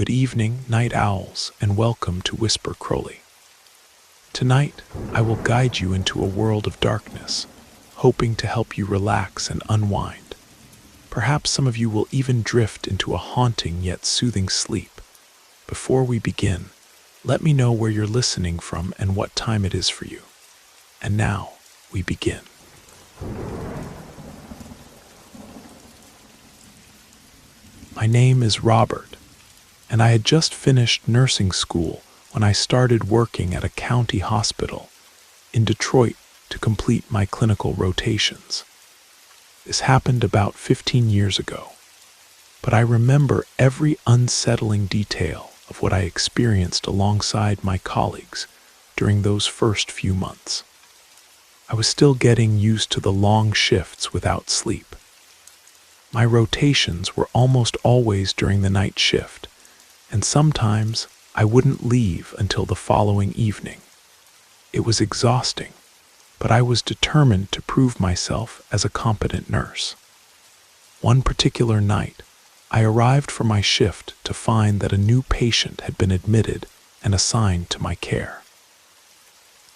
Good evening, night owls, and welcome to Whisper Crowley. Tonight, I will guide you into a world of darkness, hoping to help you relax and unwind. Perhaps some of you will even drift into a haunting yet soothing sleep. Before we begin, let me know where you're listening from and what time it is for you. And now, we begin. My name is Robert, and I had just finished nursing school when I started working at a county hospital in Detroit to complete my clinical rotations. This happened about 15 years ago, but I remember every unsettling detail of what I experienced alongside my colleagues during those first few months. I was still getting used to the long shifts without sleep. My rotations were almost always during the night shift, and sometimes I wouldn't leave until the following evening. It was exhausting, but I was determined to prove myself as a competent nurse. One particular night, I arrived for my shift to find that a new patient had been admitted and assigned to my care.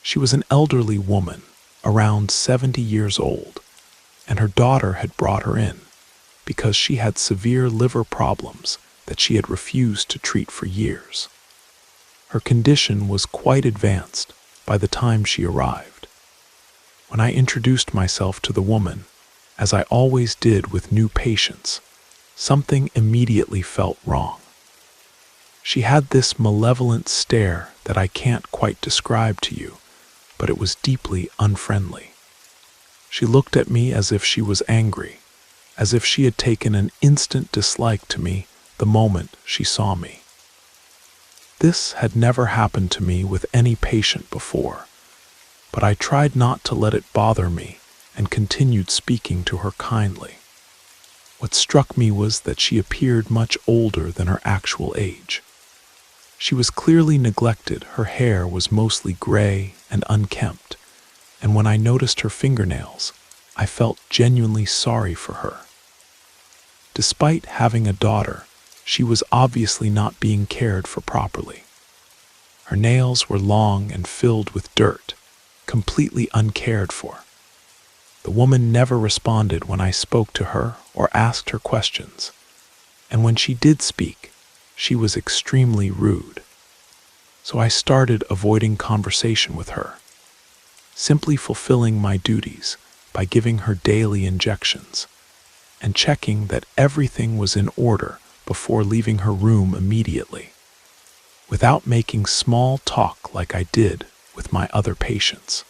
She was an elderly woman, around 70 years old, and her daughter had brought her in because she had severe liver problems that she had refused to treat for years. Her condition was quite advanced by the time she arrived. When I introduced myself to the woman, as I always did with new patients, something immediately felt wrong. She had this malevolent stare that I can't quite describe to you, but it was deeply unfriendly. She looked at me as if she was angry, as if she had taken an instant dislike to me the moment she saw me. This had never happened to me with any patient before, but I tried not to let it bother me and continued speaking to her kindly. What struck me was that she appeared much older than her actual age. She was clearly neglected. Her hair was mostly gray and unkempt, and when I noticed her fingernails, I felt genuinely sorry for her. Despite having a daughter, she was obviously not being cared for properly. Her nails were long and filled with dirt, completely uncared for. The woman never responded when I spoke to her or asked her questions, and when she did speak, she was extremely rude. So I started avoiding conversation with her, simply fulfilling my duties by giving her daily injections and checking that everything was in order before leaving her room immediately, without making small talk like I did with my other patients.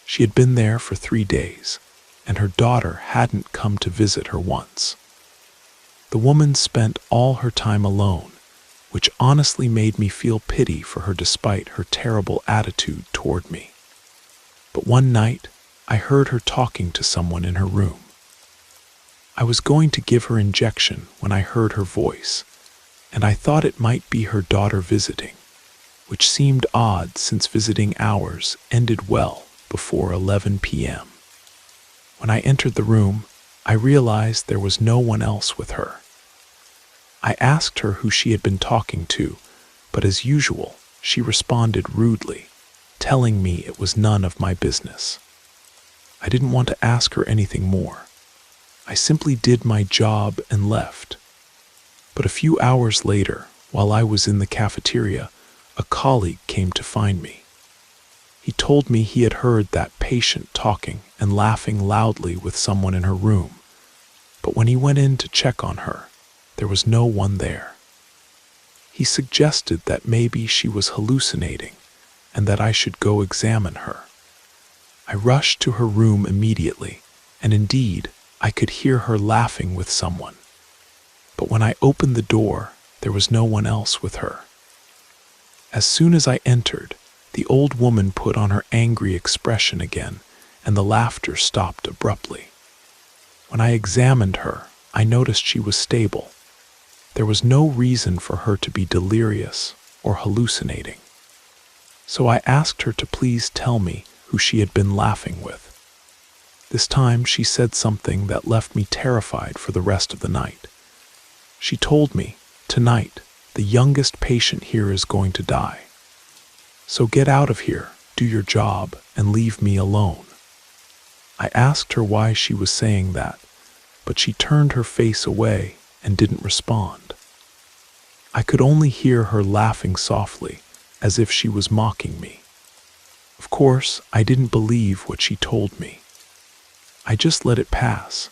She had been there for 3 days, and her daughter hadn't come to visit her once. The woman spent all her time alone, which honestly made me feel pity for her despite her terrible attitude toward me. But one night, I heard her talking to someone in her room. I was going to give her injection when I heard her voice, and I thought it might be her daughter visiting, which seemed odd since visiting hours ended well before 11 p.m. When I entered the room, I realized there was no one else with her. I asked her who she had been talking to, but as usual, she responded rudely, telling me it was none of my business. I didn't want to ask her anything more. I simply did my job and left. But a few hours later, while I was in the cafeteria, a colleague came to find me. He told me he had heard that patient talking and laughing loudly with someone in her room, but when he went in to check on her, there was no one there. He suggested that maybe she was hallucinating and that I should go examine her. I rushed to her room immediately, and indeed, I could hear her laughing with someone. But when I opened the door, there was no one else with her. As soon as I entered, the old woman put on her angry expression again, and the laughter stopped abruptly. When I examined her, I noticed she was stable. There was no reason for her to be delirious or hallucinating. So I asked her to please tell me who she had been laughing with. This time she said something that left me terrified for the rest of the night. She told me, tonight, the youngest patient here is going to die. So get out of here, do your job, and leave me alone." I asked her why she was saying that, but she turned her face away and didn't respond. I could only hear her laughing softly, as if she was mocking me. Of course, I didn't believe what she told me. I just let it pass,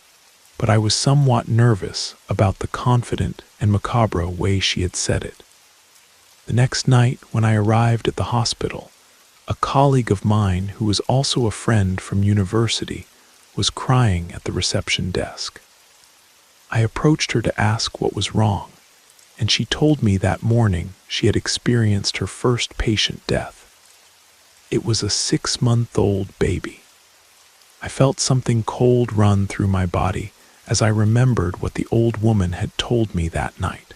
but I was somewhat nervous about the confident and macabre way she had said it. The next night, when I arrived at the hospital, a colleague of mine who was also a friend from university was crying at the reception desk. I approached her to ask what was wrong, and she told me that morning she had experienced her first patient death. It was a 6-month-old baby. I felt something cold run through my body as I remembered what the old woman had told me that night.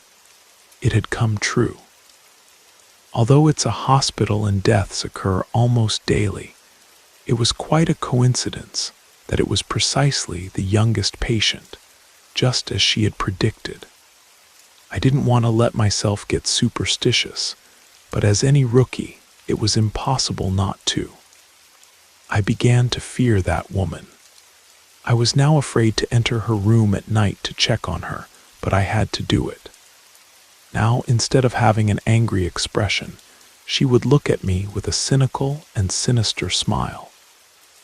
It had come true. Although it's a hospital and deaths occur almost daily, it was quite a coincidence that it was precisely the youngest patient, just as she had predicted. I didn't want to let myself get superstitious, but as any rookie, it was impossible not to. I began to fear that woman. I was now afraid to enter her room at night to check on her, but I had to do it. Now, instead of having an angry expression, she would look at me with a cynical and sinister smile,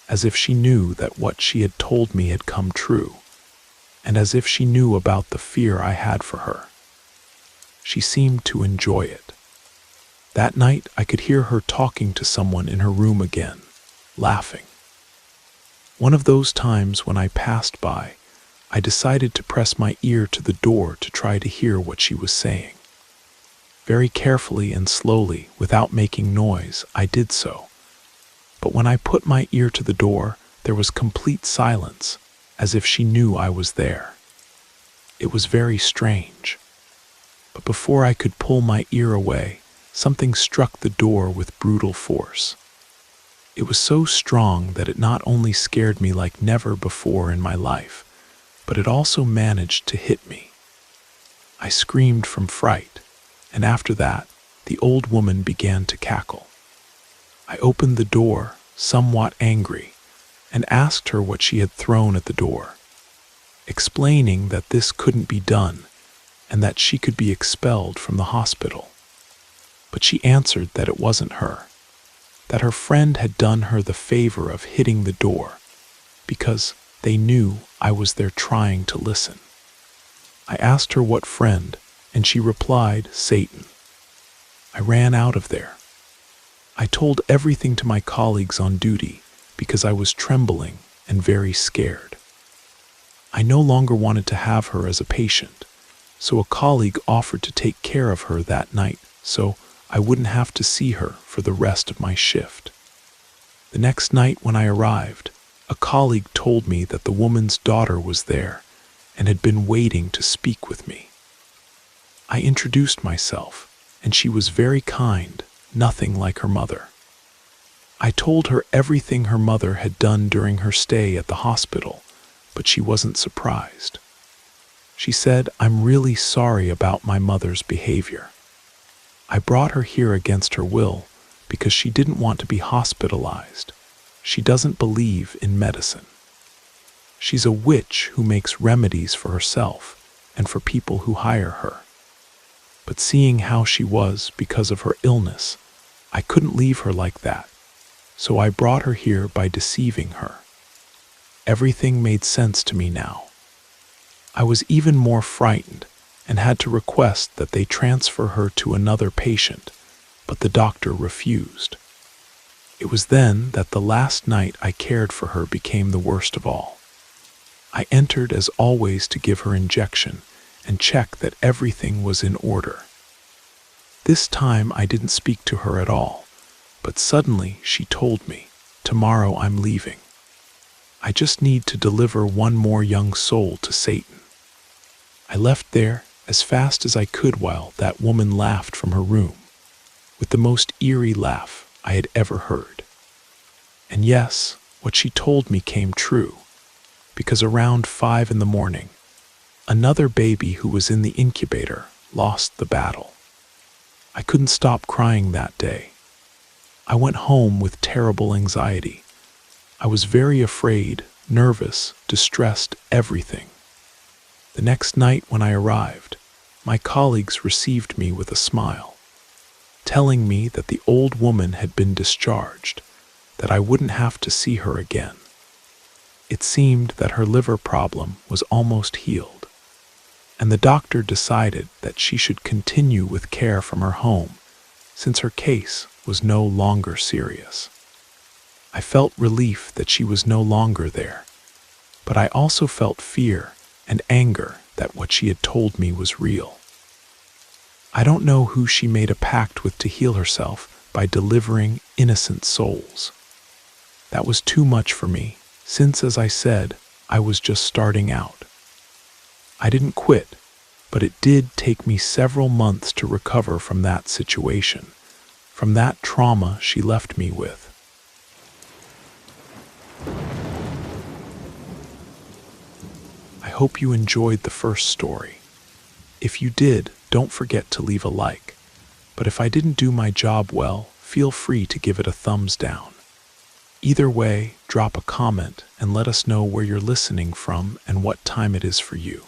as if she knew that what she had told me had come true, and as if she knew about the fear I had for her. She seemed to enjoy it. That night, I could hear her talking to someone in her room again, laughing. One of those times when I passed by, I decided to press my ear to the door to try to hear what she was saying. Very carefully and slowly, without making noise, I did so. But when I put my ear to the door, there was complete silence, as if she knew I was there. It was very strange. But before I could pull my ear away, something struck the door with brutal force. It was so strong that it not only scared me like never before in my life, but it also managed to hit me. I screamed from fright, and after that, the old woman began to cackle. I opened the door, somewhat angry, and asked her what she had thrown at the door, explaining that this couldn't be done and that she could be expelled from the hospital. But she answered that it wasn't her, that her friend had done her the favor of hitting the door because they knew I was there trying to listen. I asked her what friend, and she replied, "Satan." I ran out of there. I told everything to my colleagues on duty because I was trembling and very scared. I no longer wanted to have her as a patient, so a colleague offered to take care of her that night so I wouldn't have to see her for the rest of my shift. The next night when I arrived, a colleague told me that the woman's daughter was there and had been waiting to speak with me. I introduced myself, and she was very kind, nothing like her mother. I told her everything her mother had done during her stay at the hospital, but she wasn't surprised. She said, "I'm really sorry about my mother's behavior. I brought her here against her will because she didn't want to be hospitalized. She doesn't believe in medicine. She's a witch who makes remedies for herself and for people who hire her. But seeing how she was because of her illness, I couldn't leave her like that, so I brought her here by deceiving her." Everything made sense to me now. I was even more frightened and had to request that they transfer her to another patient, but the doctor refused. It was then that the last night I cared for her became the worst of all. I entered as always to give her injection and check that everything was in order. This time I didn't speak to her at all, but suddenly she told me, "Tomorrow I'm leaving. I just need to deliver one more young soul to Satan." I left there as fast as I could while that woman laughed from her room, with the most eerie laugh I had ever heard. And yes, what she told me came true, because around 5 in the morning, another baby who was in the incubator lost the battle. I couldn't stop crying that day. I went home with terrible anxiety. I was very afraid, nervous, distressed, everything. The next night when I arrived, my colleagues received me with a smile, telling me that the old woman had been discharged, that I wouldn't have to see her again. It seemed that her liver problem was almost healed, and the doctor decided that she should continue with care from her home, since her case was no longer serious. I felt relief that she was no longer there, but I also felt fear and anger that what she had told me was real. I don't know who she made a pact with to heal herself by delivering innocent souls. That was too much for me, since, as I said, I was just starting out. I didn't quit, but it did take me several months to recover from that situation, from that trauma she left me with. I hope you enjoyed the first story. If you did, don't forget to leave a like. But if I didn't do my job well, feel free to give it a thumbs down. Either way, drop a comment and let us know where you're listening from and what time it is for you.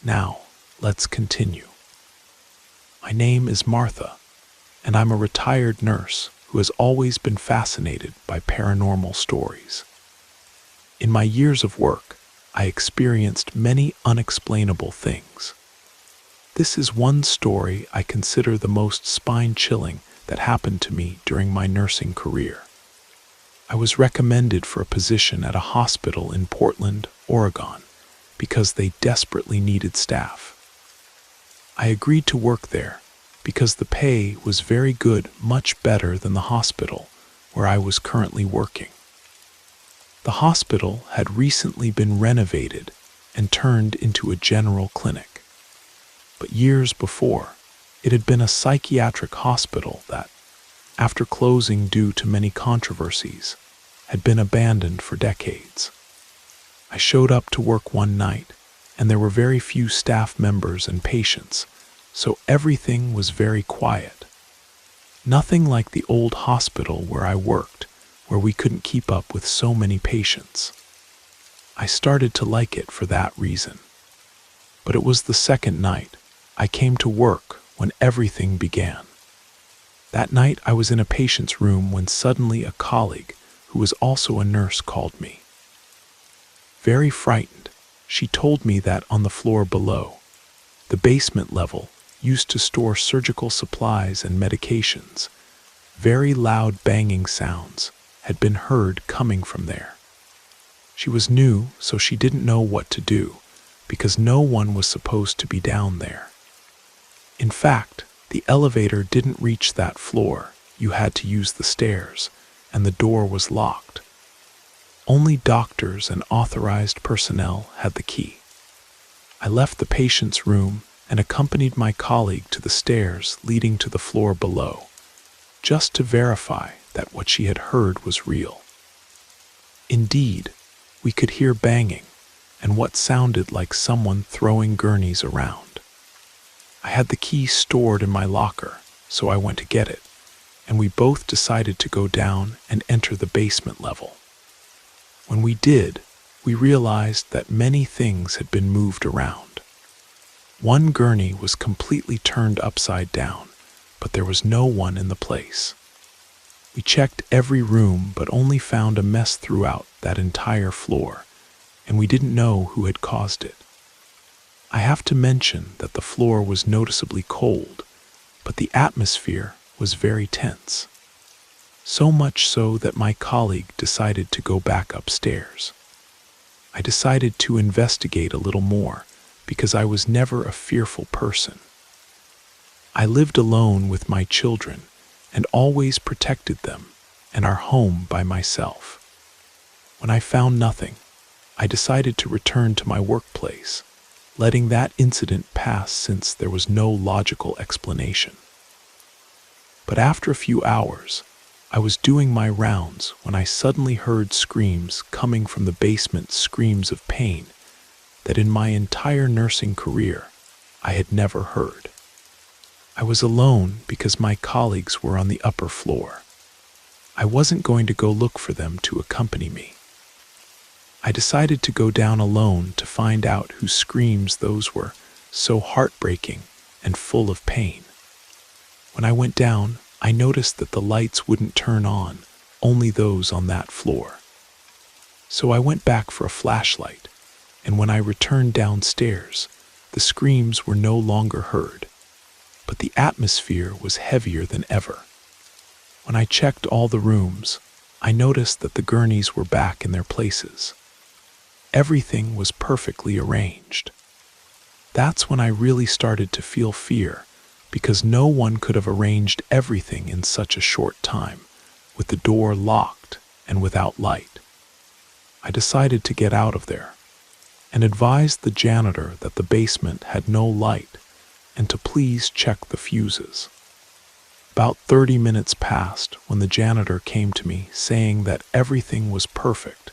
Now, let's continue. My name is Martha, and I'm a retired nurse who has always been fascinated by paranormal stories. In my years of work, I experienced many unexplainable things. This is one story I consider the most spine-chilling that happened to me during my nursing career. I was recommended for a position at a hospital in Portland, Oregon, because they desperately needed staff. I agreed to work there because the pay was very good, much better than the hospital where I was currently working. The hospital had recently been renovated and turned into a general clinic. But years before, it had been a psychiatric hospital that, after closing due to many controversies, had been abandoned for decades. I showed up to work one night, and there were very few staff members and patients, so everything was very quiet. Nothing like the old hospital where I worked, where we couldn't keep up with so many patients. I started to like it for that reason. But it was the second night I came to work when everything began. That night I was in a patient's room when suddenly a colleague, who was also a nurse, called me. Very frightened, she told me that on the floor below, the basement level used to store surgical supplies and medications, very loud banging sounds had been heard coming from there. She was new, so she didn't know what to do, because no one was supposed to be down there. In fact, the elevator didn't reach that floor. You had to use the stairs, and the door was locked. Only doctors and authorized personnel had the key. I left the patient's room and accompanied my colleague to the stairs leading to the floor below, just to verify that what she had heard was real. Indeed, we could hear banging and what sounded like someone throwing gurneys around. I had the key stored in my locker, so I went to get it, and we both decided to go down and enter the basement level. When we did, we realized that many things had been moved around. One gurney was completely turned upside down, but there was no one in the place. We checked every room but only found a mess throughout that entire floor, and we didn't know who had caused it. I have to mention that the floor was noticeably cold, but the atmosphere was very tense. So much so that my colleague decided to go back upstairs. I decided to investigate a little more because I was never a fearful person. I lived alone with my children and always protected them and our home by myself. When I found nothing, I decided to return to my workplace, letting that incident pass since there was no logical explanation. But after a few hours, I was doing my rounds when I suddenly heard screams coming from the basement, screams of pain that in my entire nursing career I had never heard. I was alone because my colleagues were on the upper floor. I wasn't going to go look for them to accompany me. I decided to go down alone to find out whose screams those were, so heartbreaking and full of pain. When I went down, I noticed that the lights wouldn't turn on, only those on that floor. So I went back for a flashlight, and when I returned downstairs, the screams were no longer heard, but the atmosphere was heavier than ever. When I checked all the rooms, I noticed that the gurneys were back in their places. Everything was perfectly arranged. That's when I really started to feel fear, because no one could have arranged everything in such a short time, with the door locked and without light. I decided to get out of there, and advised the janitor that the basement had no light, and to please check the fuses. About 30 minutes passed when the janitor came to me saying that everything was perfect,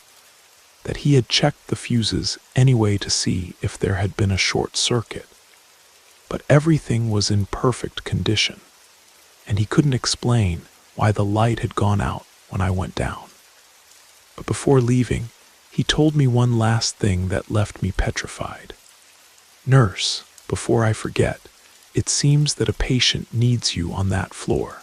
that he had checked the fuses anyway to see if there had been a short circuit, but everything was in perfect condition, and he couldn't explain why the light had gone out when I went down. But before leaving, he told me one last thing that left me petrified. "Nurse, before I forget, it seems that a patient needs you on that floor."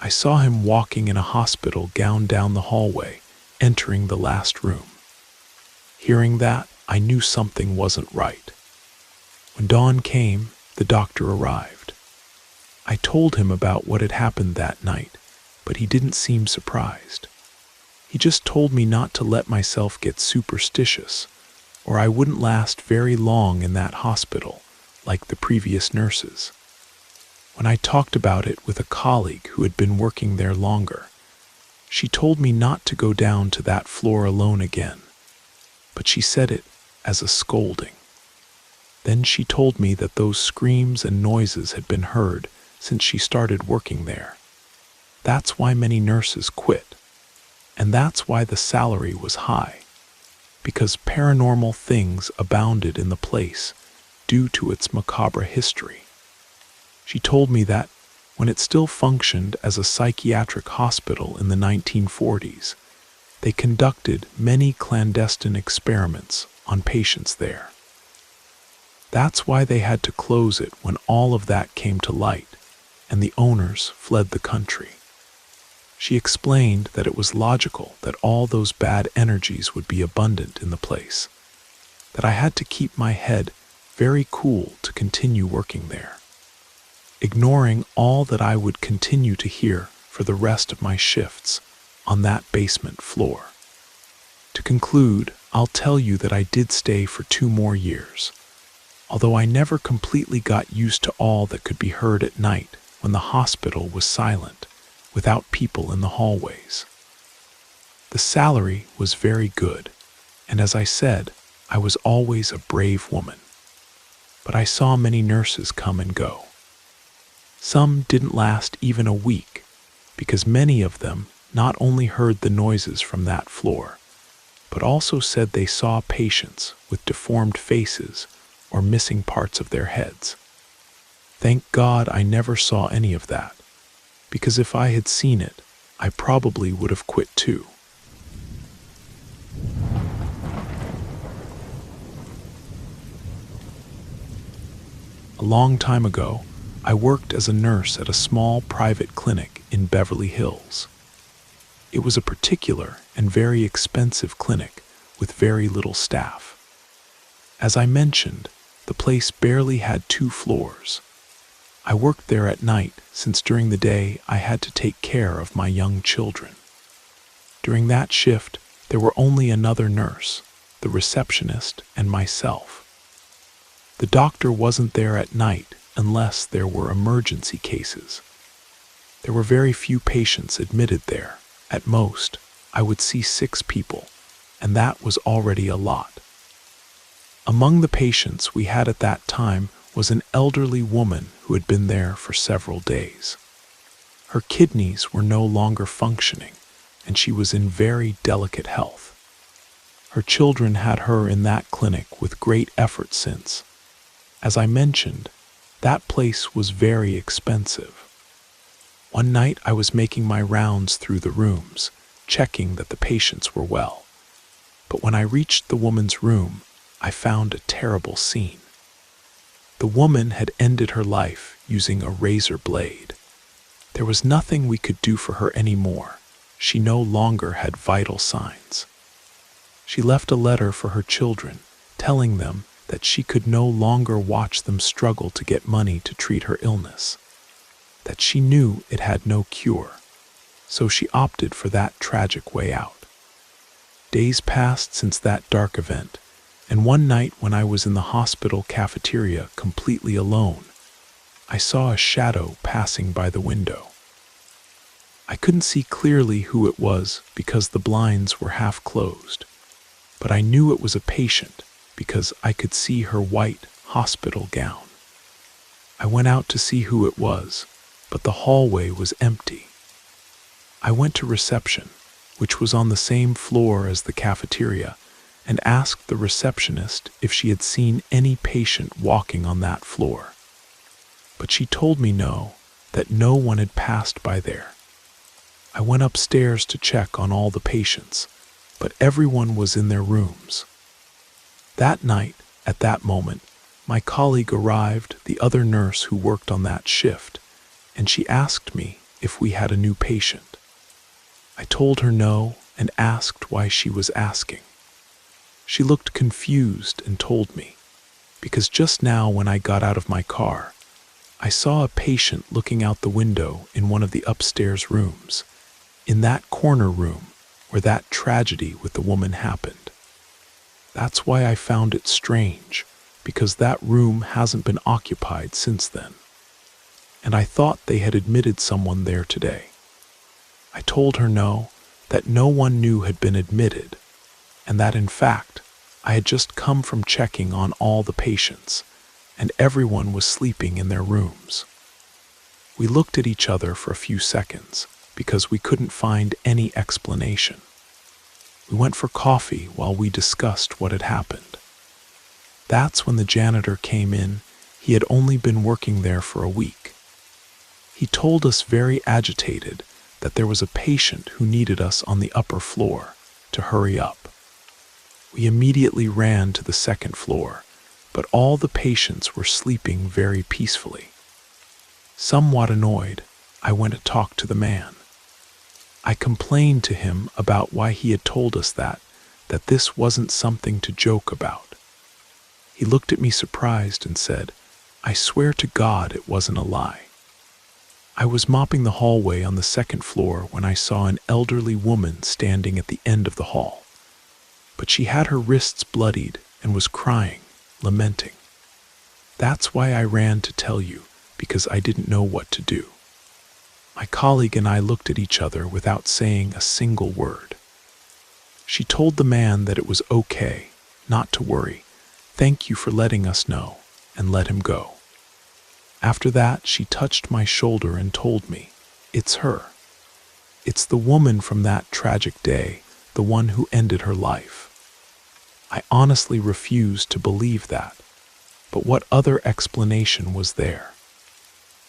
I saw him walking in a hospital gown down the hallway, entering the last room. Hearing that, I knew something wasn't right. When dawn came, the doctor arrived. I told him about what had happened that night, but he didn't seem surprised. He just told me not to let myself get superstitious, or I wouldn't last very long in that hospital, like the previous nurses. When I talked about it with a colleague who had been working there longer, she told me not to go down to that floor alone again, but she said it as a scolding. Then she told me that those screams and noises had been heard since she started working there. That's why many nurses quit, and that's why the salary was high, because paranormal things abounded in the place due to its macabre history. She told me that when it still functioned as a psychiatric hospital in the 1940s, they conducted many clandestine experiments on patients there. That's why they had to close it when all of that came to light and the owners fled the country. She explained that it was logical that all those bad energies would be abundant in the place, that I had to keep my head very cool to continue working there, ignoring all that I would continue to hear for the rest of my shifts on that basement floor. To conclude, I'll tell you that I did stay for 2 more years, although I never completely got used to all that could be heard at night when the hospital was silent, without people in the hallways. The salary was very good, and as I said, I was always a brave woman. But I saw many nurses come and go. Some didn't last even a week, because many of them not only heard the noises from that floor, but also said they saw patients with deformed faces or missing parts of their heads. Thank God I never saw any of that, because if I had seen it, I probably would have quit too. A long time ago, I worked as a nurse at a small private clinic in Beverly Hills. It was a particular and very expensive clinic with very little staff. As I mentioned, the place barely had 2 floors. I worked there at night since during the day I had to take care of my young children. During that shift, there were only another nurse, the receptionist, and myself. The doctor wasn't there at night unless there were emergency cases. There were very few patients admitted there. At most, I would see 6 people, and that was already a lot. Among the patients we had at that time was an elderly woman who had been there for several days. Her kidneys were no longer functioning, and she was in very delicate health. Her children had her in that clinic with great effort since, as I mentioned, That place was very expensive. One night I was making my rounds through the rooms, checking that the patients were well. But when I reached the woman's room, I found a terrible scene. The woman had ended her life using a razor blade. There was nothing we could do for her anymore. She no longer had vital signs. She left a letter for her children, telling them that she could no longer watch them struggle to get money to treat her illness, that she knew it had no cure, so she opted for that tragic way out. Days passed since that dark event, and one night when I was in the hospital cafeteria completely alone, I saw a shadow passing by the window. I couldn't see clearly who it was because the blinds were half closed, but I knew it was a patient because I could see her white hospital gown. I went out to see who it was, but the hallway was empty. I went to reception, which was on the same floor as the cafeteria, and asked the receptionist if she had seen any patient walking on that floor. But she told me no, that no one had passed by there. I went upstairs to check on all the patients, but everyone was in their rooms. That night, at that moment, my colleague arrived, the other nurse who worked on that shift, and she asked me if we had a new patient. I told her no and asked why she was asking. She looked confused and told me, because just now when I got out of my car, I saw a patient looking out the window in one of the upstairs rooms, in that corner room where that tragedy with the woman happened. That's why I found it strange, because that room hasn't been occupied since then. And I thought they had admitted someone there today. I told her no, that no one new had been admitted, and that in fact, I had just come from checking on all the patients, and everyone was sleeping in their rooms. We looked at each other for a few seconds, because we couldn't find any explanation. We went for coffee while we discussed what had happened. That's when the janitor came in. He had only been working there for a week. He told us very agitated that there was a patient who needed us on the upper floor to hurry up. We immediately ran to the second floor, but all the patients were sleeping very peacefully. Somewhat annoyed, I went to talk to the man. I complained to him about why he had told us that this wasn't something to joke about. He looked at me surprised and said, "I swear to God it wasn't a lie." I was mopping the hallway on the second floor when I saw an elderly woman standing at the end of the hall. But she had her wrists bloodied and was crying, lamenting. That's why I ran to tell you, because I didn't know what to do. My colleague and I looked at each other without saying a single word. She told the man that it was okay, not to worry, thank you for letting us know, and let him go. After that, she touched my shoulder and told me, "It's her. It's the woman from that tragic day, the one who ended her life." I honestly refused to believe that, but what other explanation was there?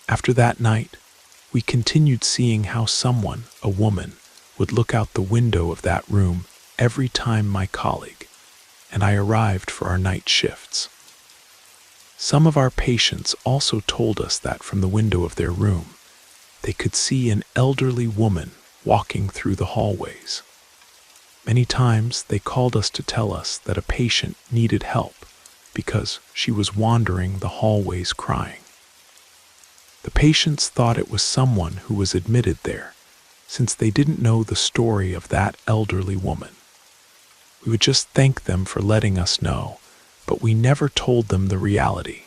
After that night, we continued seeing how someone, a woman, would look out the window of that room every time my colleague and I arrived for our night shifts. Some of our patients also told us that from the window of their room, they could see an elderly woman walking through the hallways. Many times they called us to tell us that a patient needed help because she was wandering the hallways crying. The patients thought it was someone who was admitted there, since they didn't know the story of that elderly woman. We would just thank them for letting us know, but we never told them the reality.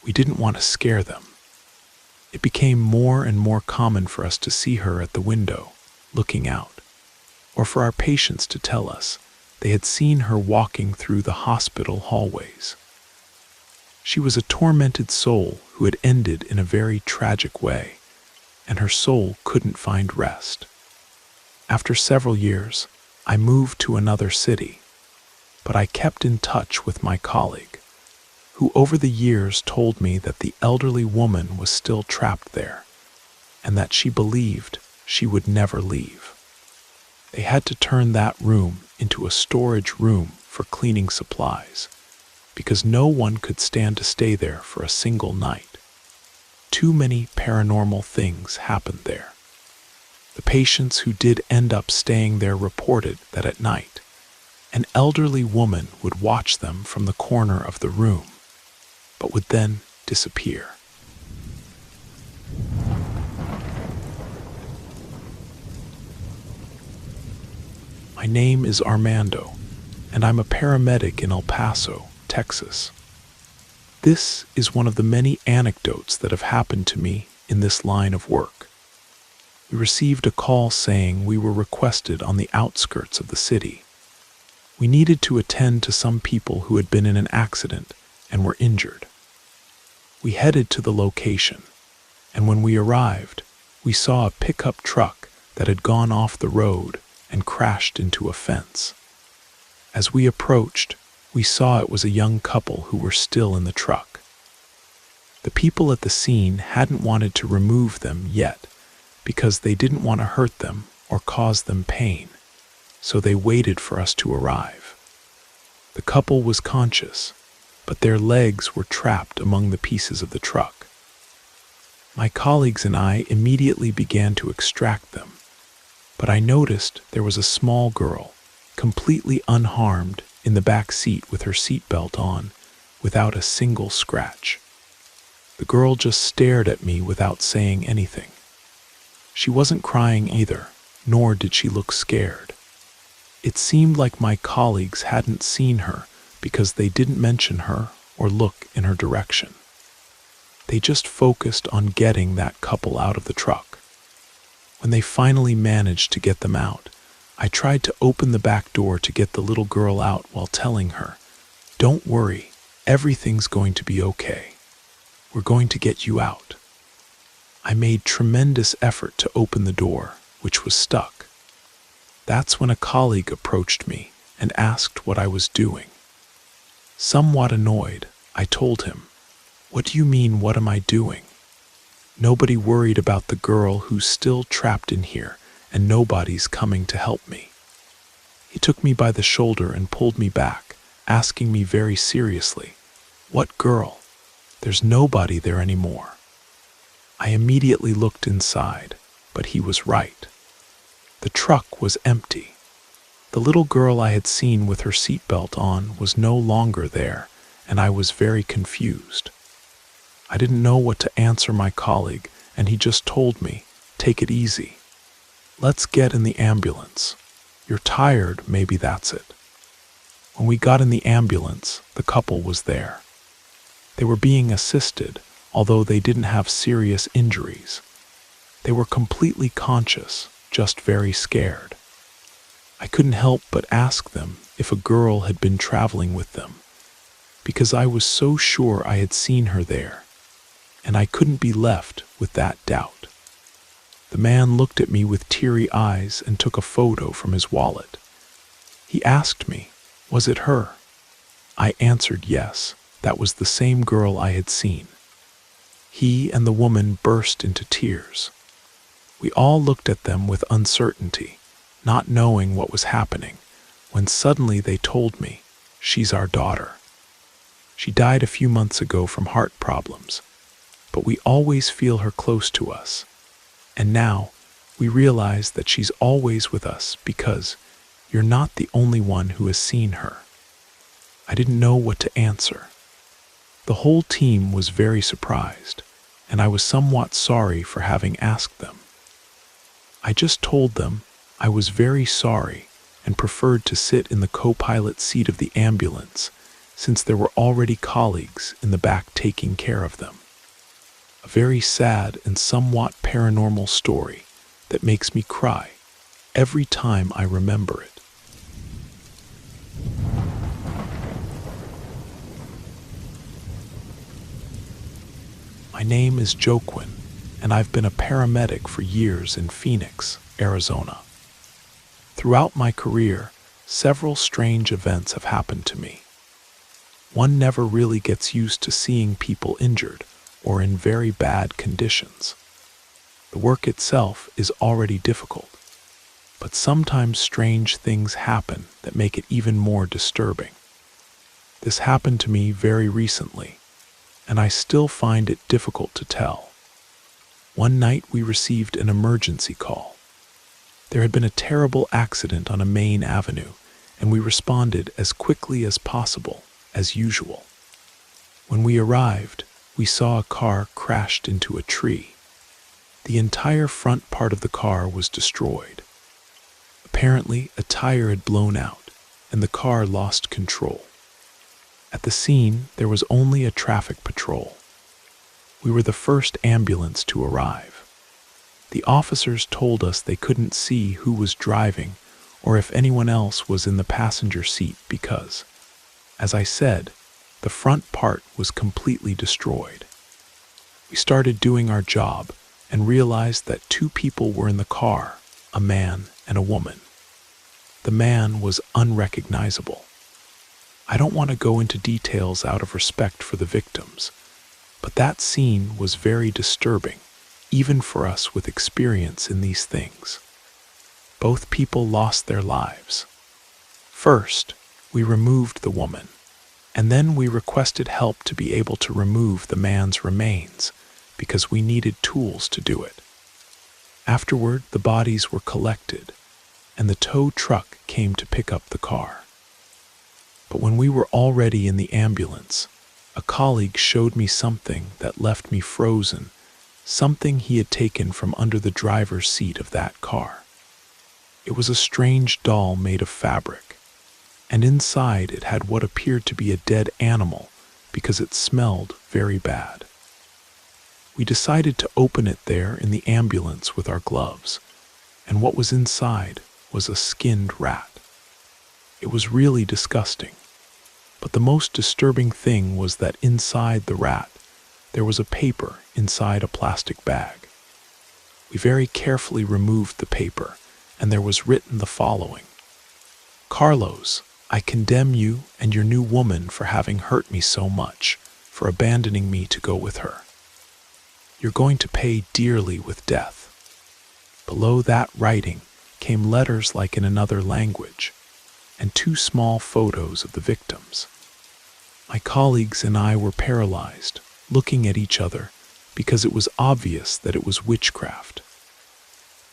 We didn't want to scare them. It became more and more common for us to see her at the window, looking out, or for our patients to tell us they had seen her walking through the hospital hallways. She was a tormented soul who had ended in a very tragic way, and her soul couldn't find rest. After several years, I moved to another city, but I kept in touch with my colleague. who over the years told me that the elderly woman was still trapped there, and that she believed she would never leave. They had to turn that room into a storage room for cleaning supplies, because no one could stand to stay there for a single night. Too many paranormal things happened there. The patients who did end up staying there reported that at night, an elderly woman would watch them from the corner of the room, but would then disappear. My name is Armando, and I'm a paramedic in El Paso, Texas. This is one of the many anecdotes that have happened to me in this line of work. We received a call saying we were requested on the outskirts of the city. We needed to attend to some people who had been in an accident and were injured. We headed to the location, and when we arrived, we saw a pickup truck that had gone off the road and crashed into a fence. As we approached, we saw it was a young couple who were still in the truck. The people at the scene hadn't wanted to remove them yet because they didn't want to hurt them or cause them pain, so they waited for us to arrive. The couple was conscious, but their legs were trapped among the pieces of the truck. My colleagues and I immediately began to extract them, but I noticed there was a small girl, completely unharmed, in the back seat with her seatbelt on, without a single scratch. The girl just stared at me without saying anything. She wasn't crying either, nor did she look scared. It seemed like my colleagues hadn't seen her because they didn't mention her or look in her direction. They just focused on getting that couple out of the truck. When they finally managed to get them out, I tried to open the back door to get the little girl out while telling her, "Don't worry, everything's going to be okay. We're going to get you out." I made tremendous effort to open the door, which was stuck. That's when a colleague approached me and asked what I was doing. Somewhat annoyed, I told him, "What do you mean, what am I doing? Nobody worried about the girl who's still trapped in here, and nobody's coming to help me." He took me by the shoulder and pulled me back, asking me very seriously, "What girl? There's nobody there anymore." I immediately looked inside, but he was right. The truck was empty. The little girl I had seen with her seatbelt on was no longer there, and I was very confused. I didn't know what to answer my colleague, and he just told me, "Take it easy. Let's get in the ambulance. You're tired, maybe that's it." When we got in the ambulance, the couple was there. They were being assisted, although they didn't have serious injuries. They were completely conscious, just very scared. I couldn't help but ask them if a girl had been traveling with them, because I was so sure I had seen her there, and I couldn't be left with that doubt. The man looked at me with teary eyes and took a photo from his wallet. He asked me, was it her? I answered yes, that was the same girl I had seen. He and the woman burst into tears. We all looked at them with uncertainty, not knowing what was happening, when suddenly they told me, "She's our daughter. She died a few months ago from heart problems, but we always feel her close to us. And now, we realize that she's always with us because you're not the only one who has seen her." I didn't know what to answer. The whole team was very surprised, and I was somewhat sorry for having asked them. I just told them I was very sorry and preferred to sit in the co-pilot seat of the ambulance since there were already colleagues in the back taking care of them. A very sad and somewhat paranormal story that makes me cry every time I remember it. My name is Joaquin, and I've been a paramedic for years in Phoenix, Arizona. Throughout my career, several strange events have happened to me. one never really gets used to seeing people injured or in very bad conditions. The work itself is already difficult, but sometimes strange things happen that make it even more disturbing. This happened to me very recently, and I still find it difficult to tell. One night we received an emergency call. There had been a terrible accident on a main avenue, and we responded as quickly as possible, as usual. When we arrived, we saw a car crashed into a tree. The entire front part of the car was destroyed. Apparently, a tire had blown out, and the car lost control. At the scene, there was only a traffic patrol. We were the first ambulance to arrive. The officers told us they couldn't see who was driving or if anyone else was in the passenger seat because, as I said, the front part was completely destroyed. We started doing our job and realized that two people were in the car, a man and a woman. The man was unrecognizable. I don't want to go into details out of respect for the victims, but that scene was very disturbing, even for us with experience in these things. Both people lost their lives. First, we removed the woman, and then we requested help to be able to remove the man's remains because we needed tools to do it. Afterward, the bodies were collected, and the tow truck came to pick up the car. But when we were already in the ambulance, a colleague showed me something that left me frozen, something he had taken from under the driver's seat of that car. It was a strange doll made of fabric, and inside it had what appeared to be a dead animal because it smelled very bad. We decided to open it there in the ambulance with our gloves, and what was inside was a skinned rat. It was really disgusting, but the most disturbing thing was that inside the rat there was a paper inside a plastic bag. We very carefully removed the paper, and there was written the following: "Carlos, I condemn you and your new woman for having hurt me so much, for abandoning me to go with her. You're going to pay dearly with death." Below that writing came letters like in another language, and two small photos of the victims. My colleagues and I were paralyzed, looking at each other, because it was obvious that it was witchcraft.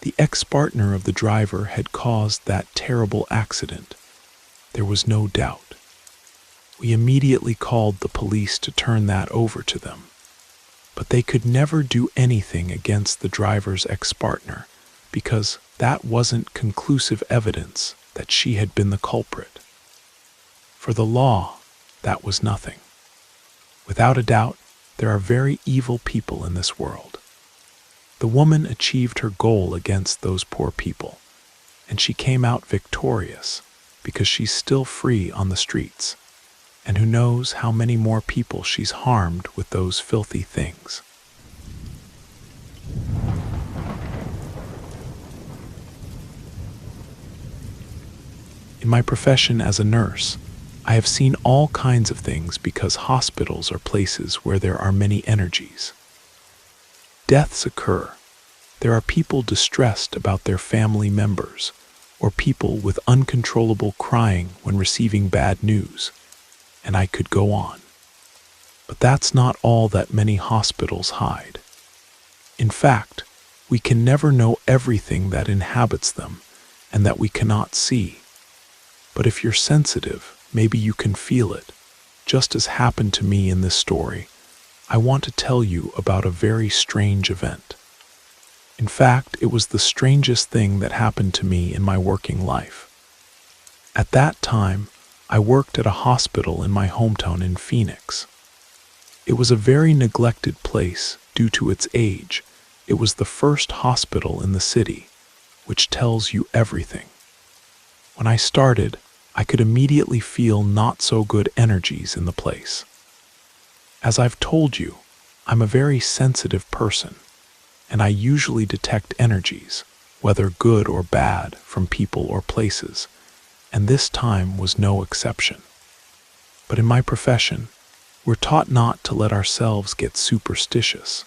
The ex-partner of the driver had caused that terrible accident. There was no doubt. We immediately called the police to turn that over to them, but they could never do anything against the driver's ex-partner because that wasn't conclusive evidence that she had been the culprit. For the law, that was nothing. Without a doubt, there are very evil people in this world. The woman achieved her goal against those poor people, and she came out victorious because she's still free on the streets, and who knows how many more people she's harmed with those filthy things. In my profession as a nurse, I have seen all kinds of things because hospitals are places where there are many energies. Deaths occur. There are people distressed about their family members, or people with uncontrollable crying when receiving bad news, and I could go on. But that's not all that many hospitals hide. In fact, we can never know everything that inhabits them and that we cannot see. But if you're sensitive, maybe you can feel it. Just as happened to me in this story, I want to tell you about a very strange event. In fact, it was the strangest thing that happened to me in my working life. At that time, I worked at a hospital in my hometown in Phoenix. It was a very neglected place due to its age. It was the first hospital in the city, which tells you everything. When I started, I could immediately feel not so good energies in the place. As I've told you, I'm a very sensitive person, and I usually detect energies, whether good or bad, from people or places, and this time was no exception. But in my profession, we're taught not to let ourselves get superstitious.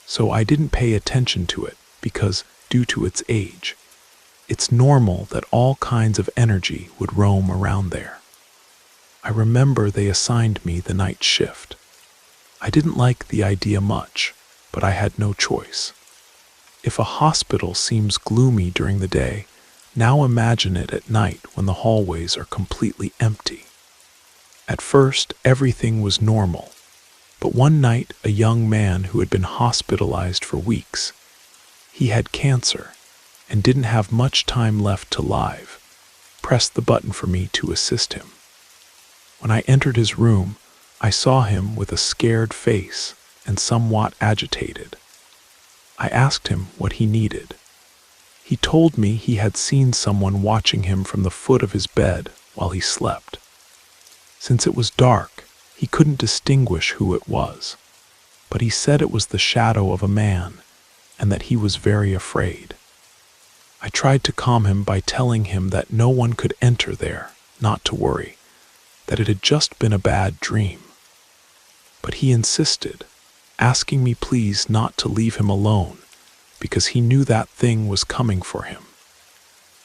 So I didn't pay attention to it because, due to its age, it's normal that all kinds of energy would roam around there. I remember they assigned me the night shift. I didn't like the idea much, but I had no choice. If a hospital seems gloomy during the day, now imagine it at night when the hallways are completely empty. At first, everything was normal, but one night a young man who had been hospitalized for weeks, he had cancer and didn't have much time left to live, pressed the button for me to assist him. When I entered his room, I saw him with a scared face and somewhat agitated. I asked him what he needed. He told me he had seen someone watching him from the foot of his bed while he slept. Since it was dark, he couldn't distinguish who it was, but he said it was the shadow of a man and that he was very afraid. I tried to calm him by telling him that no one could enter there, not to worry, that it had just been a bad dream. But he insisted, asking me please not to leave him alone, because he knew that thing was coming for him.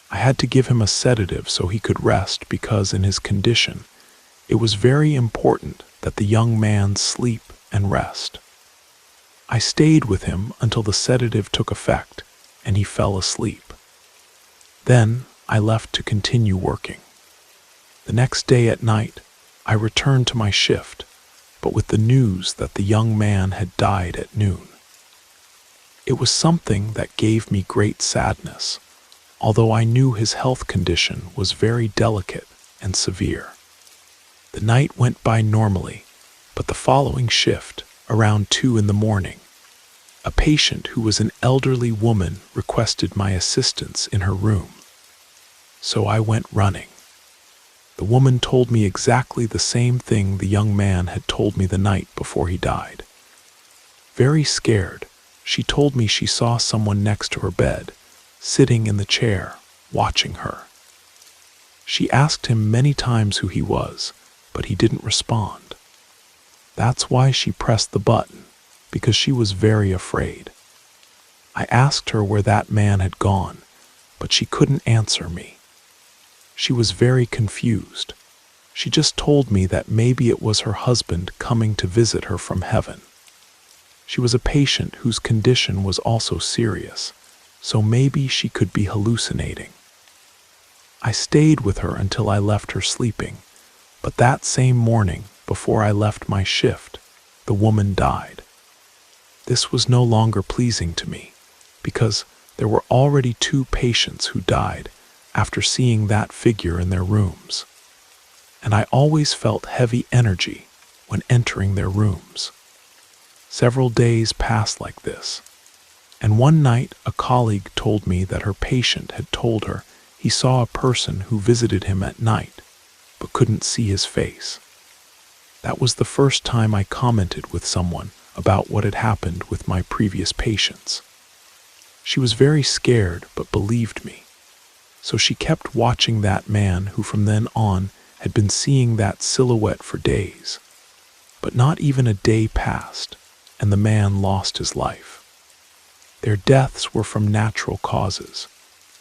I had to give him a sedative so he could rest because in his condition, it was very important that the young man sleep and rest. I stayed with him until the sedative took effect and he fell asleep. Then I left to continue working. The next day at night, I returned to my shift, but with the news that the young man had died at noon. It was something that gave me great sadness, although I knew his health condition was very delicate and severe. The night went by normally, but the following shift, around 2 a.m, a patient who was an elderly woman requested my assistance in her room. So I went running. The woman told me exactly the same thing the young man had told me the night before he died. Very scared, she told me she saw someone next to her bed, sitting in the chair, watching her. She asked him many times who he was, but he didn't respond. That's why she pressed the button, because she was very afraid. I asked her where that man had gone, but she couldn't answer me. She was very confused. She just told me that maybe it was her husband coming to visit her from heaven. She was a patient whose condition was also serious, so maybe she could be hallucinating. I stayed with her until I left her sleeping, but that same morning, before I left my shift, the woman died. This was no longer pleasing to me, because there were already 2 patients who died after seeing that figure in their rooms, and I always felt heavy energy when entering their rooms. Several days passed like this, and one night a colleague told me that her patient had told her he saw a person who visited him at night, but couldn't see his face. That was the first time I commented with someone about what had happened with my previous patients. She was very scared but believed me. So she kept watching that man who from then on had been seeing that silhouette for days. But not even a day passed, and the man lost his life. Their deaths were from natural causes,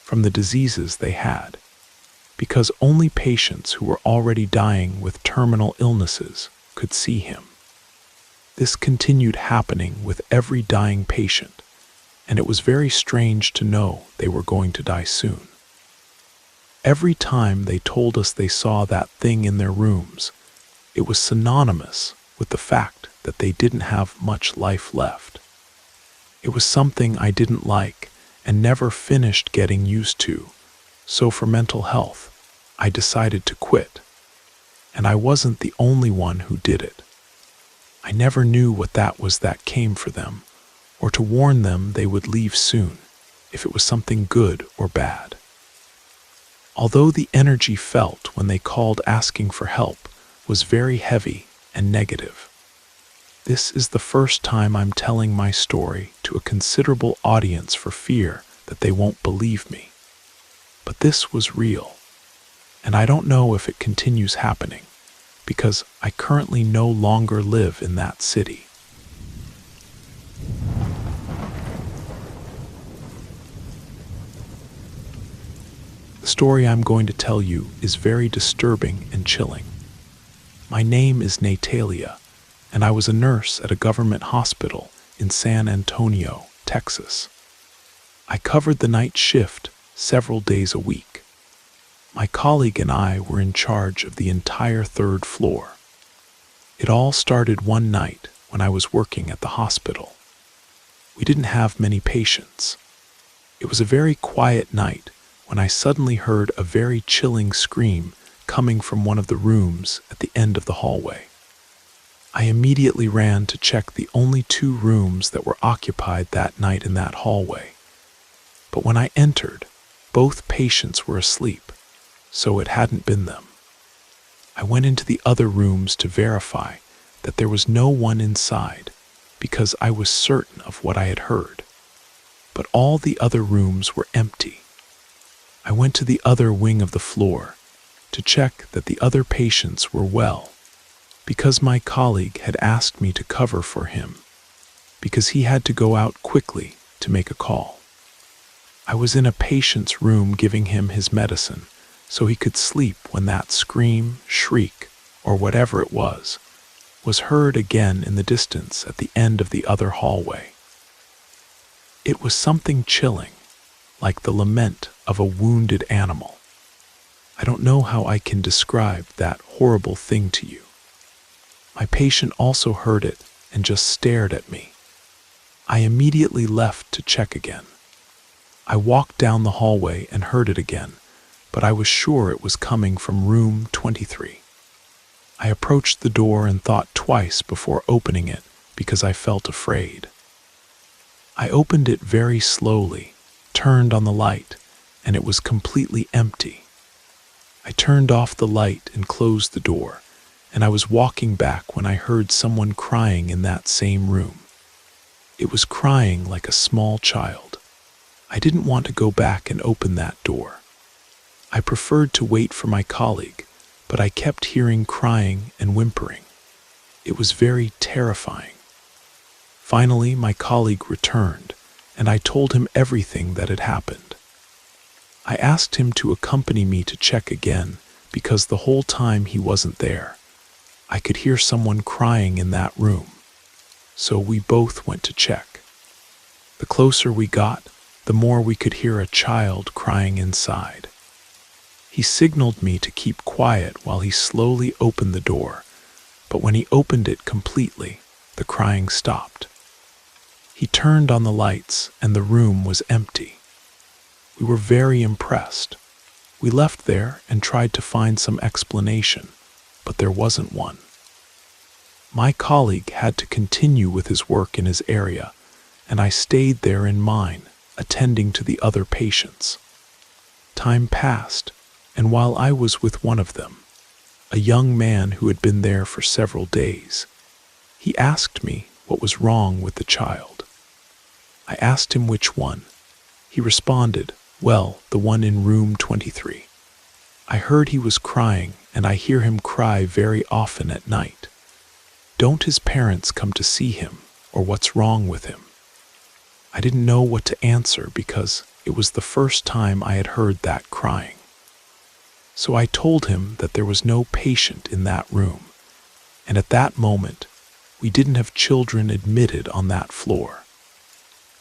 from the diseases they had, because only patients who were already dying with terminal illnesses could see him. This continued happening with every dying patient, and it was very strange to know they were going to die soon. Every time they told us they saw that thing in their rooms, it was synonymous with the fact that they didn't have much life left. It was something I didn't like and never finished getting used to, so for mental health, I decided to quit. And I wasn't the only one who did it. I never knew what that was that came for them, or to warn them they would leave soon, if it was something good or bad. Although the energy felt when they called asking for help was very heavy and negative. This is the first time I'm telling my story to a considerable audience for fear that they won't believe me. But this was real, and I don't know if it continues happening, because I currently no longer live in that city. The story I'm going to tell you is very disturbing and chilling. My name is Natalia, and I was a nurse at a government hospital in San Antonio, Texas. I covered the night shift several days a week. My colleague and I were in charge of the entire third floor. It all started one night when I was working at the hospital. We didn't have many patients. It was a very quiet night when I suddenly heard a very chilling scream coming from one of the rooms at the end of the hallway. I immediately ran to check the only 2 rooms that were occupied that night in that hallway. But when I entered, both patients were asleep, so it hadn't been them. I went into the other rooms to verify that there was no one inside because I was certain of what I had heard. But all the other rooms were empty. I went to the other wing of the floor to check that the other patients were well, because my colleague had asked me to cover for him, because he had to go out quickly to make a call. I was in a patient's room giving him his medicine so he could sleep when that scream, shriek, or whatever it was heard again in the distance at the end of the other hallway. It was something chilling, like the lament of a wounded animal. I don't know how I can describe that horrible thing to you. My patient also heard it and just stared at me. I immediately left to check again. I walked down the hallway and heard it again, but I was sure it was coming from room 23. I approached the door and thought twice before opening it because I felt afraid. I opened it very slowly, turned on the light, and it was completely empty. I turned off the light and closed the door, and I was walking back when I heard someone crying in that same room. It was crying like a small child. I didn't want to go back and open that door. I preferred to wait for my colleague, but I kept hearing crying and whimpering. It was very terrifying. Finally, my colleague returned, and I told him everything that had happened. I asked him to accompany me to check again because the whole time he wasn't there, I could hear someone crying in that room. So we both went to check. The closer we got, the more we could hear a child crying inside. He signaled me to keep quiet while he slowly opened the door, but when he opened it completely, the crying stopped. He turned on the lights and the room was empty. We were very impressed. We left there and tried to find some explanation, but there wasn't one. My colleague had to continue with his work in his area, and I stayed there in mine, attending to the other patients. Time passed, and while I was with one of them, a young man who had been there for several days, he asked me what was wrong with the child. I asked him which one. He responded, "Well, the one in room 23. I heard he was crying, and I hear him cry very often at night. Don't his parents come to see him, or what's wrong with him?" I didn't know what to answer because it was the first time I had heard that crying. So I told him that there was no patient in that room, and at that moment, we didn't have children admitted on that floor.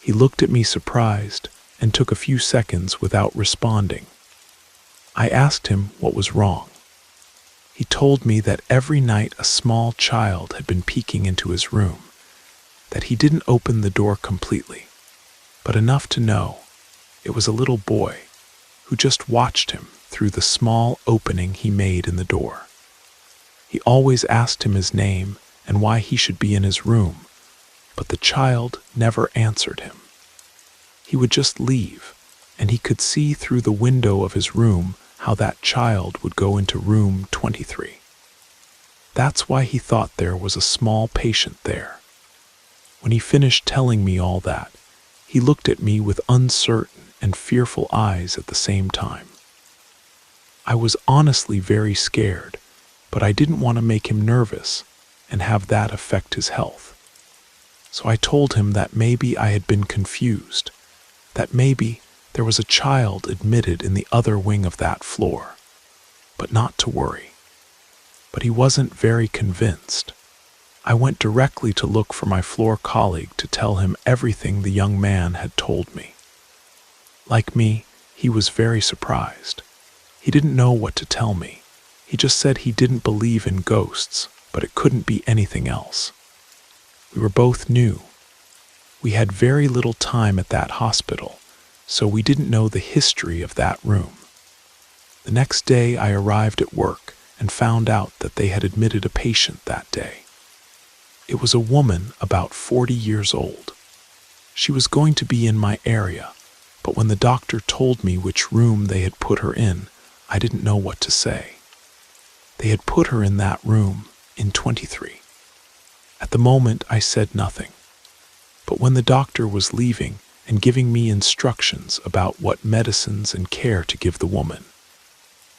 He looked at me surprised and took a few seconds without responding. I asked him what was wrong. He told me that every night a small child had been peeking into his room, that he didn't open the door completely, but enough to know it was a little boy who just watched him through the small opening he made in the door. He always asked him his name and why he should be in his room, but the child never answered him. He would just leave, and he could see through the window of his room how that child would go into room 23. That's why he thought there was a small patient there. When he finished telling me all that, he looked at me with uncertain and fearful eyes at the same time. I was honestly very scared, but I didn't want to make him nervous and have that affect his health. So I told him that maybe I had been confused, that maybe there was a child admitted in the other wing of that floor, but not to worry. But he wasn't very convinced. I went directly to look for my floor colleague to tell him everything the young man had told me. Like me, he was very surprised. He didn't know what to tell me. He just said he didn't believe in ghosts, but it couldn't be anything else. We were both new. We had very little time at that hospital, so we didn't know the history of that room. The next day I arrived at work and found out that they had admitted a patient that day. It was a woman about 40 years old. She was going to be in my area, but when the doctor told me which room they had put her in, I didn't know what to say. They had put her in that room, in 23. At the moment, I said nothing. But when the doctor was leaving and giving me instructions about what medicines and care to give the woman,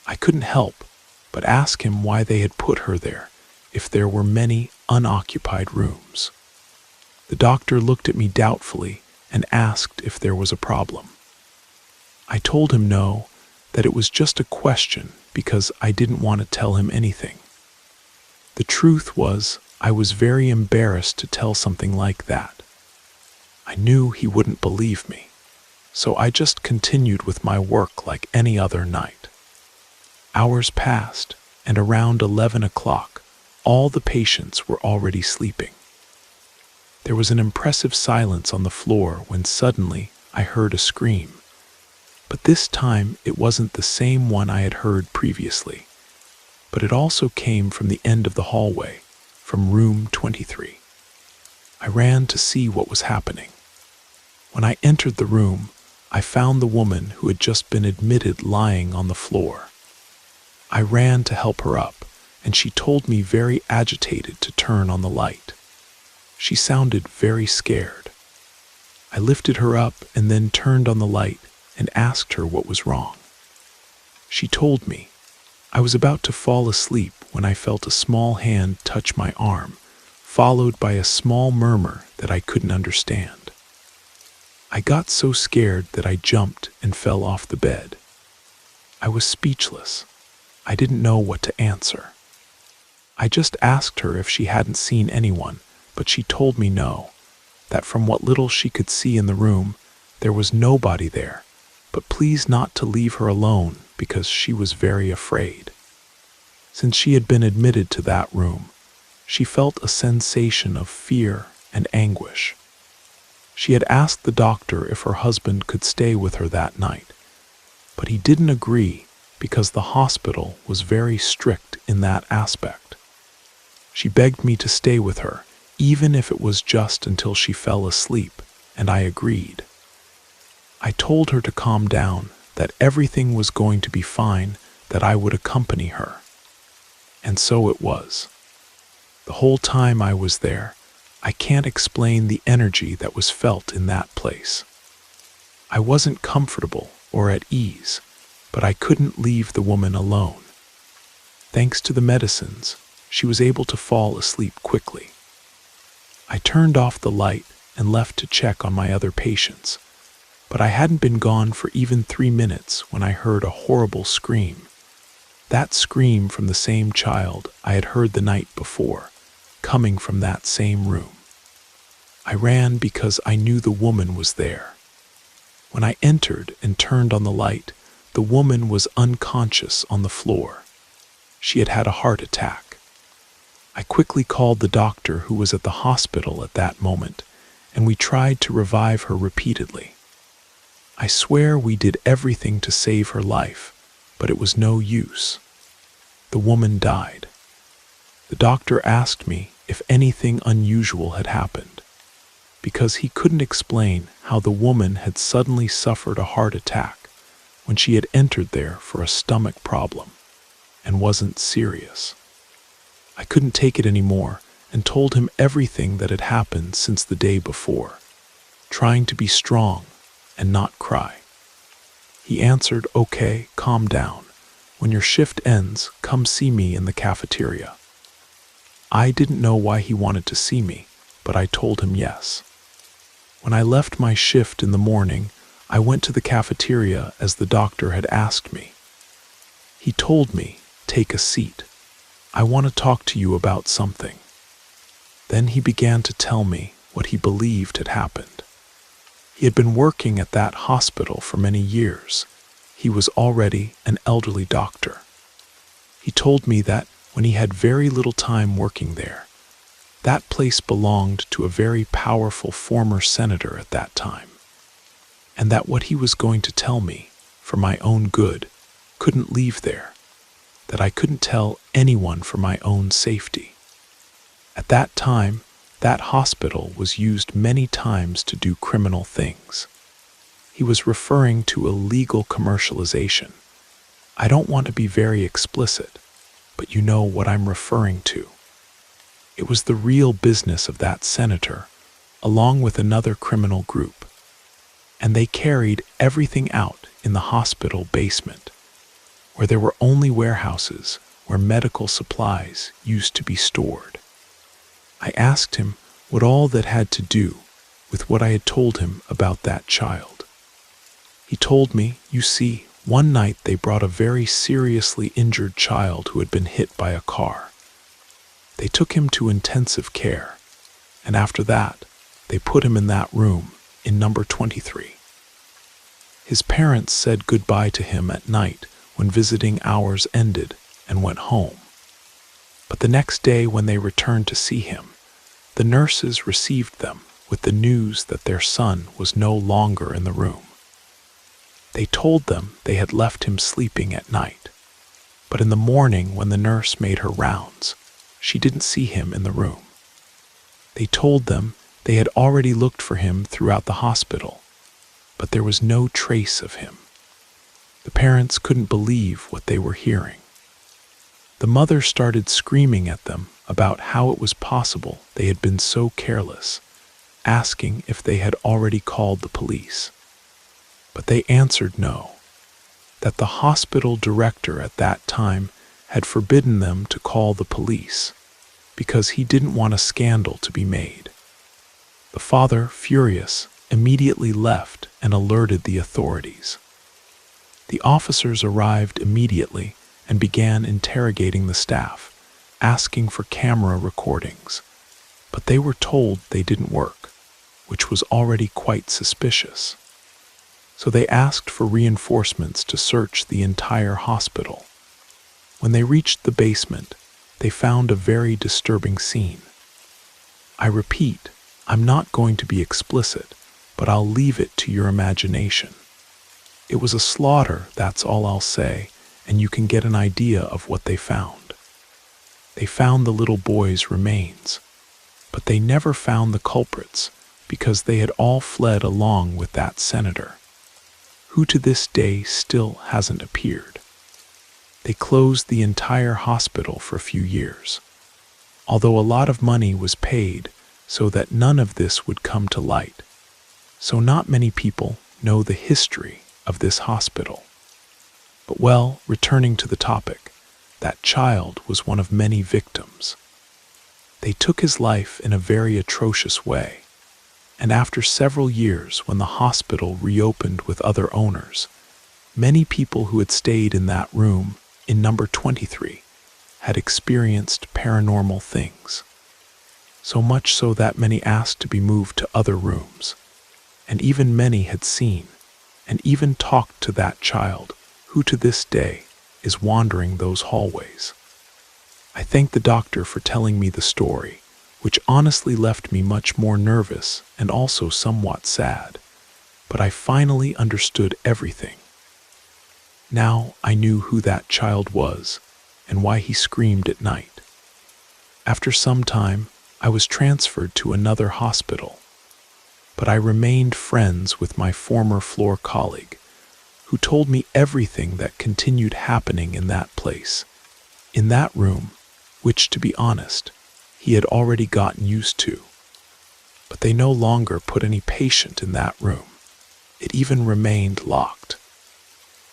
I couldn't help but ask him why they had put her there if there were many unoccupied rooms. The doctor looked at me doubtfully and asked if there was a problem. I told him no, that it was just a question because I didn't want to tell him anything. The truth was, I was very embarrassed to tell something like that. I knew he wouldn't believe me, so I just continued with my work like any other night. Hours passed, and around 11 o'clock, all the patients were already sleeping. There was an impressive silence on the floor when suddenly I heard a scream. But this time it wasn't the same one I had heard previously, but it also came from the end of the hallway, from room 23. I ran to see what was happening. When I entered the room, I found the woman who had just been admitted lying on the floor. I ran to help her up, and she told me very agitated to turn on the light. She sounded very scared. I lifted her up and then turned on the light and asked her what was wrong. She told me. I was about to fall asleep when I felt a small hand touch my arm, followed by a small murmur that I couldn't understand. I got so scared that I jumped and fell off the bed. I was speechless. I didn't know what to answer. I just asked her if she hadn't seen anyone, but she told me no, that from what little she could see in the room, there was nobody there, but please not to leave her alone because she was very afraid. Since she had been admitted to that room, she felt a sensation of fear and anguish. She had asked the doctor if her husband could stay with her that night, but he didn't agree because the hospital was very strict in that aspect. She begged me to stay with her, even if it was just until she fell asleep, and I agreed. I told her to calm down, that everything was going to be fine, that I would accompany her. And so it was. The whole time I was there, I can't explain the energy that was felt in that place. I wasn't comfortable or at ease, but I couldn't leave the woman alone. Thanks to the medicines, she was able to fall asleep quickly. I turned off the light and left to check on my other patients, but I hadn't been gone for even 3 minutes when I heard a horrible scream. That scream from the same child I had heard the night before, coming from that same room. I ran because I knew the woman was there. When I entered and turned on the light, the woman was unconscious on the floor. She had had a heart attack. I quickly called the doctor who was at the hospital at that moment, and we tried to revive her repeatedly. I swear we did everything to save her life, but it was no use. The woman died. The doctor asked me if anything unusual had happened, because he couldn't explain how the woman had suddenly suffered a heart attack when she had entered there for a stomach problem and wasn't serious. I couldn't take it anymore and told him everything that had happened since the day before, trying to be strong and not cry. He answered, "Okay, calm down. When your shift ends, come see me in the cafeteria." I didn't know why he wanted to see me, but I told him yes. When I left my shift in the morning, I went to the cafeteria as the doctor had asked me. He told me, "Take a seat. I want to talk to you about something." Then he began to tell me what he believed had happened. He had been working at that hospital for many years. He was already an elderly doctor. He told me that when he had very little time working there, that place belonged to a very powerful former senator at that time, and that what he was going to tell me, for my own good, couldn't leave there, that I couldn't tell anyone for my own safety. At that time, that hospital was used many times to do criminal things. He was referring to illegal commercialization. I don't want to be very explicit, but you know what I'm referring to. It was the real business of that senator, along with another criminal group, and they carried everything out in the hospital basement, where there were only warehouses where medical supplies used to be stored. I asked him what all that had to do with what I had told him about that child. He told me, "You see, one night they brought a very seriously injured child who had been hit by a car. They took him to intensive care, and after that, they put him in that room in number 23. His parents said goodbye to him at night when visiting hours ended and went home. But the next day when they returned to see him, the nurses received them with the news that their son was no longer in the room. They told them they had left him sleeping at night, but in the morning when the nurse made her rounds, she didn't see him in the room. They told them they had already looked for him throughout the hospital, but there was no trace of him. The parents couldn't believe what they were hearing. The mother started screaming at them about how it was possible they had been so careless, asking if they had already called the police. But they answered no, that the hospital director at that time had forbidden them to call the police because he didn't want a scandal to be made. The father, furious, immediately left and alerted the authorities. The officers arrived immediately and began interrogating the staff, asking for camera recordings, but they were told they didn't work, which was already quite suspicious. So they asked for reinforcements to search the entire hospital. When they reached the basement, they found a very disturbing scene. I repeat, I'm not going to be explicit, but I'll leave it to your imagination. It was a slaughter, that's all I'll say, and you can get an idea of what they found. They found the little boy's remains, but they never found the culprits because they had all fled along with that senator, who to this day still hasn't appeared. They closed the entire hospital for a few years, although a lot of money was paid so that none of this would come to light. So not many people know the history of this hospital. But well, returning to the topic, that child was one of many victims. They took his life in a very atrocious way, and after several years when the hospital reopened with other owners, many people who had stayed in that room in number 23 had experienced paranormal things. So much so that many asked to be moved to other rooms, and even many had seen and even talked to that child who to this day is wandering those hallways. I thank the doctor for telling me the story, which honestly left me much more nervous and also somewhat sad, but I finally understood everything. Now I knew who that child was and why he screamed at night. After some time, I was transferred to another hospital, but I remained friends with my former floor colleague, who told me everything that continued happening in that place, in that room, which, to be honest, he had already gotten used to. But they no longer put any patient in that room. It even remained locked.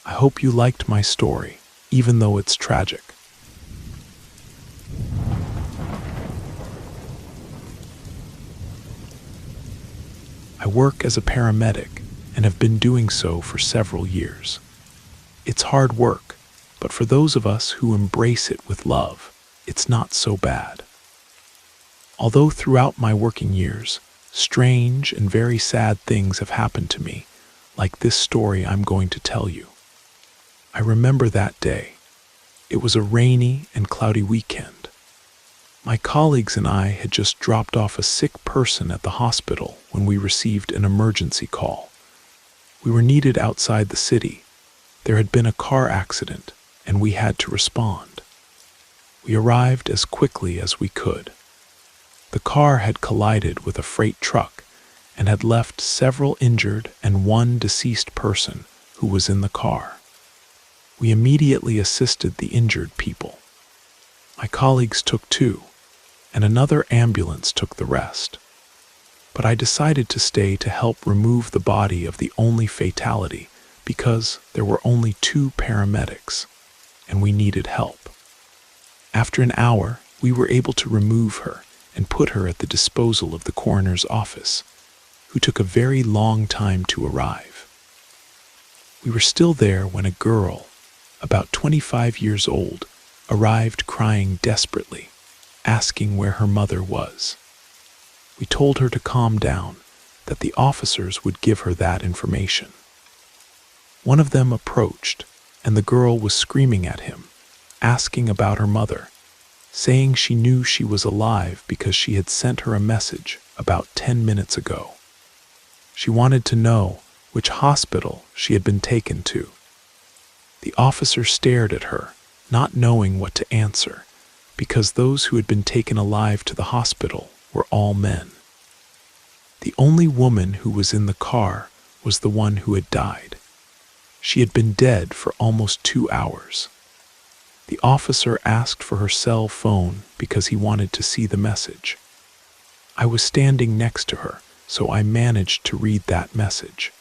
I hope you liked my story, even though it's tragic. I work as a paramedic and have been doing so for several years. It's hard work, but for those of us who embrace it with love, it's not so bad. Although throughout my working years, strange and very sad things have happened to me, like this story I'm going to tell you. I remember that day. It was a rainy and cloudy weekend. My colleagues and I had just dropped off a sick person at the hospital when we received an emergency call. We were needed outside the city. There had been a car accident, and we had to respond. We arrived as quickly as we could. The car had collided with a freight truck and had left several injured and one deceased person who was in the car. We immediately assisted the injured people. My colleagues took two, and another ambulance took the rest. But I decided to stay to help remove the body of the only fatality because there were only two paramedics, and we needed help. After an hour, we were able to remove her and put her at the disposal of the coroner's office, who took a very long time to arrive. We were still there when a girl, about 25 years old, arrived crying desperately, asking where her mother was. We told her to calm down, that the officers would give her that information. One of them approached, and the girl was screaming at him, asking about her mother, saying she knew she was alive because she had sent her a message about 10 minutes ago. She wanted to know which hospital she had been taken to. The officer stared at her, not knowing what to answer, because those who had been taken alive to the hospital were all men. The only woman who was in the car was the one who had died. She had been dead for almost 2 hours. The officer asked for her cell phone because he wanted to see the message. I was standing next to her, so I managed to read that message.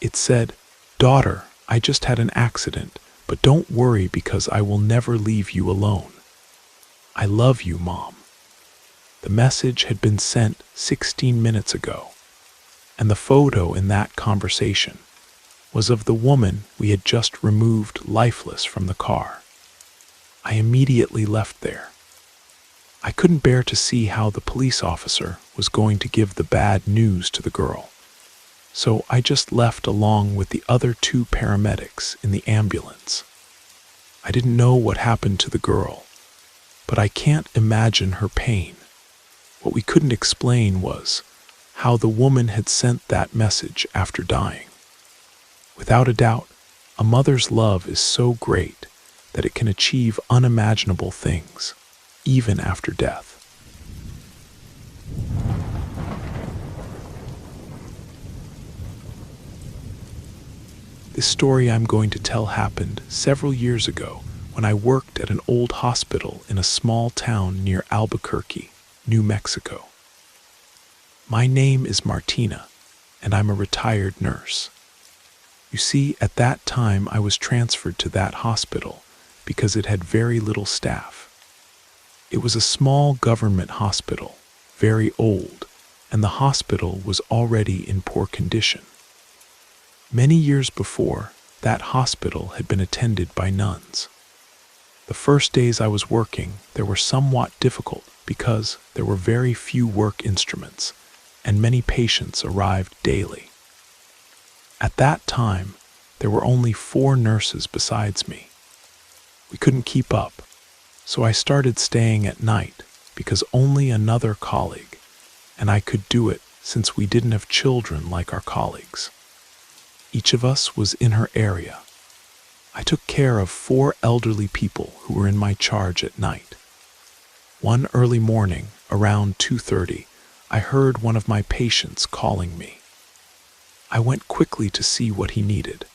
It said, "Daughter, I just had an accident, but don't worry because I will never leave you alone. I love you, Mom." The message had been sent 16 minutes ago, and the photo in that conversation was of the woman we had just removed lifeless from the car. I immediately left there. I couldn't bear to see how the police officer was going to give the bad news to the girl, so I just left along with the other two paramedics in the ambulance. I didn't know what happened to the girl, but I can't imagine her pain. What we couldn't explain was how the woman had sent that message after dying. Without a doubt, a mother's love is so great that it can achieve unimaginable things, even after death. This story I'm going to tell happened several years ago when I worked at an old hospital in a small town near Albuquerque, New Mexico. My name is Martina, and I'm a retired nurse. You see, at that time I was transferred to that hospital because it had very little staff. It was a small government hospital, very old, and the hospital was already in poor condition. Many years before, that hospital had been attended by nuns. The first days I was working, they were somewhat difficult because there were very few work instruments, and many patients arrived daily. At that time, there were only 4 nurses besides me. We couldn't keep up, so I started staying at night because only another colleague, and I could do it since we didn't have children like our colleagues. Each of us was in her area. I took care of 4 elderly people who were in my charge at night. One early morning, around 2:30, I heard one of my patients calling me. I went quickly to see what he needed.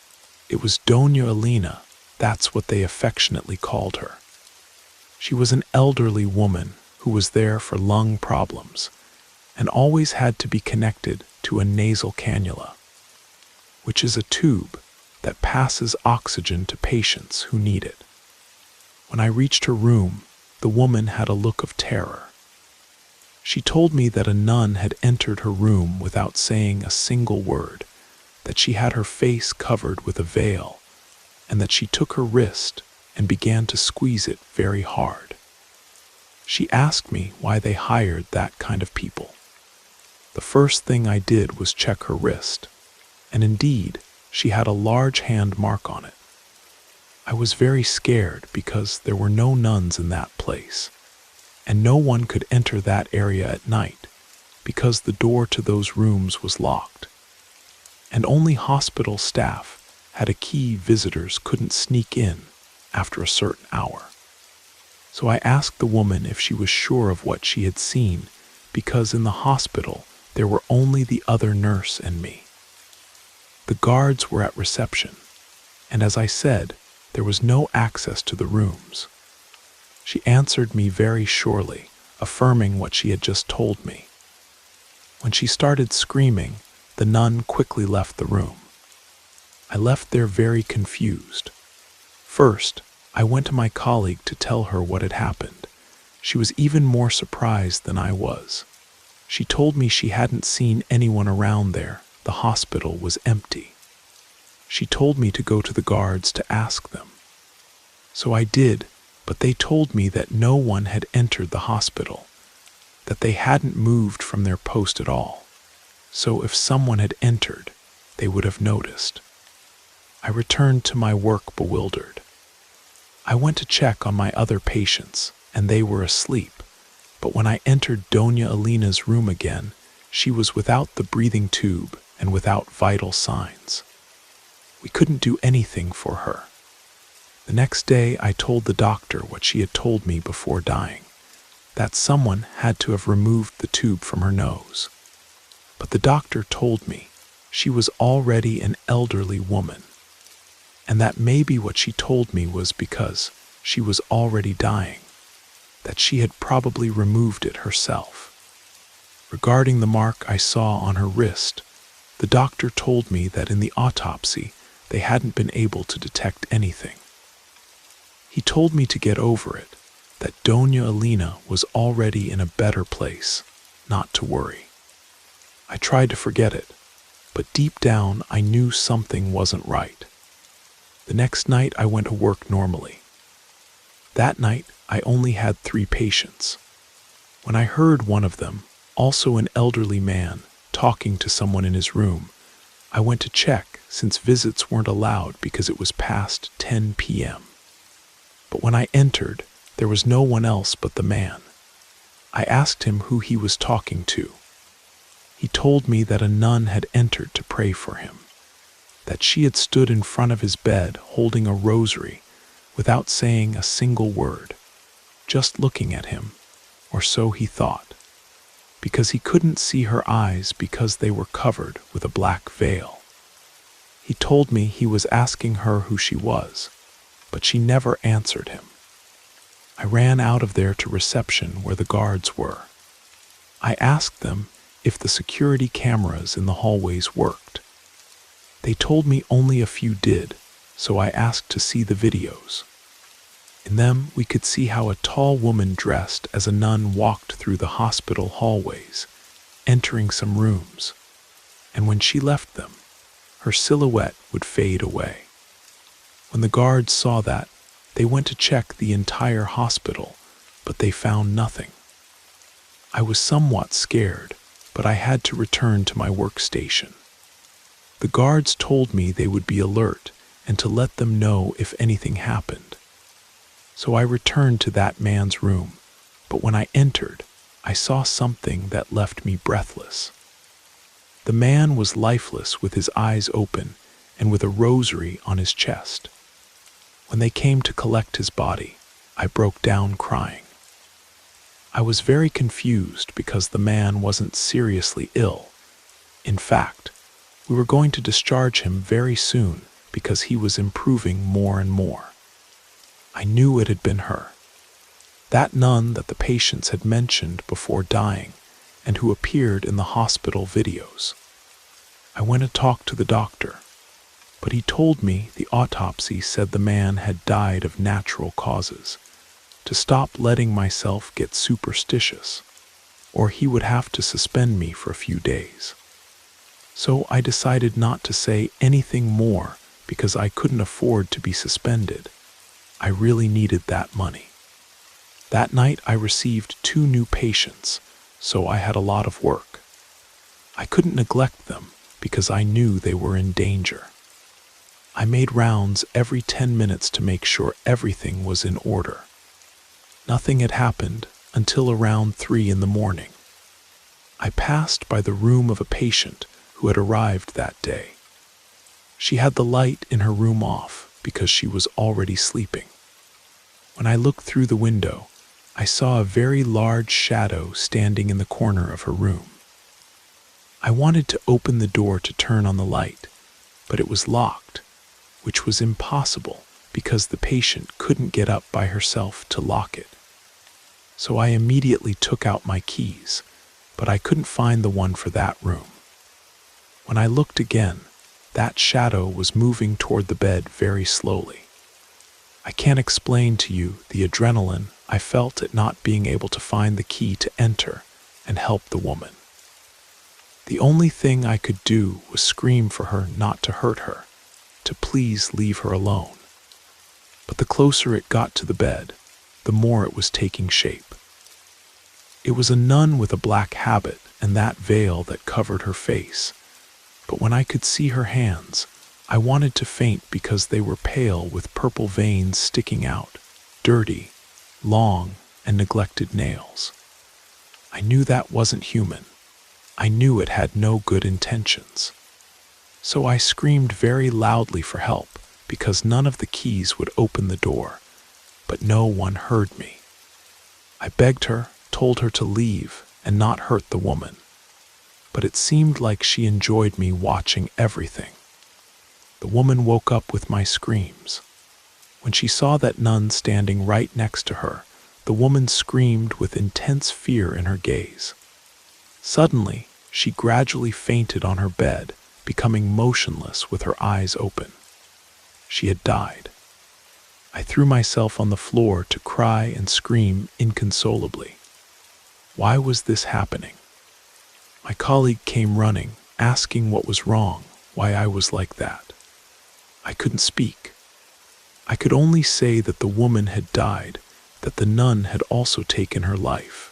It was Doña Elena, that's what they affectionately called her. She was an elderly woman who was there for lung problems and always had to be connected to a nasal cannula, which is a tube that passes oxygen to patients who need it. When I reached her room, the woman had a look of terror. She told me that a nun had entered her room without saying a single word, that she had her face covered with a veil, and that she took her wrist and began to squeeze it very hard. She asked me why they hired that kind of people. The first thing I did was check her wrist, and indeed, she had a large hand mark on it. I was very scared because there were no nuns in that place, and no one could enter that area at night because the door to those rooms was locked, and only hospital staff had a key. Visitors couldn't sneak in after a certain hour. So I asked the woman if she was sure of what she had seen, because in the hospital there were only the other nurse and me. The guards were at reception, and as I said, there was no access to the rooms. She answered me very surely, affirming what she had just told me. When she started screaming, the nun quickly left the room. I left there very confused. First, I went to my colleague to tell her what had happened. She was even more surprised than I was. She told me she hadn't seen anyone around there. The hospital was empty. She told me to go to the guards to ask them. So I did, but they told me that no one had entered the hospital, that they hadn't moved from their post at all. So if someone had entered, they would have noticed. I returned to my work bewildered. I went to check on my other patients, and they were asleep, but when I entered Doña Alina's room again, she was without the breathing tube and without vital signs. We couldn't do anything for her. The next day I told the doctor what she had told me before dying, that someone had to have removed the tube from her nose. But the doctor told me she was already an elderly woman, and that maybe what she told me was because she was already dying, that she had probably removed it herself. Regarding the mark I saw on her wrist, the doctor told me that in the autopsy they hadn't been able to detect anything. He told me to get over it, that Doña Alina was already in a better place, not to worry. I tried to forget it, but deep down I knew something wasn't right. The next night I went to work normally. That night I only had 3 patients. When I heard one of them, also an elderly man, talking to someone in his room, I went to check since visits weren't allowed because it was past 10 p.m. But when I entered, there was no one else but the man. I asked him who he was talking to. He told me that a nun had entered to pray for him, that she had stood in front of his bed holding a rosary without saying a single word, just looking at him, or so he thought, because he couldn't see her eyes because they were covered with a black veil. He told me he was asking her who she was, but she never answered him. I ran out of there to reception where the guards were. I asked them if the security cameras in the hallways worked. They told me only a few did, so I asked to see the videos. In them, we could see how a tall woman dressed as a nun walked through the hospital hallways, entering some rooms, and when she left them, her silhouette would fade away. When the guards saw that, they went to check the entire hospital, but they found nothing. I was somewhat scared, but I had to return to my workstation. The guards told me they would be alert and to let them know if anything happened. So I returned to that man's room, but when I entered, I saw something that left me breathless. The man was lifeless with his eyes open and with a rosary on his chest. When they came to collect his body, I broke down crying. I was very confused because the man wasn't seriously ill. In fact, we were going to discharge him very soon because he was improving more and more. I knew it had been her, that nun that the patients had mentioned before dying and who appeared in the hospital videos. I went to talk to the doctor, but he told me the autopsy said the man had died of natural causes, to stop letting myself get superstitious, or he would have to suspend me for a few days. So I decided not to say anything more because I couldn't afford to be suspended. I really needed that money. That night I received 2 new patients, so I had a lot of work. I couldn't neglect them because I knew they were in danger. I made rounds every 10 minutes to make sure everything was in order. Nothing had happened until around 3 in the morning. I passed by the room of a patient who had arrived that day. She had the light in her room off because she was already sleeping. When I looked through the window, I saw a very large shadow standing in the corner of her room. I wanted to open the door to turn on the light, but it was locked, which was impossible because the patient couldn't get up by herself to lock it. So I immediately took out my keys, but I couldn't find the one for that room. When I looked again, that shadow was moving toward the bed very slowly. I can't explain to you the adrenaline I felt at not being able to find the key to enter and help the woman. The only thing I could do was scream for her not to hurt her, to please leave her alone. But the closer it got to the bed, the more it was taking shape. It was a nun with a black habit and that veil that covered her face, but when I could see her hands, I wanted to faint because they were pale with purple veins sticking out, dirty, long, and neglected nails. I knew that wasn't human. I knew it had no good intentions. So I screamed very loudly for help because none of the keys would open the door, but no one heard me. I begged her, told her to leave and not hurt the woman, but it seemed like she enjoyed me watching everything. The woman woke up with my screams. When she saw that nun standing right next to her, the woman screamed with intense fear in her gaze. Suddenly, she gradually fainted on her bed, becoming motionless with her eyes open. She had died. I threw myself on the floor to cry and scream inconsolably. Why was this happening? My colleague came running, asking what was wrong, why I was like that. I couldn't speak. I could only say that the woman had died, that the nun had also taken her life.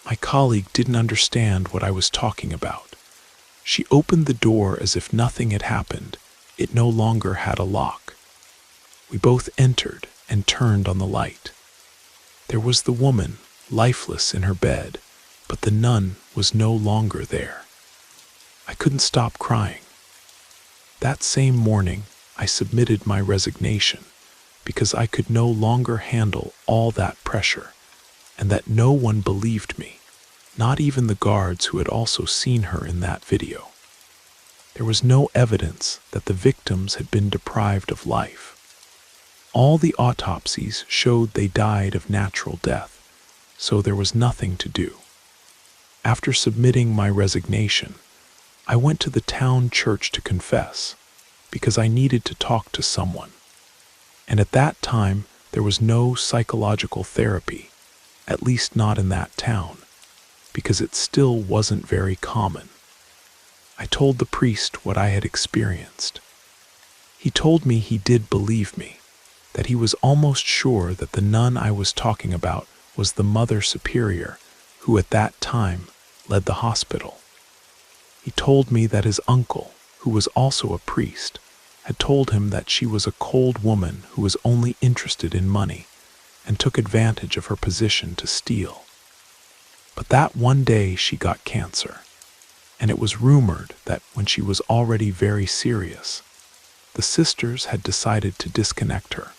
My colleague didn't understand what I was talking about. She opened the door as if nothing had happened. It no longer had a lock. We both entered and turned on the light. There was the woman, lifeless in her bed, but the nun was no longer there. I couldn't stop crying. That same morning, I submitted my resignation because I could no longer handle all that pressure and that no one believed me, not even the guards who had also seen her in that video. There was no evidence that the victims had been deprived of life. All the autopsies showed they died of natural death, so there was nothing to do. After submitting my resignation, I went to the town church to confess, because I needed to talk to someone. And at that time, there was no psychological therapy, at least not in that town, because it still wasn't very common. I told the priest what I had experienced. He told me he did believe me, that he was almost sure that the nun I was talking about was the Mother Superior, who at that time led the hospital. He told me that his uncle, who was also a priest, had told him that she was a cold woman who was only interested in money and took advantage of her position to steal. But that one day she got cancer, and it was rumored that when she was already very serious, the sisters had decided to disconnect her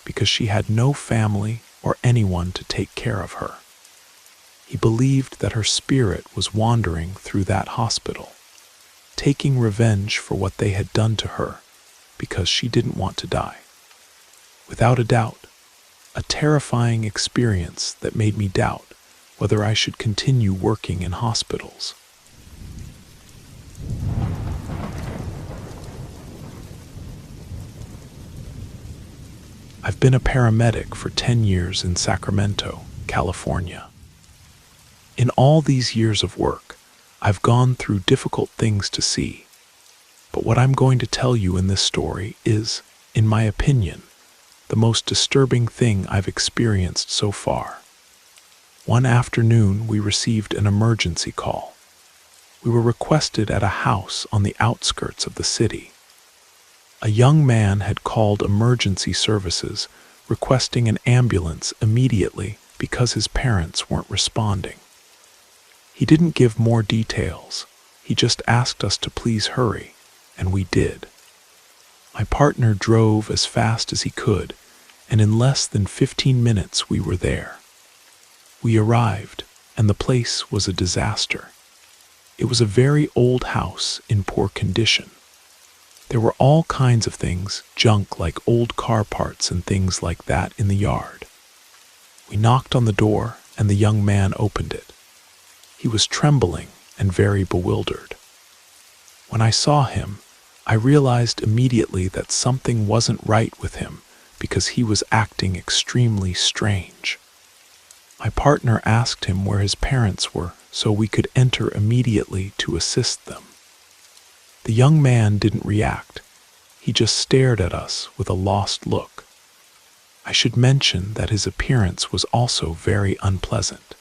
because she had no family or anyone to take care of her. He believed that her spirit was wandering through that hospital, taking revenge for what they had done to her because she didn't want to die. Without a doubt, a terrifying experience that made me doubt whether I should continue working in hospitals. I've been a paramedic for 10 years in Sacramento, California. In all these years of work, I've gone through difficult things to see. But what I'm going to tell you in this story is, in my opinion, the most disturbing thing I've experienced so far. One afternoon, we received an emergency call. We were requested at a house on the outskirts of the city. A young man had called emergency services requesting an ambulance immediately because his parents weren't responding. He didn't give more details. He just asked us to please hurry, and we did. My partner drove as fast as he could, and in less than 15 minutes we were there. We arrived, and the place was a disaster. It was a very old house in poor condition. There were all kinds of things, junk like old car parts and things like that in the yard. We knocked on the door, and the young man opened it. He was trembling and very bewildered. When I saw him, I realized immediately that something wasn't right with him because he was acting extremely strange. My partner asked him where his parents were so we could enter immediately to assist them. The young man didn't react. He just stared at us with a lost look. I should mention that his appearance was also very unpleasant.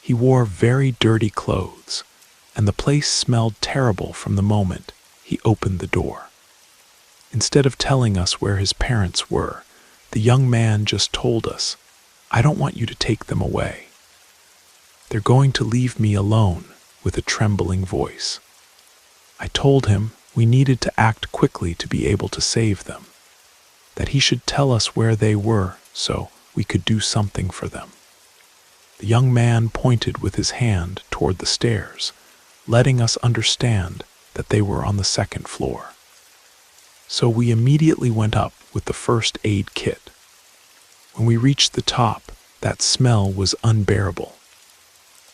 He wore very dirty clothes, and the place smelled terrible from the moment he opened the door. Instead of telling us where his parents were, the young man just told us, "I don't want you to take them away. They're going to leave me alone," with a trembling voice. I told him we needed to act quickly to be able to save them, that he should tell us where they were so we could do something for them. The young man pointed with his hand toward the stairs, letting us understand that they were on the second floor. So we immediately went up with the first aid kit. When we reached the top, that smell was unbearable.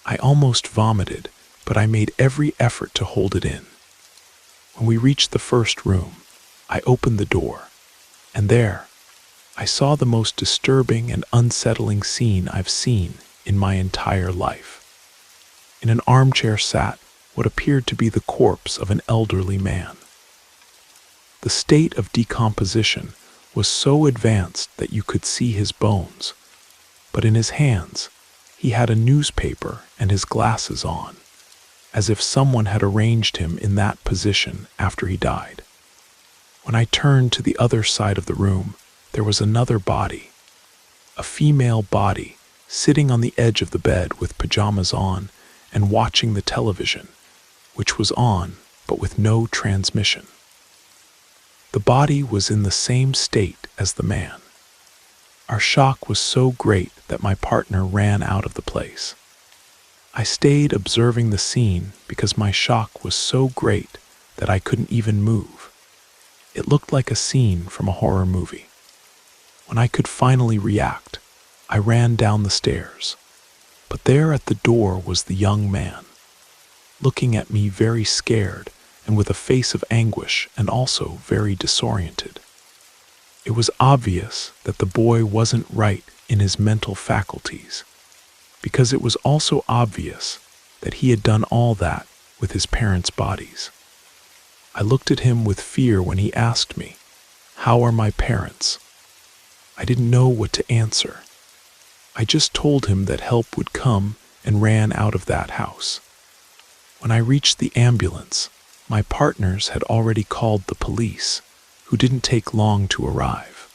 I almost vomited, but I made every effort to hold it in. When we reached the first room, I opened the door, and there, I saw the most disturbing and unsettling scene I've seen in my entire life. In an armchair sat what appeared to be the corpse of an elderly man. The state of decomposition was so advanced that you could see his bones, but in his hands, he had a newspaper and his glasses on, as if someone had arranged him in that position after he died. When I turned to the other side of the room, there was another body, a female body, sitting on the edge of the bed with pajamas on and watching the television, which was on but with no transmission. The body was in the same state as the man. Our shock was so great that my partner ran out of the place. I stayed observing the scene because my shock was so great that I couldn't even move. It looked like a scene from a horror movie. When I could finally react, I ran down the stairs, but there at the door was the young man, looking at me very scared and with a face of anguish and also very disoriented. It was obvious that the boy wasn't right in his mental faculties, because it was also obvious that he had done all that with his parents' bodies. I looked at him with fear when he asked me, "How are my parents?" I didn't know what to answer. I just told him that help would come and ran out of that house. When I reached the ambulance, my partners had already called the police, who didn't take long to arrive.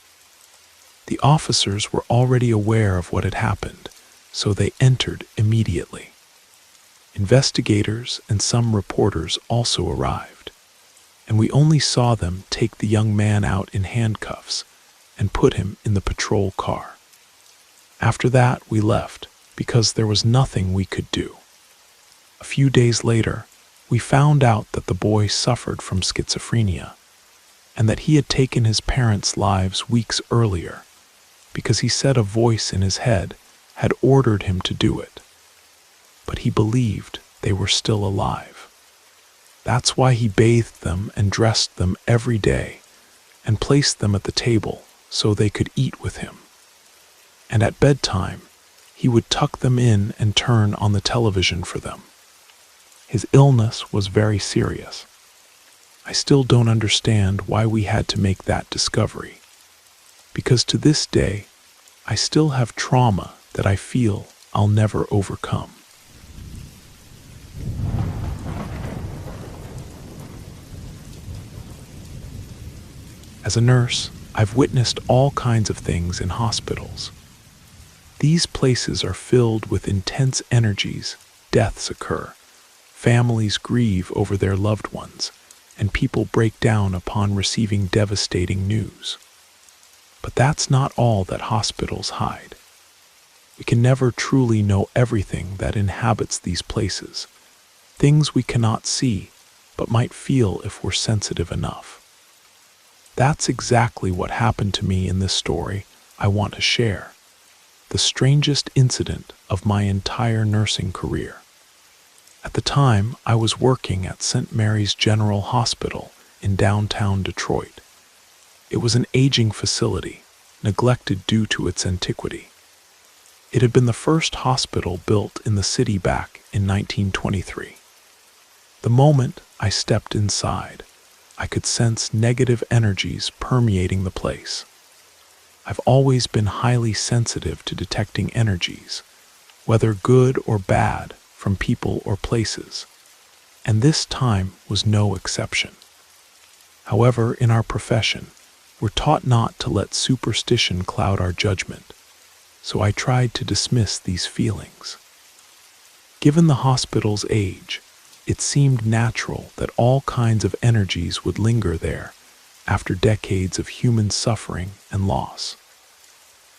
The officers were already aware of what had happened, so they entered immediately. Investigators and some reporters also arrived, and we only saw them take the young man out in handcuffs and put him in the patrol car. After that, we left because there was nothing we could do. A few days later, we found out that the boy suffered from schizophrenia and that he had taken his parents' lives weeks earlier because he said a voice in his head had ordered him to do it. But he believed they were still alive. That's why he bathed them and dressed them every day and placed them at the table so they could eat with him. And at bedtime, he would tuck them in and turn on the television for them. His illness was very serious. I still don't understand why we had to make that discovery, because to this day, I still have trauma that I feel I'll never overcome. As a nurse, I've witnessed all kinds of things in hospitals. These places are filled with intense energies, deaths occur, families grieve over their loved ones, and people break down upon receiving devastating news. But that's not all that hospitals hide. We can never truly know everything that inhabits these places, things we cannot see, but might feel if we're sensitive enough. That's exactly what happened to me in this story I want to share, the strangest incident of my entire nursing career. At the time, I was working at St. Mary's General Hospital in downtown Detroit. It was an aging facility, neglected due to its antiquity. It had been the first hospital built in the city back in 1923. The moment I stepped inside, I could sense negative energies permeating the place. I've always been highly sensitive to detecting energies, whether good or bad, from people or places, and this time was no exception. However, in our profession, we're taught not to let superstition cloud our judgment, so I tried to dismiss these feelings. Given the hospital's age, it seemed natural that all kinds of energies would linger there after decades of human suffering and loss.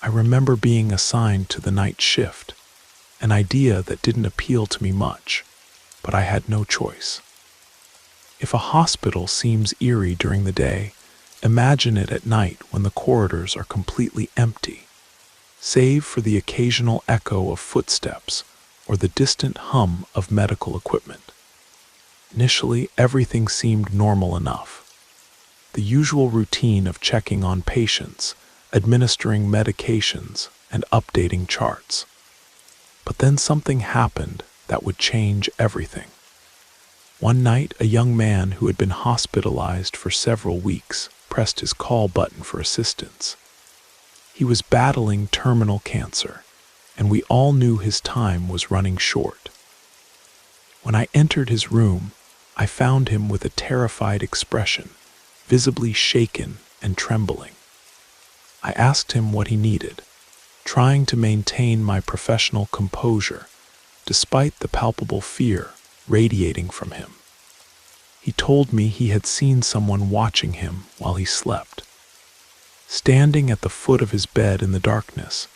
I remember being assigned to the night shift, an idea that didn't appeal to me much, but I had no choice. If a hospital seems eerie during the day, imagine it at night when the corridors are completely empty, save for the occasional echo of footsteps or the distant hum of medical equipment. Initially, everything seemed normal enough. The usual routine of checking on patients, administering medications, and updating charts. But then something happened that would change everything. One night, a young man who had been hospitalized for several weeks pressed his call button for assistance. He was battling terminal cancer, and we all knew his time was running short. When I entered his room, I found him with a terrified expression, visibly shaken and trembling. I asked him what he needed, trying to maintain my professional composure despite the palpable fear radiating from him. He told me he had seen someone watching him while he slept. Standing at the foot of his bed in the darkness,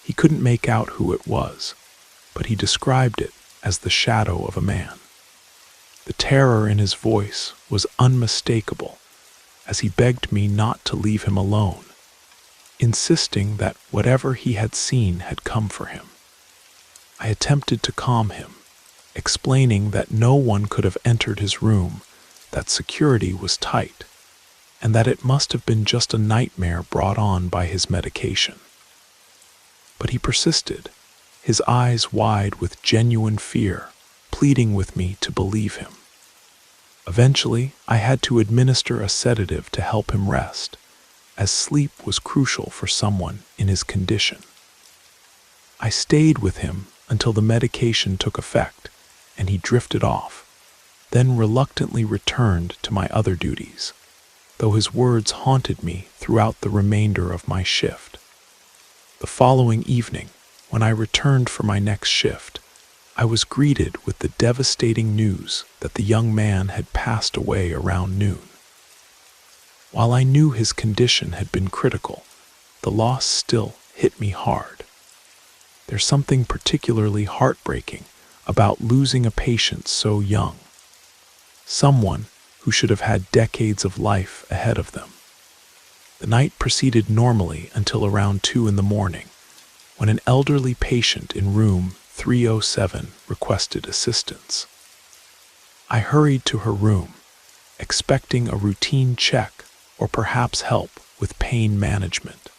he couldn't make out who it was, but he described it as the shadow of a man. The terror in his voice was unmistakable as he begged me not to leave him alone, insisting that whatever he had seen had come for him. I attempted to calm him, explaining that no one could have entered his room, that security was tight, and that it must have been just a nightmare brought on by his medication. But he persisted, his eyes wide with genuine fear, pleading with me to believe him. Eventually, I had to administer a sedative to help him rest, as sleep was crucial for someone in his condition. I stayed with him until the medication took effect and he drifted off, then reluctantly returned to my other duties, though his words haunted me throughout the remainder of my shift. The following evening, when I returned for my next shift, I was greeted with the devastating news that the young man had passed away around noon. While I knew his condition had been critical, the loss still hit me hard. There's something particularly heartbreaking about losing a patient so young, someone who should have had decades of life ahead of them. The night proceeded normally until around 2 in the morning, when an elderly patient in room 307 requested assistance. I hurried to her room, expecting a routine check or perhaps help with pain management.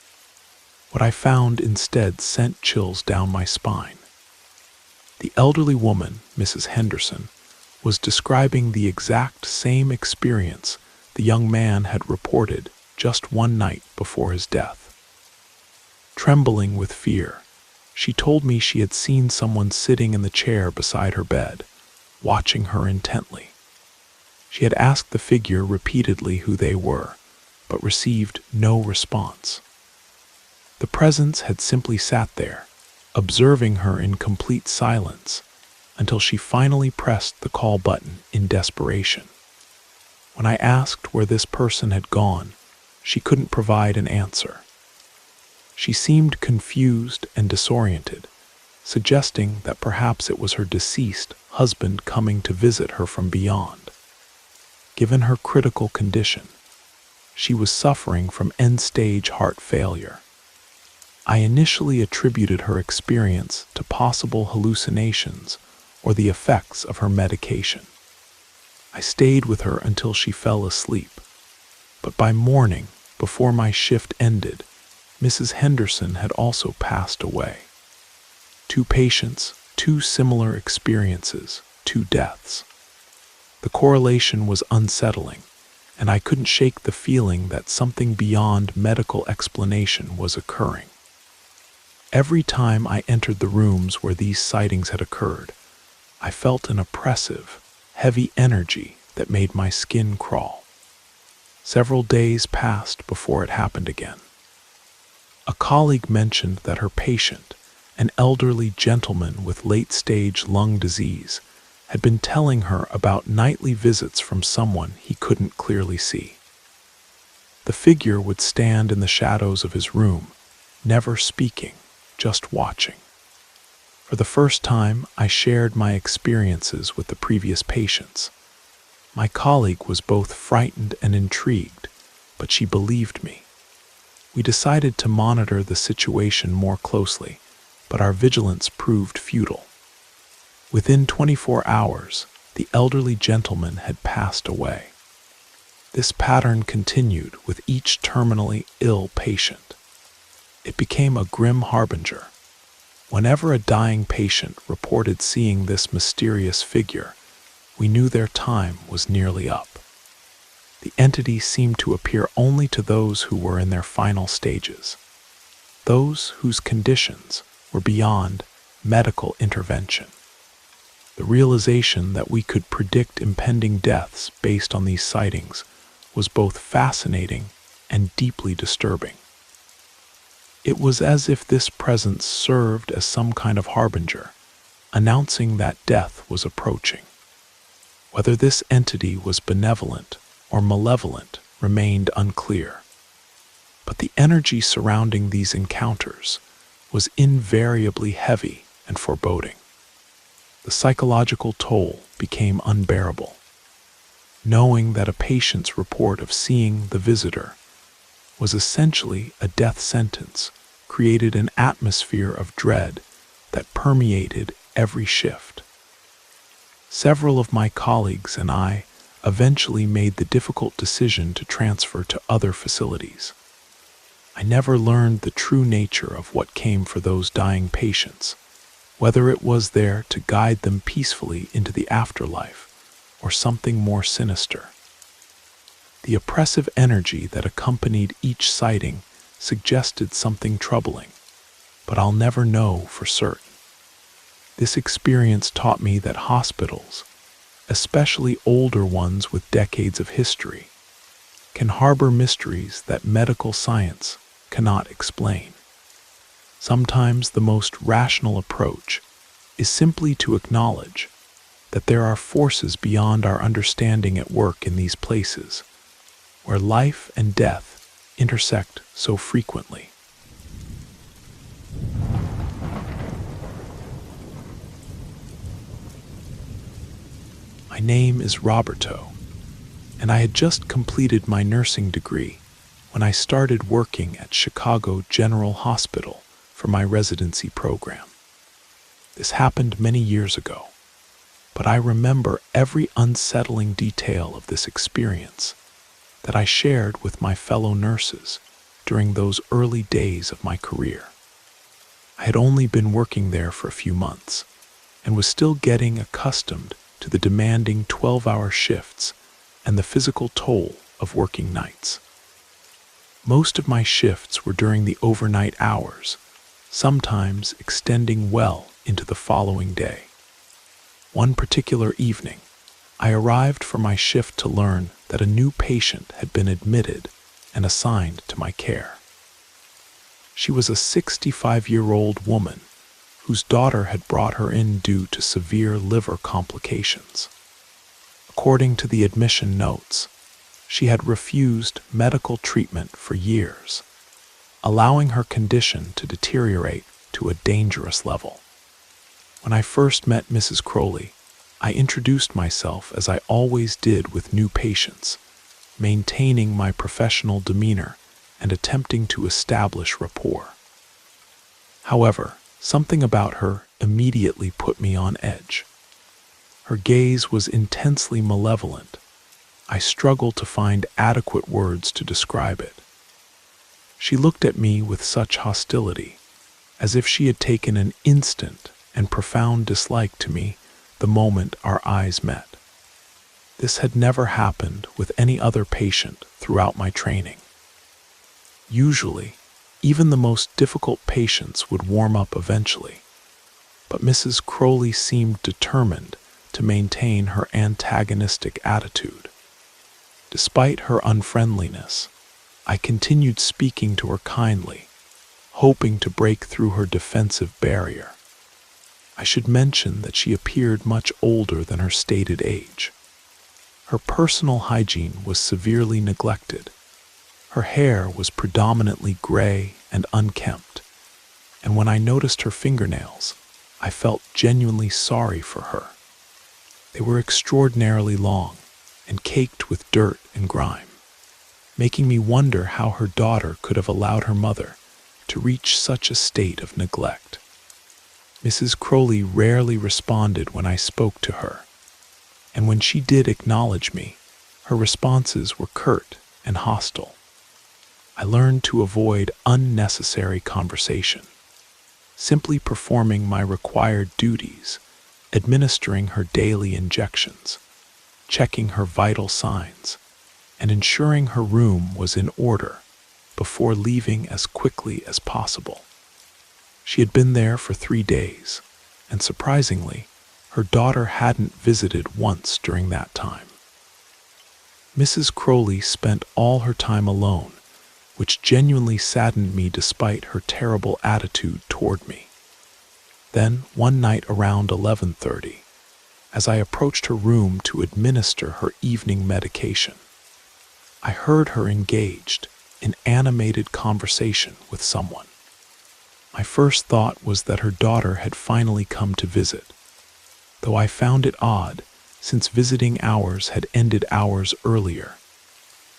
What I found instead sent chills down my spine. The elderly woman, Mrs. Henderson, was describing the exact same experience the young man had reported just one night before his death. Trembling with fear, she told me she had seen someone sitting in the chair beside her bed, watching her intently. She had asked the figure repeatedly who they were, but received no response. The presence had simply sat there, observing her in complete silence, until she finally pressed the call button in desperation. When I asked where this person had gone, she couldn't provide an answer. She seemed confused and disoriented, suggesting that perhaps it was her deceased husband coming to visit her from beyond. Given her critical condition, she was suffering from end-stage heart failure. I initially attributed her experience to possible hallucinations or the effects of her medication. I stayed with her until she fell asleep, but by morning, before my shift ended, Mrs. Henderson had also passed away. 2 patients, 2 similar experiences, 2 deaths. The correlation was unsettling, and I couldn't shake the feeling that something beyond medical explanation was occurring. Every time I entered the rooms where these sightings had occurred, I felt an oppressive, heavy energy that made my skin crawl. Several days passed before it happened again. A colleague mentioned that her patient, an elderly gentleman with late-stage lung disease, had been telling her about nightly visits from someone he couldn't clearly see. The figure would stand in the shadows of his room, never speaking, just watching. For the first time, I shared my experiences with the previous patients. My colleague was both frightened and intrigued, but she believed me. We decided to monitor the situation more closely, but our vigilance proved futile. Within 24 hours, the elderly gentleman had passed away. This pattern continued with each terminally ill patient. It became a grim harbinger. Whenever a dying patient reported seeing this mysterious figure, we knew their time was nearly up. The entity seemed to appear only to those who were in their final stages, those whose conditions were beyond medical intervention. The realization that we could predict impending deaths based on these sightings was both fascinating and deeply disturbing. It was as if this presence served as some kind of harbinger, announcing that death was approaching. Whether this entity was benevolent or malevolent remained unclear, but the energy surrounding these encounters was invariably heavy and foreboding. The psychological toll became unbearable. Knowing that a patient's report of seeing the visitor was essentially a death sentence created an atmosphere of dread that permeated every shift. Several of my colleagues and I eventually made the difficult decision to transfer to other facilities. I never learned the true nature of what came for those dying patients, whether it was there to guide them peacefully into the afterlife or something more sinister. The oppressive energy that accompanied each sighting suggested something troubling, but I'll never know for certain. This experience taught me that hospitals, especially older ones with decades of history, can harbor mysteries that medical science cannot explain. Sometimes the most rational approach is simply to acknowledge that there are forces beyond our understanding at work in these places, where life and death intersect so frequently. My name is Roberto, and I had just completed my nursing degree when I started working at Chicago General Hospital for my residency program. This happened many years ago, but I remember every unsettling detail of this experience that I shared with my fellow nurses during those early days of my career. I had only been working there for a few months and was still getting accustomed to the demanding 12-hour shifts and the physical toll of working nights. Most of my shifts were during the overnight hours, sometimes extending well into the following day. One particular evening, I arrived for my shift to learn that a new patient had been admitted and assigned to my care. She was a 65-year-old woman whose daughter had brought her in due to severe liver complications. According to the admission notes, she had refused medical treatment for years, allowing her condition to deteriorate to a dangerous level. When I first met Mrs. Crowley, I introduced myself as I always did with new patients, maintaining my professional demeanor and attempting to establish rapport. However, something about her immediately put me on edge. Her gaze was intensely malevolent. I struggled to find adequate words to describe it. She looked at me with such hostility, as if she had taken an instant and profound dislike to me the moment our eyes met. This had never happened with any other patient throughout my training. Usually, even the most difficult patients would warm up eventually, but Mrs. Crowley seemed determined to maintain her antagonistic attitude. Despite her unfriendliness, I continued speaking to her kindly, hoping to break through her defensive barrier. I should mention that she appeared much older than her stated age. Her personal hygiene was severely neglected. Her hair was predominantly gray and unkempt, and when I noticed her fingernails, I felt genuinely sorry for her. They were extraordinarily long and caked with dirt and grime, making me wonder how her daughter could have allowed her mother to reach such a state of neglect. Mrs. Crowley rarely responded when I spoke to her, and when she did acknowledge me, her responses were curt and hostile. I learned to avoid unnecessary conversation, simply performing my required duties, administering her daily injections, checking her vital signs, and ensuring her room was in order before leaving as quickly as possible. She had been there for 3 days, and surprisingly, her daughter hadn't visited once during that time. Mrs. Crowley spent all her time alone, which genuinely saddened me despite her terrible attitude toward me. Then, one night around 11:30, as I approached her room to administer her evening medication, I heard her engaged in animated conversation with someone. My first thought was that her daughter had finally come to visit, though I found it odd since visiting hours had ended hours earlier,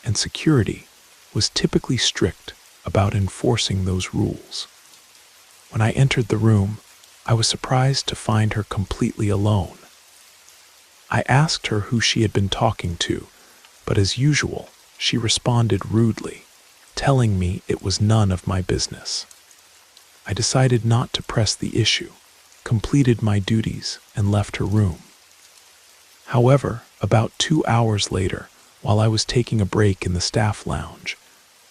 and security was typically strict about enforcing those rules. When I entered the room, I was surprised to find her completely alone. I asked her who she had been talking to, but as usual, she responded rudely, telling me it was none of my business. I decided not to press the issue, completed my duties, and left her room. However, about 2 hours later, while I was taking a break in the staff lounge,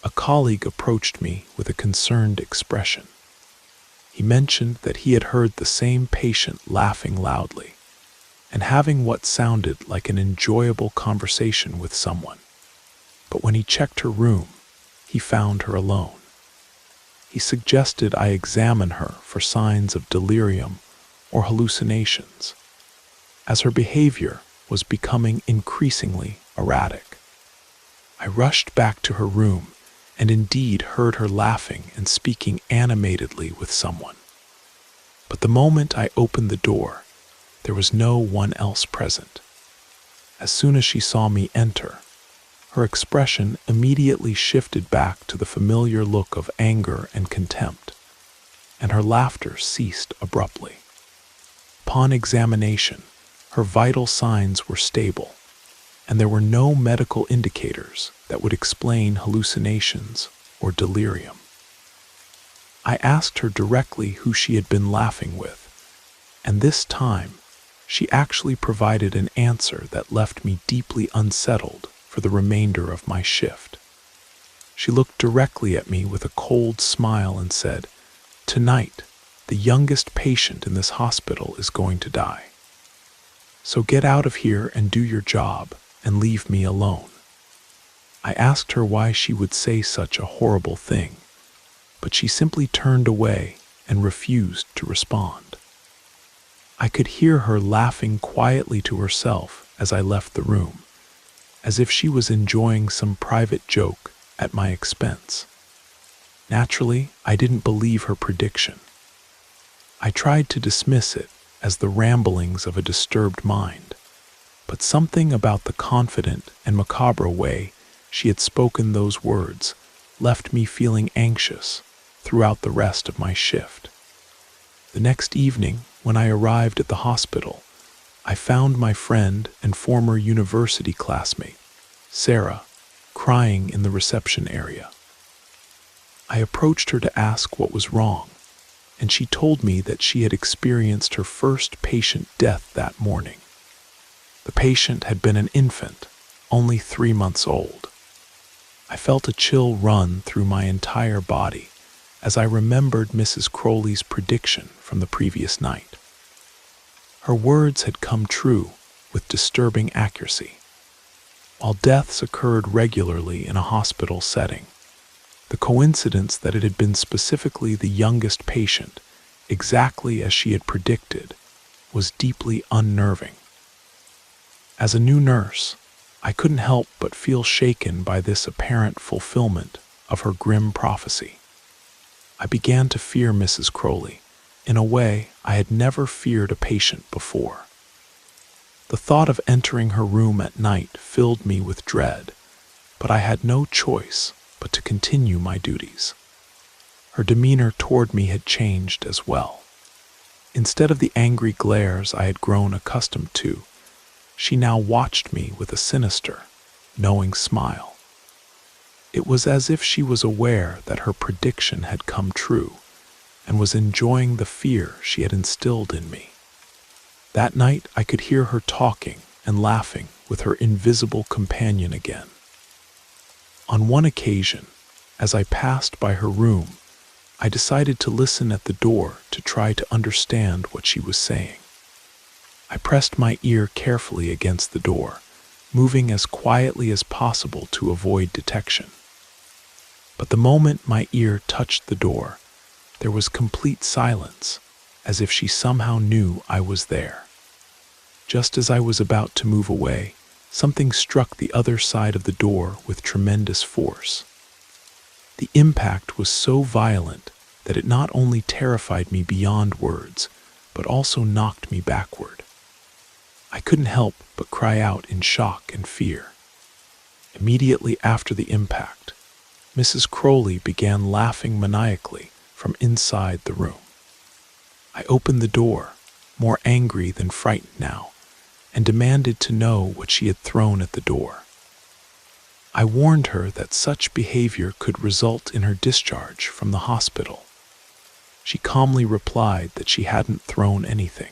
a colleague approached me with a concerned expression. He mentioned that he had heard the same patient laughing loudly and having what sounded like an enjoyable conversation with someone. But when he checked her room, he found her alone. He suggested I examine her for signs of delirium or hallucinations, as her behavior was becoming increasingly erratic. I rushed back to her room and indeed heard her laughing and speaking animatedly with someone. But the moment I opened the door, there was no one else present. As soon as she saw me enter, her expression immediately shifted back to the familiar look of anger and contempt, and her laughter ceased abruptly. Upon examination, her vital signs were stable, and there were no medical indicators that would explain hallucinations or delirium. I asked her directly who she had been laughing with, and this time she actually provided an answer that left me deeply unsettled for the remainder of my shift. She looked directly at me with a cold smile and said, "Tonight, the youngest patient in this hospital is going to die. So get out of here and do your job and leave me alone." I asked her why she would say such a horrible thing, but she simply turned away and refused to respond. I could hear her laughing quietly to herself as I left the room, as if she was enjoying some private joke at my expense. Naturally, I didn't believe her prediction. I tried to dismiss it as the ramblings of a disturbed mind, but something about the confident and macabre way she had spoken those words left me feeling anxious throughout the rest of my shift. The next evening, when I arrived at the hospital, I found my friend and former university classmate, Sarah, crying in the reception area. I approached her to ask what was wrong, and she told me that she had experienced her first patient death that morning. The patient had been an infant, only 3 months old. I felt a chill run through my entire body as I remembered Mrs. Crowley's prediction from the previous night. Her words had come true with disturbing accuracy. While deaths occurred regularly in a hospital setting, the coincidence that it had been specifically the youngest patient, exactly as she had predicted, was deeply unnerving. As a new nurse, I couldn't help but feel shaken by this apparent fulfillment of her grim prophecy. I began to fear Mrs. Crowley in a way I had never feared a patient before. The thought of entering her room at night filled me with dread, but I had no choice but to continue my duties. Her demeanor toward me had changed as well. Instead of the angry glares I had grown accustomed to, she now watched me with a sinister, knowing smile. It was as if she was aware that her prediction had come true and was enjoying the fear she had instilled in me. That night I could hear her talking and laughing with her invisible companion again. On one occasion, as I passed by her room, I decided to listen at the door to try to understand what she was saying. I pressed my ear carefully against the door, moving as quietly as possible to avoid detection. But the moment my ear touched the door, there was complete silence, as if she somehow knew I was there. Just as I was about to move away, something struck the other side of the door with tremendous force. The impact was so violent that it not only terrified me beyond words, but also knocked me backward. I couldn't help but cry out in shock and fear. Immediately after the impact, Mrs. Crowley began laughing maniacally from inside the room. I opened the door, more angry than frightened now, and demanded to know what she had thrown at the door. I warned her that such behavior could result in her discharge from the hospital. She calmly replied that she hadn't thrown anything.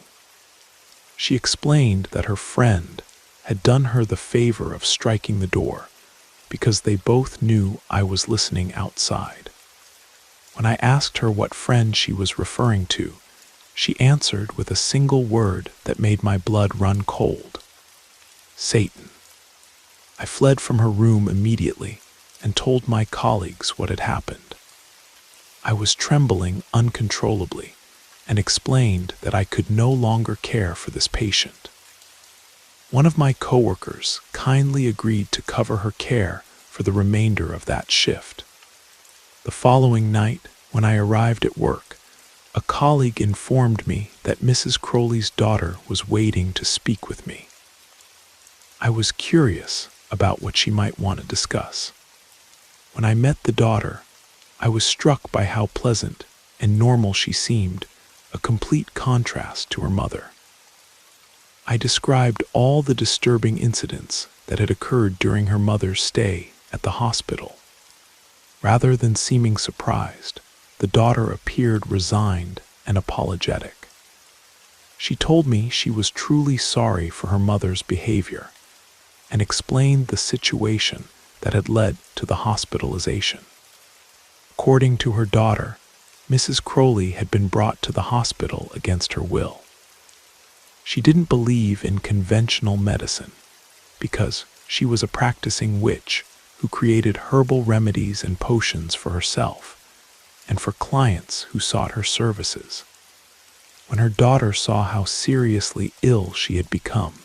She explained that her friend had done her the favor of striking the door because they both knew I was listening outside. When I asked her what friend she was referring to, she answered with a single word that made my blood run cold: Satan. I fled from her room immediately and told my colleagues what had happened. I was trembling uncontrollably and explained that I could no longer care for this patient. One of my coworkers kindly agreed to cover her care for the remainder of that shift. The following night, when I arrived at work, a colleague informed me that Mrs. Crowley's daughter was waiting to speak with me. I was curious about what she might want to discuss. When I met the daughter, I was struck by how pleasant and normal she seemed, a complete contrast to her mother. I described all the disturbing incidents that had occurred during her mother's stay at the hospital. Rather than seeming surprised, the daughter appeared resigned and apologetic. She told me she was truly sorry for her mother's behavior and explained the situation that had led to the hospitalization. According to her daughter, Mrs. Crowley had been brought to the hospital against her will. She didn't believe in conventional medicine because she was a practicing witch who created herbal remedies and potions for herself and for clients who sought her services. When her daughter saw how seriously ill she had become,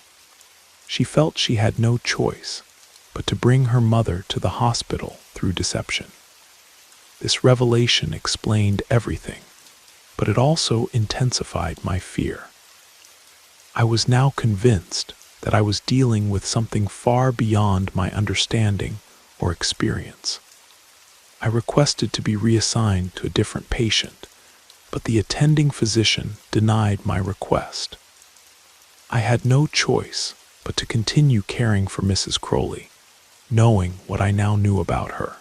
she felt she had no choice but to bring her mother to the hospital through deception. This revelation explained everything, but it also intensified my fear. I was now convinced that I was dealing with something far beyond my understanding or experience. I requested to be reassigned to a different patient, but the attending physician denied my request. I had no choice but to continue caring for Mrs. Crowley, knowing what I now knew about her.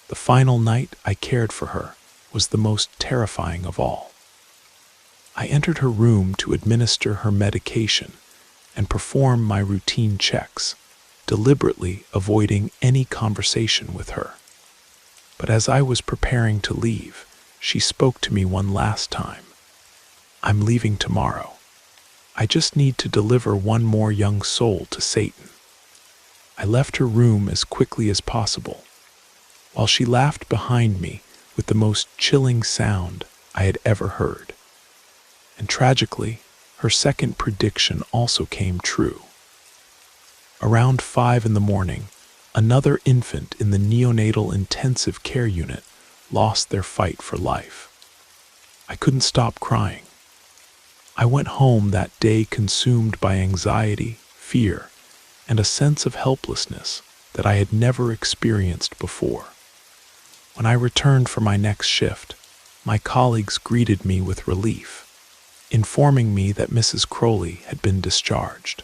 The final night I cared for her was the most terrifying of all. I entered her room to administer her medication and perform my routine checks, deliberately avoiding any conversation with her. But as I was preparing to leave, she spoke to me one last time. "I'm leaving tomorrow. I just need to deliver one more young soul to Satan." I left her room as quickly as possible, while she laughed behind me with the most chilling sound I had ever heard. And tragically, her second prediction also came true. Around 5 in the morning, another infant in the neonatal intensive care unit lost their fight for life. I couldn't stop crying. I went home that day consumed by anxiety, fear, and a sense of helplessness that I had never experienced before. When I returned for my next shift, my colleagues greeted me with relief, informing me that Mrs. Crowley had been discharged.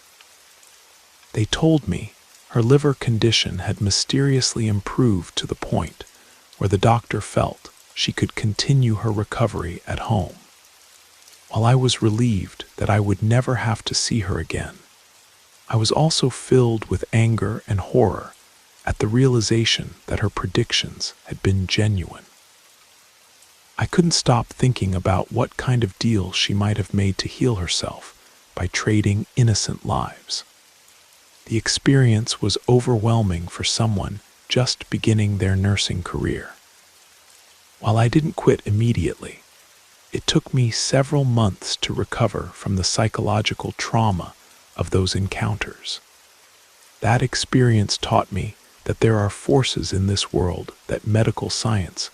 They told me her liver condition had mysteriously improved to the point where the doctor felt she could continue her recovery at home. While I was relieved that I would never have to see her again, I was also filled with anger and horror at the realization that her predictions had been genuine. I couldn't stop thinking about what kind of deal she might have made to heal herself by trading innocent lives. The experience was overwhelming for someone just beginning their nursing career. While I didn't quit immediately, it took me several months to recover from the psychological trauma of those encounters. That experience taught me that there are forces in this world that medical science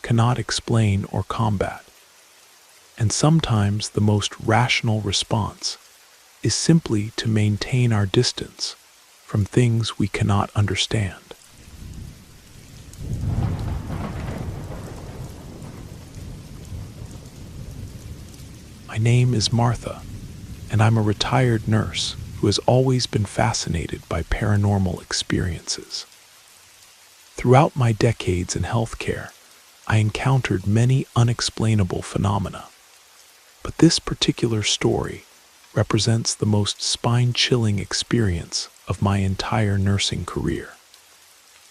cannot explain or combat. And sometimes the most rational response is simply to maintain our distance from things we cannot understand. My name is Martha, and I'm a retired nurse who has always been fascinated by paranormal experiences. Throughout my decades in healthcare, I encountered many unexplainable phenomena, but this particular story represents the most spine-chilling experience of my entire nursing career.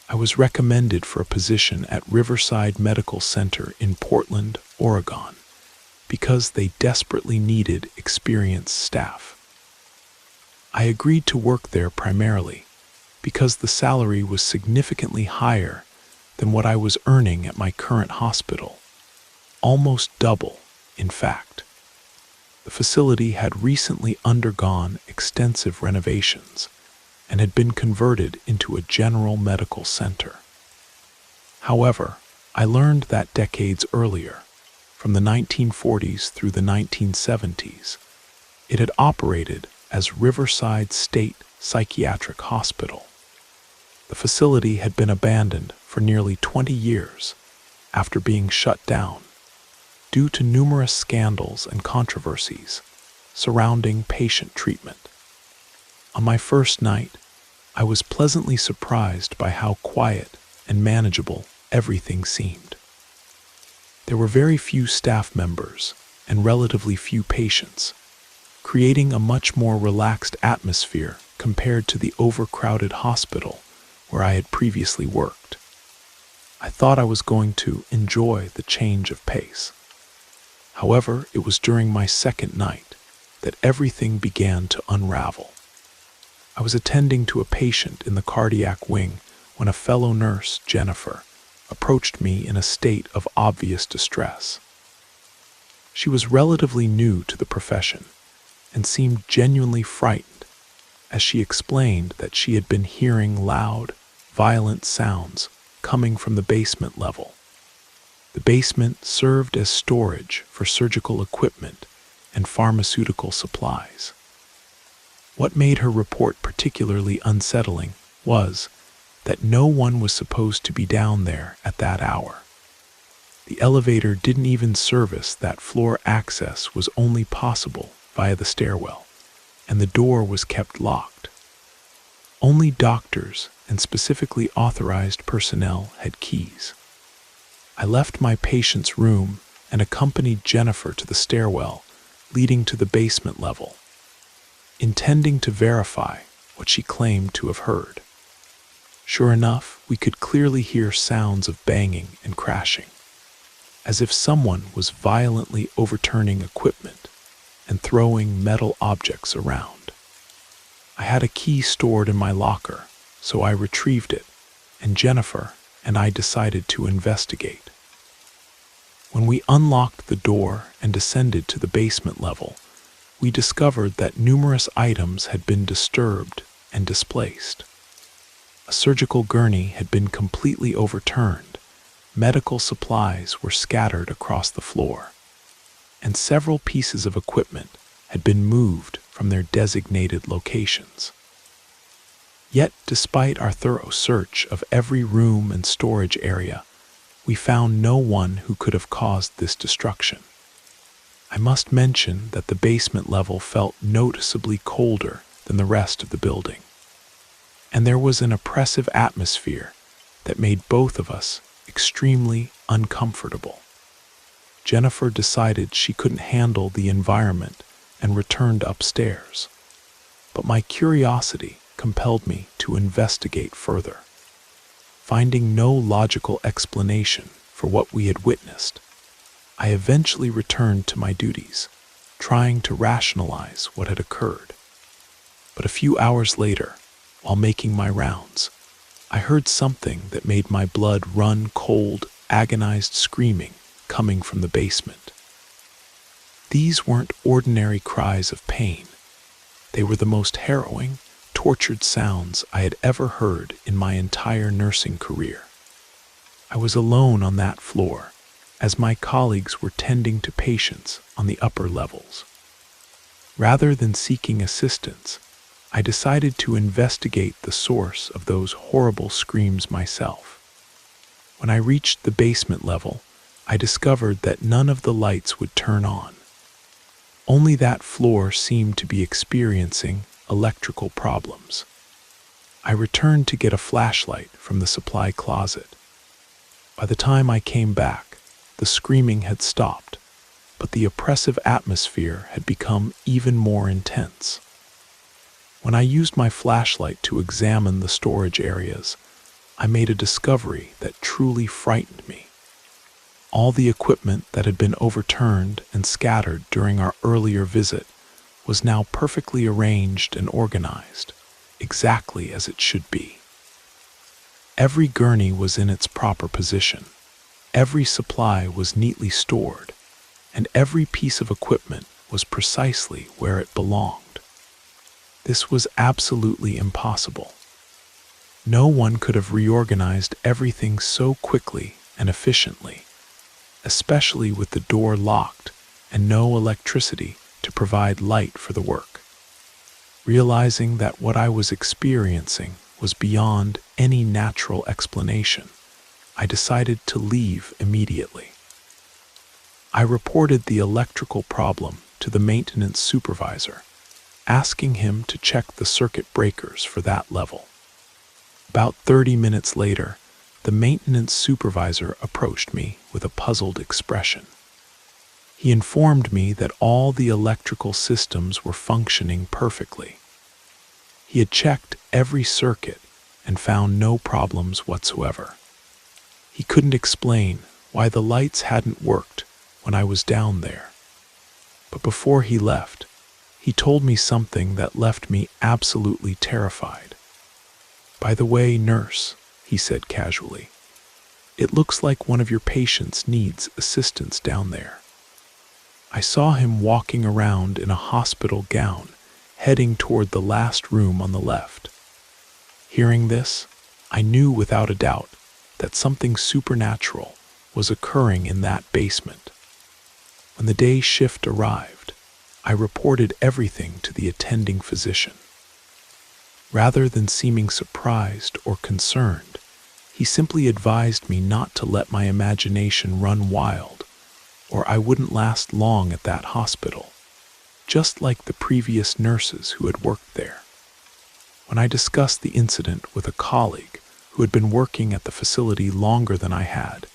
I was recommended for a position at Riverside Medical Center in Portland, Oregon, because they desperately needed experienced staff. I agreed to work there primarily because the salary was significantly higher than what I was earning at my current hospital, almost double, in fact. The facility had recently undergone extensive renovations and had been converted into a general medical center. However, I learned that decades earlier, from the 1940s through the 1970s, it had operated as Riverside State Psychiatric Hospital. The facility had been abandoned for nearly 20 years after being shut down due to numerous scandals and controversies surrounding patient treatment. On my first night, I was pleasantly surprised by how quiet and manageable everything seemed. There were very few staff members and relatively few patients, creating a much more relaxed atmosphere compared to the overcrowded hospital where I had previously worked. I thought I was going to enjoy the change of pace. However, it was during my second night that everything began to unravel. I was attending to a patient in the cardiac wing when a fellow nurse, Jennifer, approached me in a state of obvious distress. She was relatively new to the profession and seemed genuinely frightened as she explained that she had been hearing loud, violent sounds coming from the basement level. The basement served as storage for surgical equipment and pharmaceutical supplies. What made her report particularly unsettling was that no one was supposed to be down there at that hour. The elevator didn't even service that floor. Access was only possible via the stairwell, and the door was kept locked. Only doctors and specifically authorized personnel had keys. I left my patient's room and accompanied Jennifer to the stairwell leading to the basement level, intending to verify what she claimed to have heard. Sure enough, we could clearly hear sounds of banging and crashing, as if someone was violently overturning equipment and throwing metal objects around. I had a key stored in my locker, so I retrieved it, and Jennifer and I decided to investigate. When we unlocked the door and descended to the basement level, we discovered that numerous items had been disturbed and displaced. A surgical gurney had been completely overturned, medical supplies were scattered across the floor, and several pieces of equipment had been moved from their designated locations. Yet, despite our thorough search of every room and storage area, we found no one who could have caused this destruction. I must mention that the basement level felt noticeably colder than the rest of the building, and there was an oppressive atmosphere that made both of us extremely uncomfortable. Jennifer decided she couldn't handle the environment and returned upstairs, but my curiosity compelled me to investigate further. Finding no logical explanation for what we had witnessed, I eventually returned to my duties, trying to rationalize what had occurred. But a few hours later, while making my rounds, I heard something that made my blood run cold, agonized screaming coming from the basement. These weren't ordinary cries of pain. They were the most harrowing, tortured sounds I had ever heard in my entire nursing career. I was alone on that floor, as my colleagues were tending to patients on the upper levels. Rather than seeking assistance, I decided to investigate the source of those horrible screams myself. When I reached the basement level, I discovered that none of the lights would turn on. Only that floor seemed to be experiencing electrical problems. I returned to get a flashlight from the supply closet. By the time I came back, the screaming had stopped, but the oppressive atmosphere had become even more intense. When I used my flashlight to examine the storage areas, I made a discovery that truly frightened me. All the equipment that had been overturned and scattered during our earlier visit was now perfectly arranged and organized, exactly as it should be. Every gurney was in its proper position, every supply was neatly stored, and every piece of equipment was precisely where it belonged. This was absolutely impossible. No one could have reorganized everything so quickly and efficiently, especially with the door locked and no electricity to provide light for the work. Realizing that what I was experiencing was beyond any natural explanation, I decided to leave immediately. I reported the electrical problem to the maintenance supervisor, asking him to check the circuit breakers for that level. About 30 minutes later, the maintenance supervisor approached me with a puzzled expression. He informed me that all the electrical systems were functioning perfectly. He had checked every circuit and found no problems whatsoever. He couldn't explain why the lights hadn't worked when I was down there. But before he left, he told me something that left me absolutely terrified. "By the way, nurse," he said casually, "it looks like one of your patients needs assistance down there." I saw him walking around in a hospital gown, heading toward the last room on the left. Hearing this, I knew without a doubt that something supernatural was occurring in that basement. When the day shift arrived, I reported everything to the attending physician. Rather than seeming surprised or concerned, he simply advised me not to let my imagination run wild, or I wouldn't last long at that hospital, just like the previous nurses who had worked there. When I discussed the incident with a colleague who had been working at the facility longer than I had,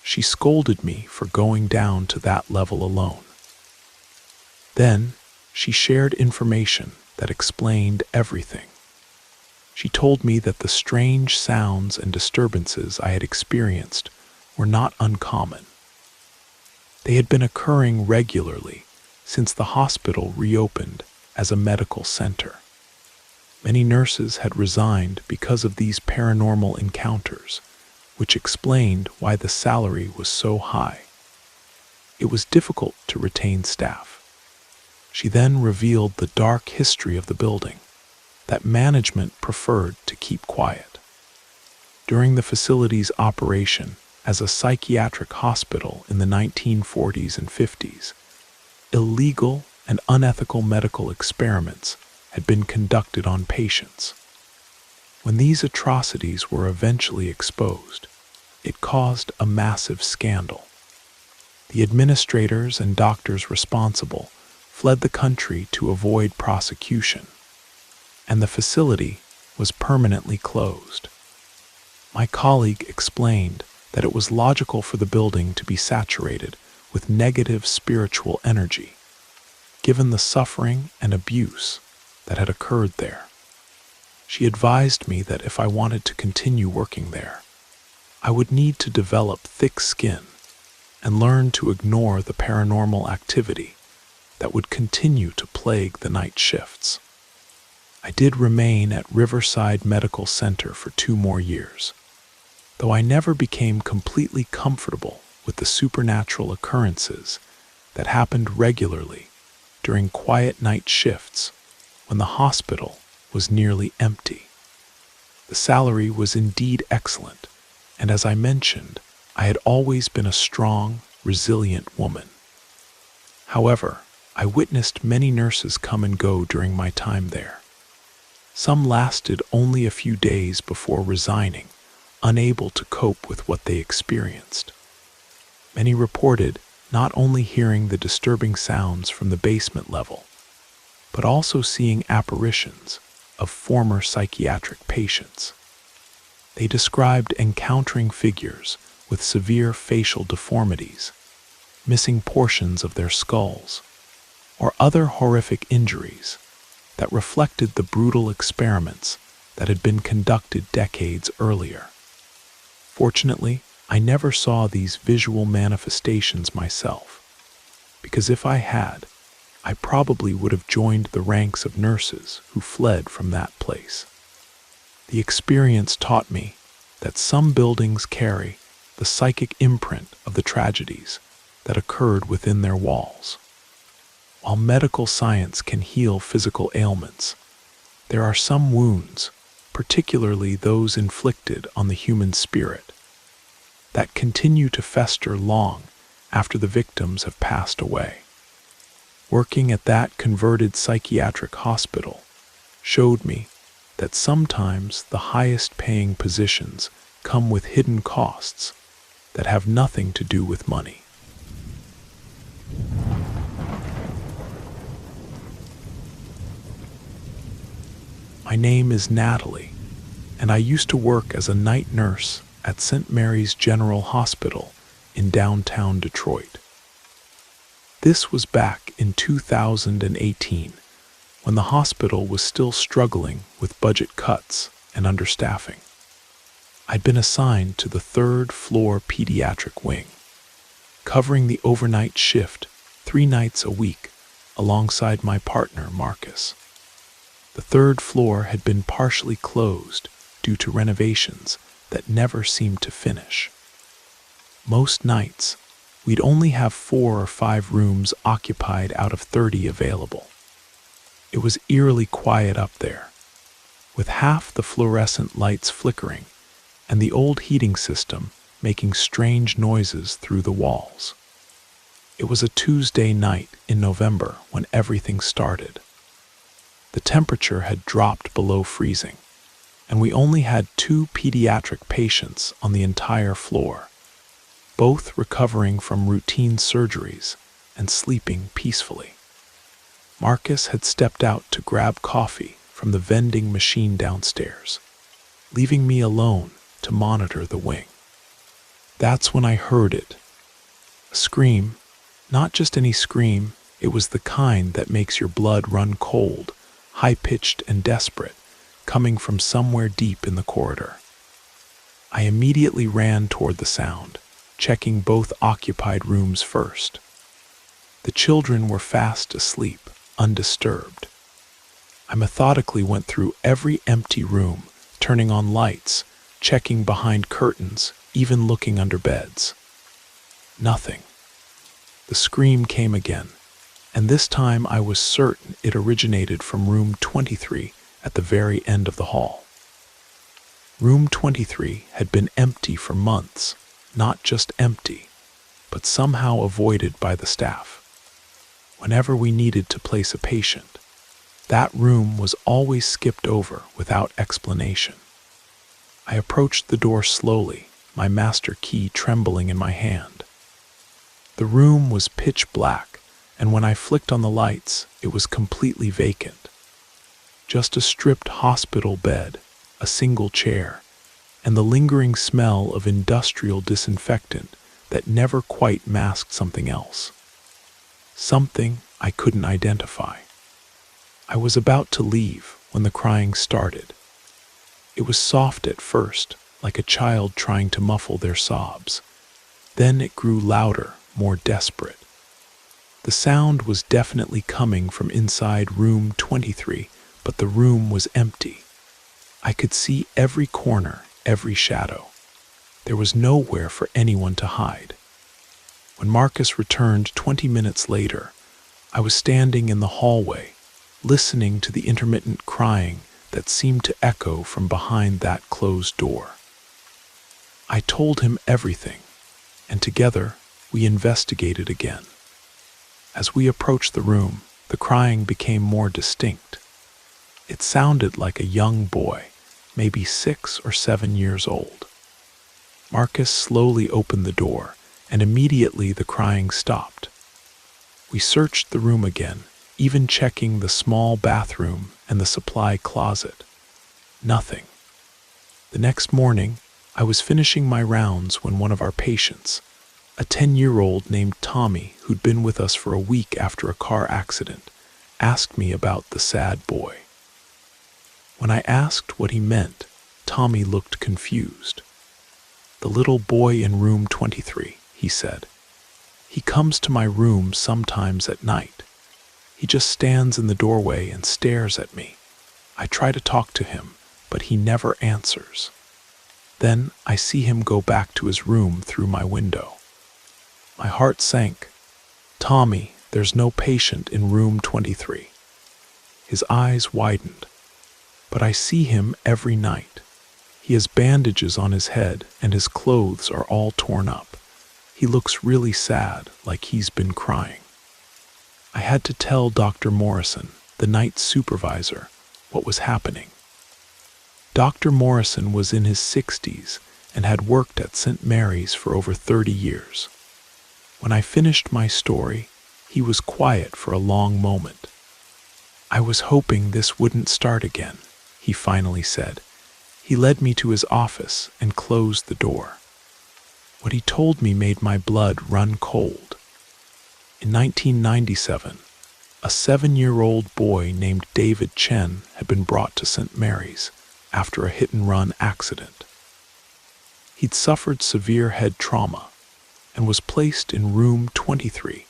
she scolded me for going down to that level alone. Then, she shared information that explained everything. She told me that the strange sounds and disturbances I had experienced were not uncommon. They had been occurring regularly since the hospital reopened as a medical center. Many nurses had resigned because of these paranormal encounters, which explained why the salary was so high. It was difficult to retain staff. She then revealed the dark history of the building that management preferred to keep quiet. During the facility's operation as a psychiatric hospital in the 1940s and 50s, illegal and unethical medical experiments had been conducted on patients. When these atrocities were eventually exposed, it caused a massive scandal. The administrators and doctors responsible fled the country to avoid prosecution, and the facility was permanently closed. My colleague explained that it was logical for the building to be saturated with negative spiritual energy, given the suffering and abuse that had occurred there. She advised me that if I wanted to continue working there, I would need to develop thick skin and learn to ignore the paranormal activity that would continue to plague the night shifts. I did remain at Riverside Medical Center for 2 more years, though I never became completely comfortable with the supernatural occurrences that happened regularly during quiet night shifts when the hospital was nearly empty. The salary was indeed excellent, and as I mentioned, I had always been a strong, resilient woman. However, I witnessed many nurses come and go during my time there. Some lasted only a few days before resigning, unable to cope with what they experienced. Many reported not only hearing the disturbing sounds from the basement level, but also seeing apparitions of former psychiatric patients. They described encountering figures with severe facial deformities, missing portions of their skulls, or other horrific injuries that reflected the brutal experiments that had been conducted decades earlier. Fortunately, I never saw these visual manifestations myself, because if I had, I probably would have joined the ranks of nurses who fled from that place. The experience taught me that some buildings carry the psychic imprint of the tragedies that occurred within their walls. While medical science can heal physical ailments, there are some wounds, particularly those inflicted on the human spirit, that continue to fester long after the victims have passed away. Working at that converted psychiatric hospital showed me that sometimes the highest paying positions come with hidden costs that have nothing to do with money. My name is Natalie, and I used to work as a night nurse at St. Mary's General Hospital in downtown Detroit. This was back in 2018, when the hospital was still struggling with budget cuts and understaffing. I'd been assigned to the third-floor pediatric wing, covering the overnight shift 3 nights a week alongside my partner, Marcus. The third floor had been partially closed due to renovations that never seemed to finish. Most nights, we'd only have 4 or 5 rooms occupied out of 30 available. It was eerily quiet up there, with half the fluorescent lights flickering and the old heating system making strange noises through the walls. It was a Tuesday night in November when everything started. The temperature had dropped below freezing, and we only had 2 pediatric patients on the entire floor, both recovering from routine surgeries and sleeping peacefully. Marcus had stepped out to grab coffee from the vending machine downstairs, leaving me alone to monitor the wing. That's when I heard it. A scream, not just any scream, it was the kind that makes your blood run cold, high-pitched and desperate, coming from somewhere deep in the corridor. I immediately ran toward the sound, checking both occupied rooms first. The children were fast asleep, undisturbed. I methodically went through every empty room, turning on lights, checking behind curtains, even looking under beds. Nothing. The scream came again, and this time I was certain it originated from room 23 at the very end of the hall. Room 23 had been empty for months, not just empty, but somehow avoided by the staff. Whenever we needed to place a patient, that room was always skipped over without explanation. I approached the door slowly, my master key trembling in my hand. The room was pitch black, and when I flicked on the lights, it was completely vacant. Just a stripped hospital bed, a single chair, and the lingering smell of industrial disinfectant that never quite masked something else. Something I couldn't identify. I was about to leave when the crying started. It was soft at first, like a child trying to muffle their sobs. Then it grew louder, more desperate. The sound was definitely coming from inside room 23, but the room was empty. I could see every corner, every shadow. There was nowhere for anyone to hide. When Marcus returned 20 minutes later, I was standing in the hallway, listening to the intermittent crying that seemed to echo from behind that closed door. I told him everything, and together we investigated again. As we approached the room, the crying became more distinct. It sounded like a young boy, maybe 6 or 7 years old. Marcus slowly opened the door, and immediately the crying stopped. We searched the room again, even checking the small bathroom and the supply closet. Nothing. The next morning, I was finishing my rounds when one of our patients, a 10-year-old named Tommy who'd been with us for a week after a car accident, asked me about the sad boy. When I asked what he meant, Tommy looked confused. "The little boy in room 23, he said. "He comes to my room sometimes at night. He just stands in the doorway and stares at me. I try to talk to him, but he never answers. Then I see him go back to his room through my window." My heart sank. "Tommy, there's no patient in room 23. His eyes widened. "But I see him every night. He has bandages on his head and his clothes are all torn up. He looks really sad, like he's been crying." I had to tell Dr. Morrison, the night supervisor, what was happening. Dr. Morrison was in his 60s and had worked at St. Mary's for over 30 years. When I finished my story, he was quiet for a long moment. "I was hoping this wouldn't start again," he finally said. He led me to his office and closed the door. What he told me made my blood run cold. In 1997, a 7-year-old boy named David Chen had been brought to St. Mary's after a hit-and-run accident. He'd suffered severe head trauma and was placed in room 23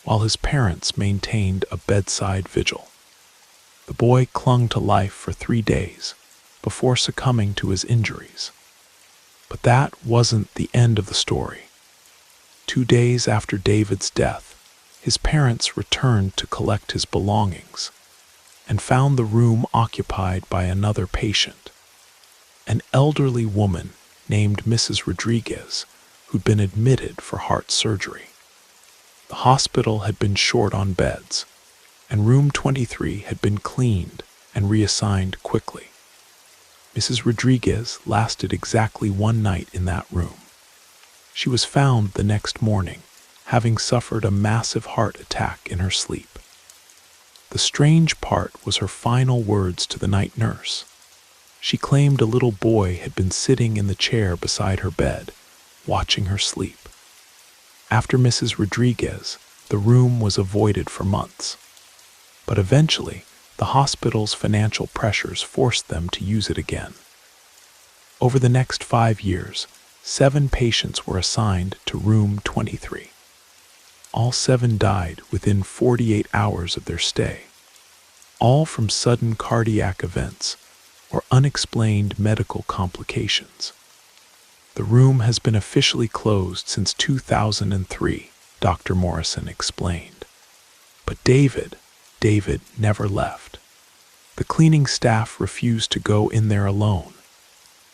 while his parents maintained a bedside vigil. The boy clung to life for 3 days before succumbing to his injuries. But that wasn't the end of the story. 2 days after David's death, his parents returned to collect his belongings and found the room occupied by another patient, an elderly woman named Mrs. Rodriguez, who'd been admitted for heart surgery. The hospital had been short on beds, and room 23 had been cleaned and reassigned quickly. Mrs. Rodriguez lasted exactly 1 night in that room. She was found the next morning, having suffered a massive heart attack in her sleep. The strange part was her final words to the night nurse. She claimed a little boy had been sitting in the chair beside her bed, watching her sleep. After Mrs. Rodriguez, the room was avoided for months. But eventually, the hospital's financial pressures forced them to use it again. Over the next 5 years, 7 patients were assigned to room 23. All 7 died within 48 hours of their stay, all from sudden cardiac events or unexplained medical complications. The room has been officially closed since 2003, Dr. Morrison explained. But David never left. The cleaning staff refused to go in there alone.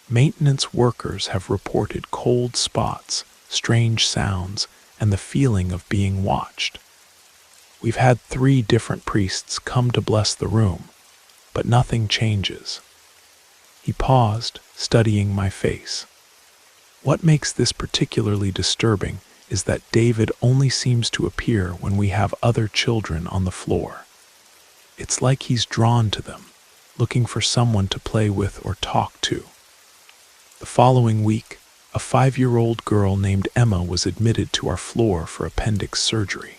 Maintenance workers have reported cold spots, strange sounds, and the feeling of being watched. We've had 3 different priests come to bless the room, but nothing changes. He paused, studying my face. What makes this particularly disturbing is that David only seems to appear when we have other children on the floor. It's like he's drawn to them, looking for someone to play with or talk to. The following week, a 5-year-old girl named Emma was admitted to our floor for appendix surgery.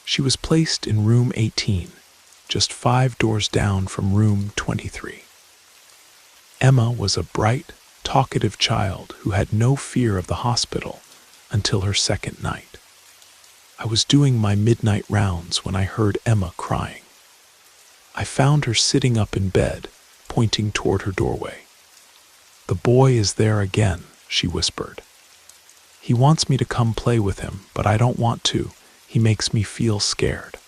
She was placed in room 18, just 5 doors down from room 23. Emma was a bright, talkative child who had no fear of the hospital until her second night. I was doing my midnight rounds when I heard Emma crying. I found her sitting up in bed, pointing toward her doorway. "The boy is there again," she whispered. "He wants me to come play with him, but I don't want to. He makes me feel scared."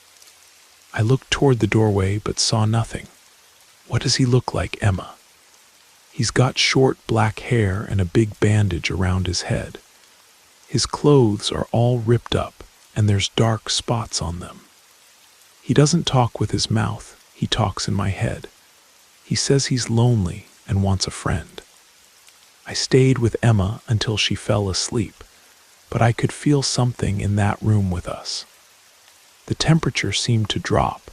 I looked toward the doorway but saw nothing. "What does he look like, Emma?" "He's got short black hair and a big bandage around his head. His clothes are all ripped up and there's dark spots on them. He doesn't talk with his mouth, he talks in my head. He says he's lonely and wants a friend." I stayed with Emma until she fell asleep, but I could feel something in that room with us. The temperature seemed to drop,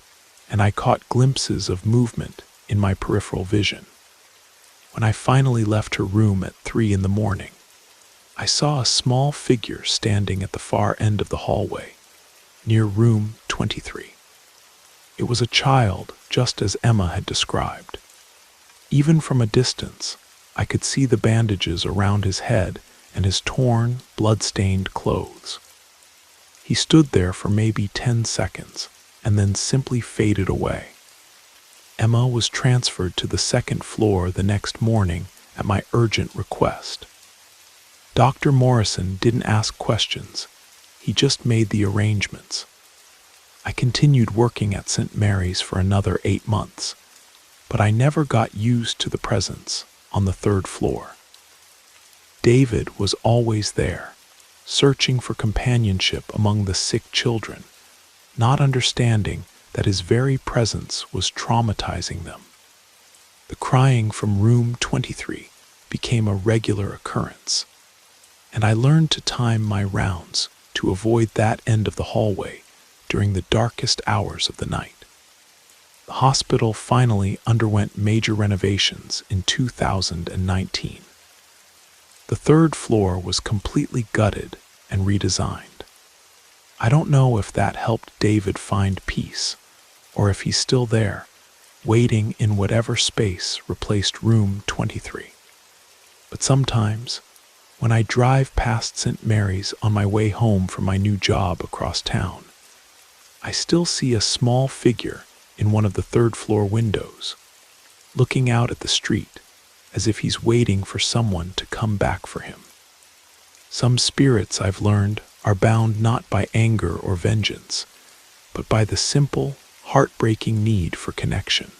and I caught glimpses of movement in my peripheral vision. When I finally left her room at 3 in the morning, I saw a small figure standing at the far end of the hallway, near room 23. It was a child, just as Emma had described. Even from a distance, I could see the bandages around his head and his torn, blood-stained clothes. He stood there for maybe 10 seconds, and then simply faded away. Emma was transferred to the 2nd floor the next morning at my urgent request. Dr. Morrison didn't ask questions. He just made the arrangements. I continued working at St. Mary's for another 8 months, but I never got used to the presence on the 3rd floor. David was always there, searching for companionship among the sick children, not understanding that his very presence was traumatizing them. The crying from room 23 became a regular occurrence, and I learned to time my rounds to avoid that end of the hallway during the darkest hours of the night. The hospital finally underwent major renovations in 2019. The third floor was completely gutted and redesigned. I don't know if that helped David find peace, or if he's still there, waiting in whatever space replaced room 23. But sometimes, when I drive past St. Mary's on my way home from my new job across town, I still see a small figure in one of the third-floor windows, looking out at the street as if he's waiting for someone to come back for him. Some spirits, I've learned, are bound not by anger or vengeance, but by the simple, heartbreaking need for connection.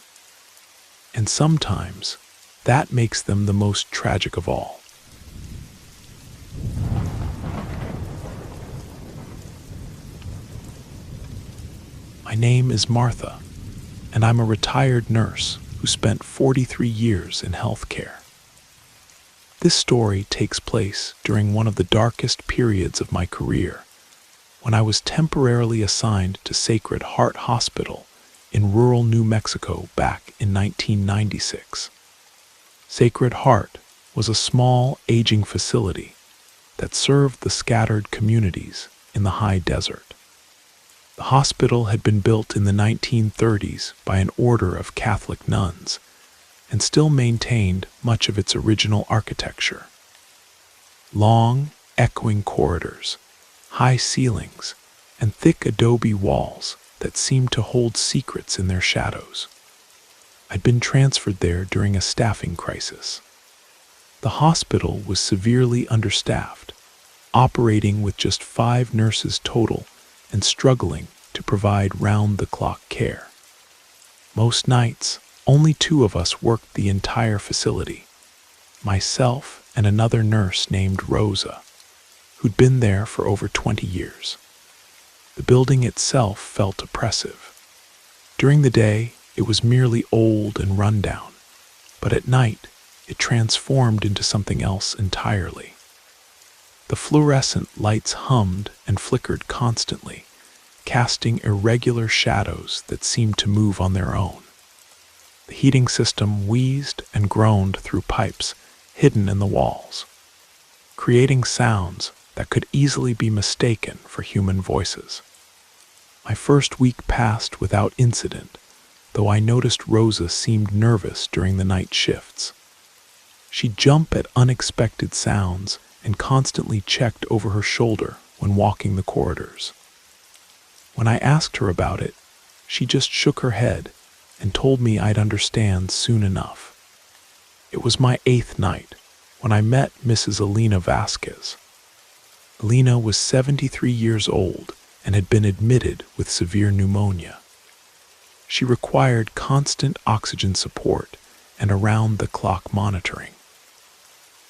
And sometimes, that makes them the most tragic of all. My name is Martha, and I'm a retired nurse who spent 43 years in healthcare. This story takes place during one of the darkest periods of my career, when I was temporarily assigned to Sacred Heart Hospital in rural New Mexico back in 1996. Sacred Heart was a small, aging facility that served the scattered communities in the high desert. The hospital had been built in the 1930s by an order of Catholic nuns and still maintained much of its original architecture. Long, echoing corridors, high ceilings, and thick adobe walls that seemed to hold secrets in their shadows. I'd been transferred there during a staffing crisis. The hospital was severely understaffed, operating with just 5 nurses total and struggling to provide round-the-clock care. Most nights, only 2 of us worked the entire facility, myself and another nurse named Rosa, who'd been there for over 20 years. The building itself felt oppressive. During the day, it was merely old and rundown, but at night, it transformed into something else entirely. The fluorescent lights hummed and flickered constantly, casting irregular shadows that seemed to move on their own. The heating system wheezed and groaned through pipes hidden in the walls, creating sounds that could easily be mistaken for human voices. My first week passed without incident, though I noticed Rosa seemed nervous during the night shifts. She'd jump at unexpected sounds and constantly checked over her shoulder when walking the corridors. When I asked her about it, she just shook her head and told me I'd understand soon enough. It was my 8th night when I met Mrs. Elena Vasquez. Elena was 73 years old and had been admitted with severe pneumonia. She required constant oxygen support and around-the-clock monitoring.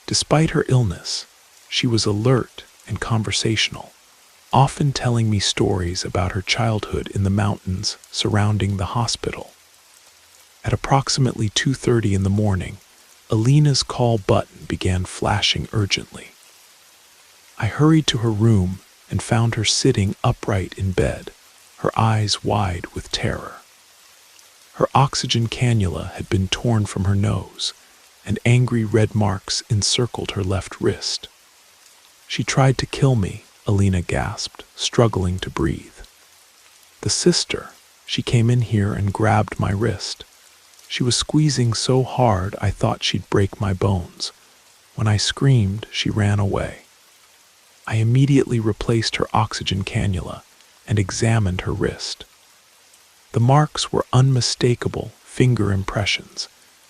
Despite her illness, she was alert and conversational, often telling me stories about her childhood in the mountains surrounding the hospital. At approximately 2:30 in the morning, Elena's call button began flashing urgently. I hurried to her room and found her sitting upright in bed, her eyes wide with terror. Her oxygen cannula had been torn from her nose, and angry red marks encircled her left wrist. "She tried to kill me," Elena gasped, struggling to breathe. "The sister, she came in here and grabbed my wrist. She was squeezing so hard I thought she'd break my bones. When I screamed, she ran away." I immediately replaced her oxygen cannula and examined her wrist. The marks were unmistakable finger impressions,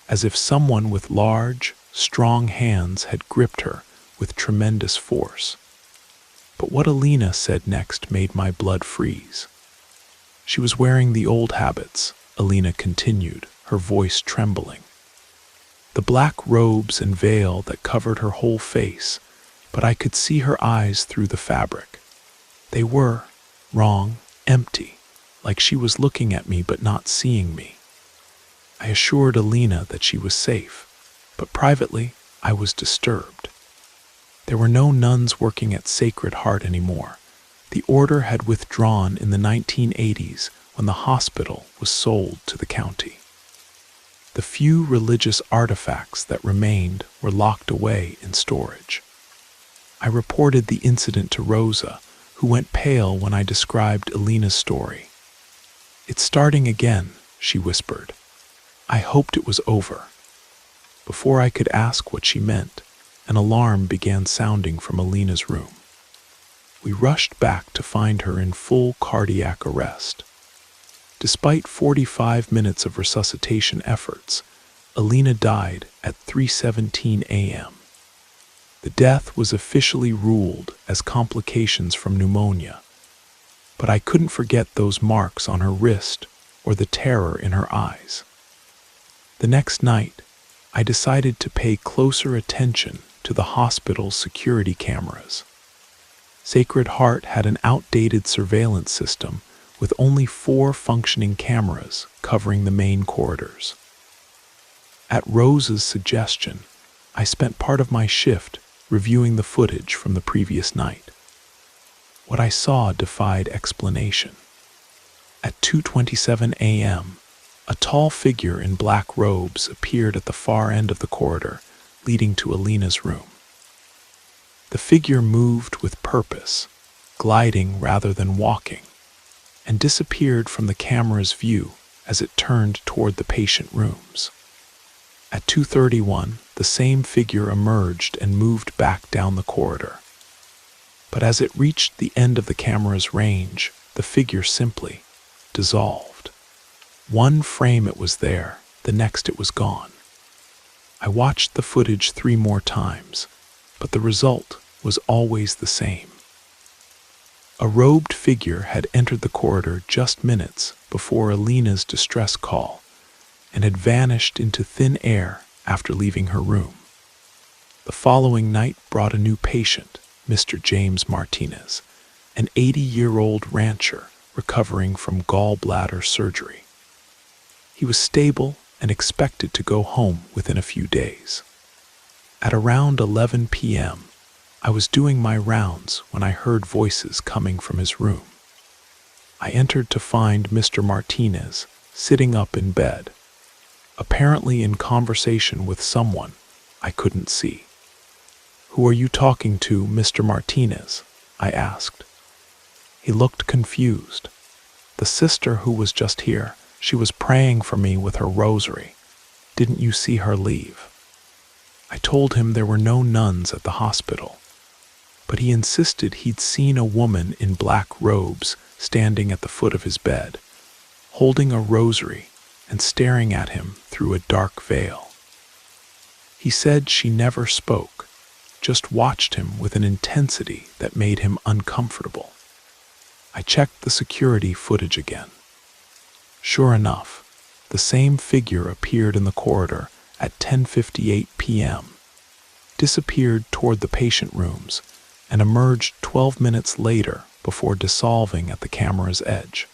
as if someone with large, strong hands had gripped her with tremendous force. But what Elena said next made my blood freeze. "She was wearing the old habits," Elena continued, her voice trembling. "The black robes and veil that covered her whole face, but I could see her eyes through the fabric. They were, wrong, empty, like she was looking at me but not seeing me." I assured Elena that she was safe, but privately I was disturbed. There were no nuns working at Sacred Heart anymore. The order had withdrawn in the 1980s when the hospital was sold to the county. The few religious artifacts that remained were locked away in storage. I reported the incident to Rosa, who went pale when I described Alina's story. "It's starting again," she whispered. I hoped it was over. Before I could ask what she meant, an alarm began sounding from Alina's room. We rushed back to find her in full cardiac arrest. Despite 45 minutes of resuscitation efforts, Alina died at 3:17 a.m. The death was officially ruled as complications from pneumonia, but I couldn't forget those marks on her wrist or the terror in her eyes. The next night, I decided to pay closer attention to the hospital's security cameras. Sacred Heart had an outdated surveillance system with only 4 functioning cameras covering the main corridors. At Rosa's suggestion, I spent part of my shift reviewing the footage from the previous night. What I saw defied explanation. At 2:27 a.m., a tall figure in black robes appeared at the far end of the corridor leading to Alina's room. The figure moved with purpose, gliding rather than walking, and disappeared from the camera's view as it turned toward the patient rooms. At 2:31, the same figure emerged and moved back down the corridor. But as it reached the end of the camera's range, the figure simply dissolved. One frame it was there, the next it was gone. I watched the footage 3 more times, but the result was always the same. A robed figure had entered the corridor just minutes before Alina's distress call and had vanished into thin air after leaving her room. The following night brought a new patient, Mr. James Martinez, an 80-year-old rancher recovering from gallbladder surgery. He was stable and expected to go home within a few days. At around 11 p.m., I was doing my rounds when I heard voices coming from his room. I entered to find Mr. Martinez sitting up in bed, apparently in conversation with someone I couldn't see. "Who are you talking to, Mr. Martinez?" I asked. He looked confused. "The sister who was just here. She was praying for me with her rosary. Didn't you see her leave?" I told him there were no nuns at the hospital, but he insisted he'd seen a woman in black robes standing at the foot of his bed, holding a rosary and staring at him through a dark veil. He said she never spoke, just watched him with an intensity that made him uncomfortable. I checked the security footage again. Sure enough, the same figure appeared in the corridor at 10:58 p.m., disappeared toward the patient rooms, and emerged 12 minutes later before dissolving at the camera's edge.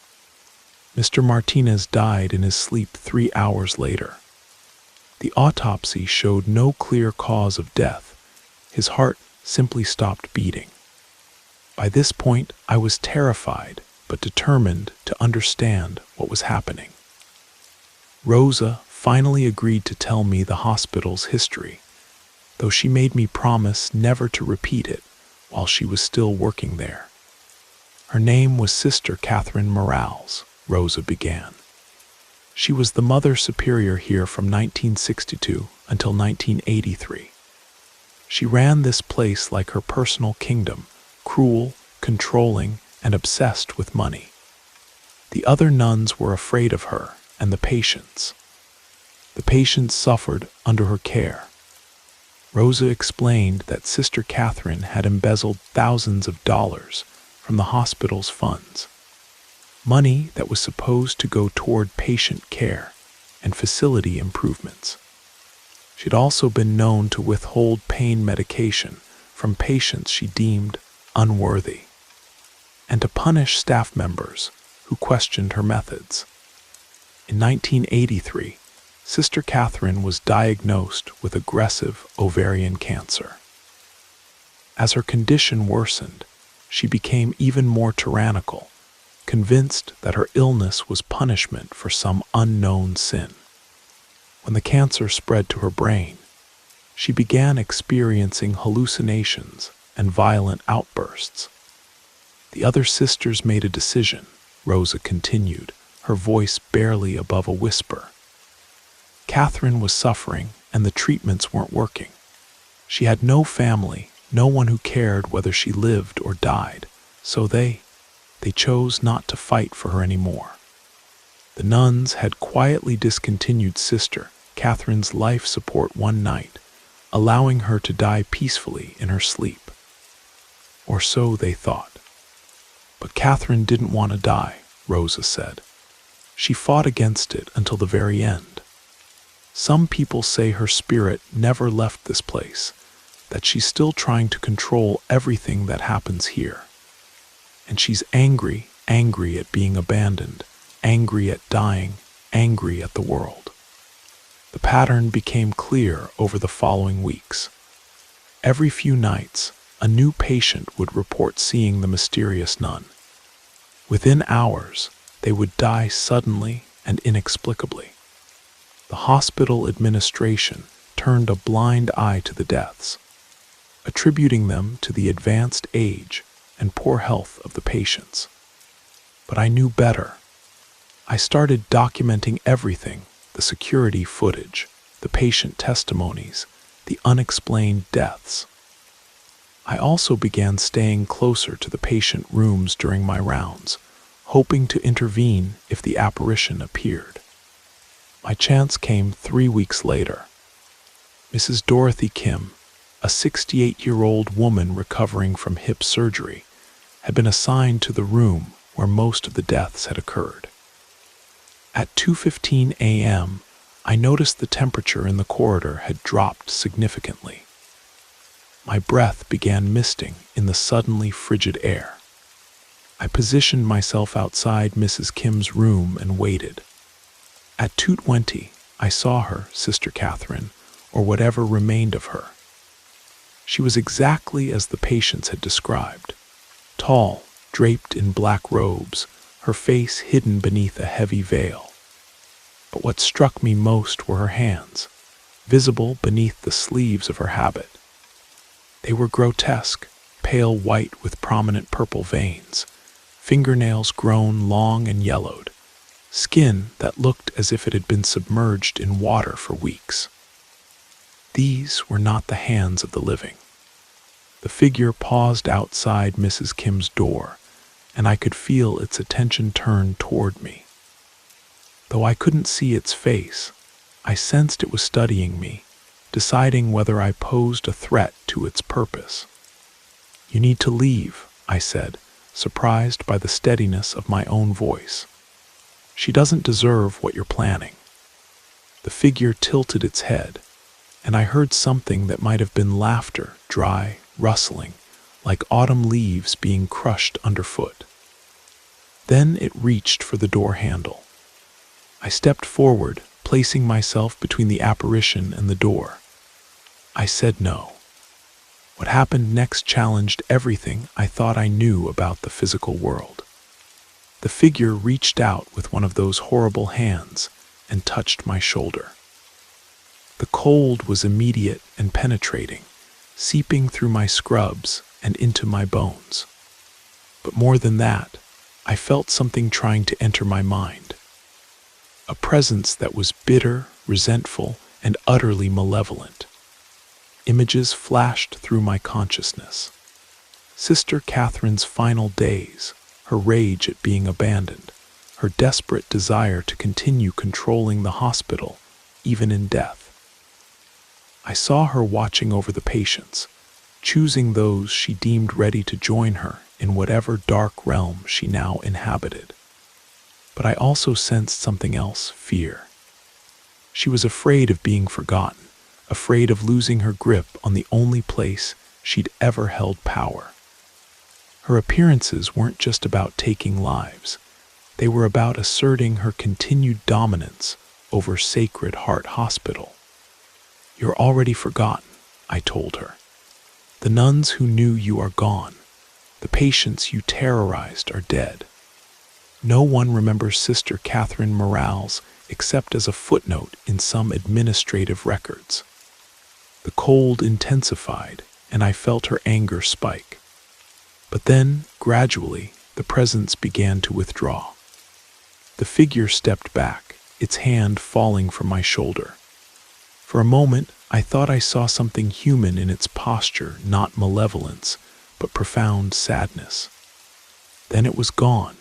Mr. Martinez died in his sleep 3 hours later. The autopsy showed no clear cause of death. His heart simply stopped beating. By this point, I was terrified but determined to understand what was happening. Rosa finally agreed to tell me the hospital's history, though she made me promise never to repeat it while she was still working there. Her name was Sister Catherine Morales, Rosa began. She was the Mother Superior here from 1962 until 1983. She ran this place like her personal kingdom, cruel, controlling, and obsessed with money. The other nuns were afraid of her and the patients. The patients suffered under her care. Rosa explained that Sister Catherine had embezzled thousands of dollars from the hospital's funds, money that was supposed to go toward patient care and facility improvements. She'd also been known to withhold pain medication from patients she deemed unworthy, and to punish staff members who questioned her methods. In 1983, Sister Catherine was diagnosed with aggressive ovarian cancer. As her condition worsened, she became even more tyrannical, convinced that her illness was punishment for some unknown sin. When the cancer spread to her brain, she began experiencing hallucinations and violent outbursts. The other sisters made a decision, Rosa continued, her voice barely above a whisper. Catherine was suffering, and the treatments weren't working. She had no family, no one who cared whether she lived or died, so they chose not to fight for her anymore. The nuns had quietly discontinued Sister Catherine's life support one night, allowing her to die peacefully in her sleep. Or so they thought. But Catherine didn't want to die, Rosa said. She fought against it until the very end. Some people say her spirit never left this place, that she's still trying to control everything that happens here. And she's angry at being abandoned, angry at dying, angry at the world. The pattern became clear over the following weeks. Every few nights, a new patient would report seeing the mysterious nun. Within hours, they would die suddenly and inexplicably. The hospital administration turned a blind eye to the deaths, attributing them to the advanced age and poor health of the patients. But I knew better. I started documenting everything: the security footage, the patient testimonies, the unexplained deaths. I also began staying closer to the patient rooms during my rounds, hoping to intervene if the apparition appeared. My chance came 3 weeks later. Mrs. Dorothy Kim, a 68-year-old woman recovering from hip surgery, had been assigned to the room where most of the deaths had occurred. At 2:15 a.m., I noticed the temperature in the corridor had dropped significantly. My breath began misting in the suddenly frigid air. I positioned myself outside Mrs. Kim's room and waited. At 2:20, I saw her, Sister Catherine, or whatever remained of her. She was exactly as the patients had described. Tall, draped in black robes, her face hidden beneath a heavy veil. But what struck me most were her hands, visible beneath the sleeves of her habit. They were grotesque, pale white with prominent purple veins, fingernails grown long and yellowed, skin that looked as if it had been submerged in water for weeks. These were not the hands of the living. The figure paused outside Mrs. Kim's door, and I could feel its attention turn toward me. Though I couldn't see its face, I sensed it was studying me, deciding whether I posed a threat to its purpose. "You need to leave," I said, surprised by the steadiness of my own voice. "She doesn't deserve what you're planning." The figure tilted its head, and I heard something that might have been laughter, dry, rustling, like autumn leaves being crushed underfoot. Then it reached for the door handle. I stepped forward, placing myself between the apparition and the door. I said no. What happened next challenged everything I thought I knew about the physical world. The figure reached out with one of those horrible hands and touched my shoulder. The cold was immediate and penetrating, seeping through my scrubs and into my bones. But more than that, I felt something trying to enter my mind. A presence that was bitter, resentful, and utterly malevolent. Images flashed through my consciousness. Sister Catherine's final days, her rage at being abandoned, her desperate desire to continue controlling the hospital, even in death. I saw her watching over the patients, choosing those she deemed ready to join her in whatever dark realm she now inhabited. But I also sensed something else: fear. She was afraid of being forgotten, afraid of losing her grip on the only place she'd ever held power. Her appearances weren't just about taking lives. They were about asserting her continued dominance over Sacred Heart Hospital. "You're already forgotten," I told her. "The nuns who knew you are gone. The patients you terrorized are dead. No one remembers Sister Catherine Morales except as a footnote in some administrative records. The cold intensified, and I felt her anger spike. But then, gradually, the presence began to withdraw. The figure stepped back, its hand falling from my shoulder. For a moment, I thought I saw something human in its posture, not malevolence, but profound sadness. Then it was gone,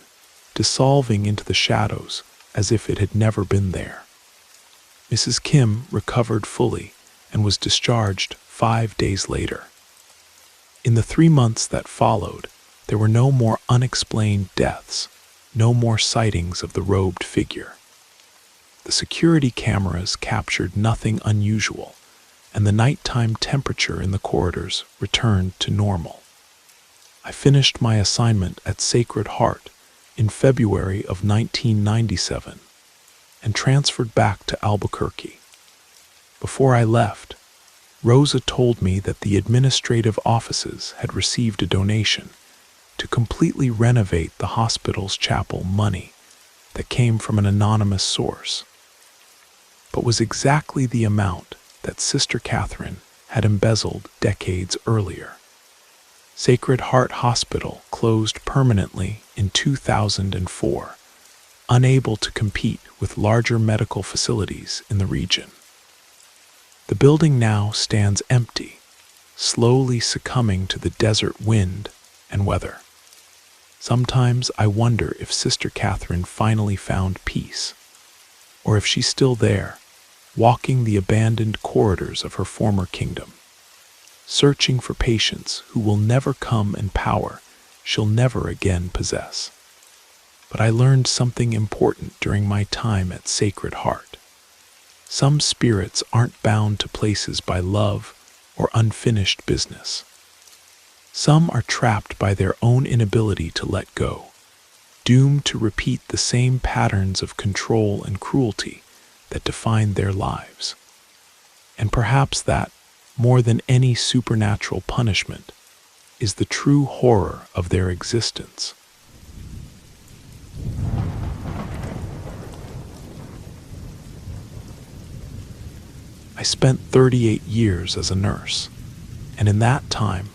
dissolving into the shadows as if it had never been there. Mrs. Kim recovered fully and was discharged 5 days later. In the 3 months that followed, there were no more unexplained deaths, no more sightings of the robed figure. The security cameras captured nothing unusual, and the nighttime temperature in the corridors returned to normal. I finished my assignment at Sacred Heart in February of 1997 and transferred back to Albuquerque. Before I left, Rosa told me that the administrative offices had received a donation to completely renovate the hospital's chapel, money that came from an anonymous source, but was exactly the amount that Sister Catherine had embezzled decades earlier. Sacred Heart Hospital closed permanently in 2004, unable to compete with larger medical facilities in the region. The building now stands empty, slowly succumbing to the desert wind and weather. Sometimes I wonder if Sister Catherine finally found peace, or if she's still there, walking the abandoned corridors of her former kingdom, searching for patients who will never come and power she'll never again possess. But I learned something important during my time at Sacred Heart. Some spirits aren't bound to places by love or unfinished business. Some are trapped by their own inability to let go, doomed to repeat the same patterns of control and cruelty that define their lives. And perhaps that, more than any supernatural punishment, is the true horror of their existence. I spent 38 years as a nurse, and in that time,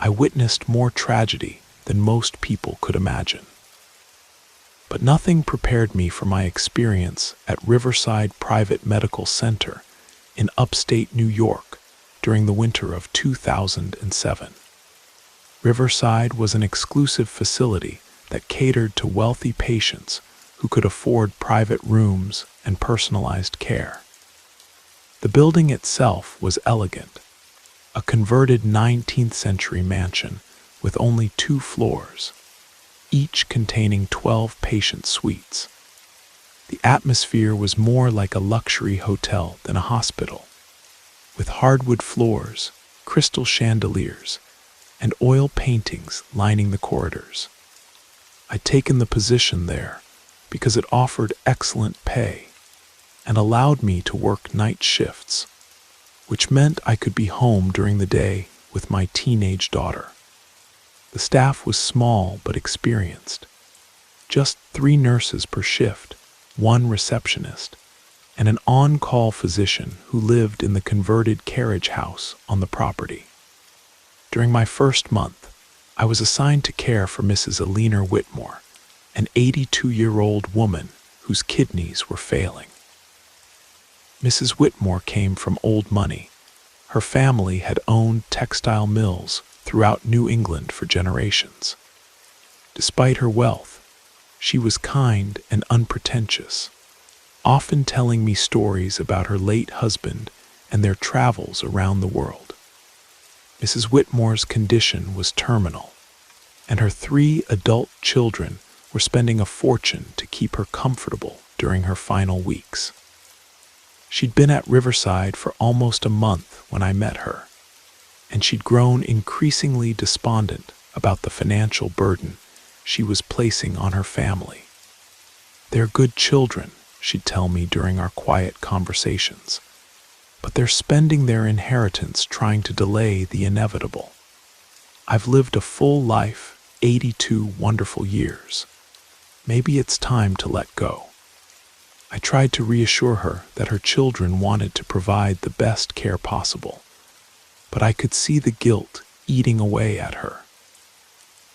I witnessed more tragedy than most people could imagine. But nothing prepared me for my experience at Riverside Private Medical Center in upstate New York during the winter of 2007. Riverside was an exclusive facility that catered to wealthy patients who could afford private rooms and personalized care. The building itself was elegant, a converted 19th century mansion with only 2 floors, each containing 12 patient suites. The atmosphere was more like a luxury hotel than a hospital, with hardwood floors, crystal chandeliers, and oil paintings lining the corridors. I'd taken the position there because it offered excellent pay and allowed me to work night shifts, which meant I could be home during the day with my teenage daughter. The staff was small but experienced, just 3 nurses per shift, 1 receptionist, and an on-call physician who lived in the converted carriage house on the property. During my first month, I was assigned to care for Mrs. Alina Whitmore, an 82-year-old woman whose kidneys were failing. Mrs. Whitmore came from old money. Her family had owned textile mills throughout New England for generations. Despite her wealth, she was kind and unpretentious, often telling me stories about her late husband and their travels around the world. Mrs. Whitmore's condition was terminal, and her 3 adult children were spending a fortune to keep her comfortable during her final weeks. She'd been at Riverside for almost a month when I met her, and she'd grown increasingly despondent about the financial burden she was placing on her family. "They're good children," she'd tell me during our quiet conversations, "but they're spending their inheritance trying to delay the inevitable. I've lived a full life, 82 wonderful years. maybe it's time to let go. I tried to reassure her that her children wanted to provide the best care possible, but I could see the guilt eating away at her.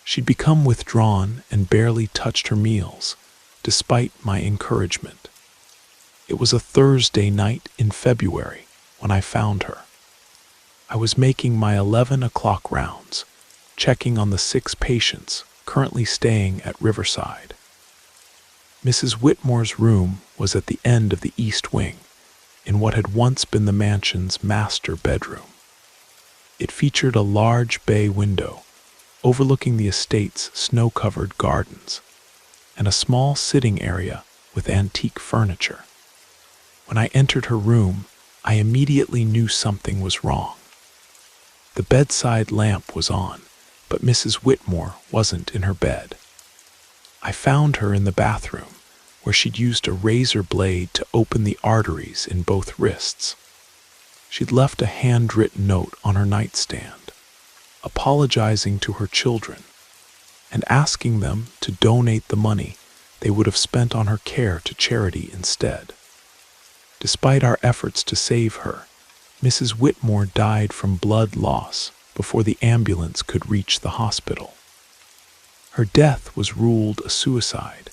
She'd become withdrawn and barely touched her meals, despite my encouragement. It was a Thursday night in February when I found her. I was making my 11 o'clock rounds, checking on the 6 patients currently staying at Riverside. Mrs. Whitmore's room was at the end of the east wing, in what had once been the mansion's master bedroom. It featured a large bay window overlooking the estate's snow-covered gardens, and a small sitting area with antique furniture. When I entered her room, I immediately knew something was wrong. The bedside lamp was on, but Mrs. Whitmore wasn't in her bed. I found her in the bathroom, where she'd used a razor blade to open the arteries in both wrists. She'd left a handwritten note on her nightstand, apologizing to her children and asking them to donate the money they would have spent on her care to charity instead. Despite our efforts to save her, Mrs. Whitmore died from blood loss before the ambulance could reach the hospital. Her death was ruled a suicide,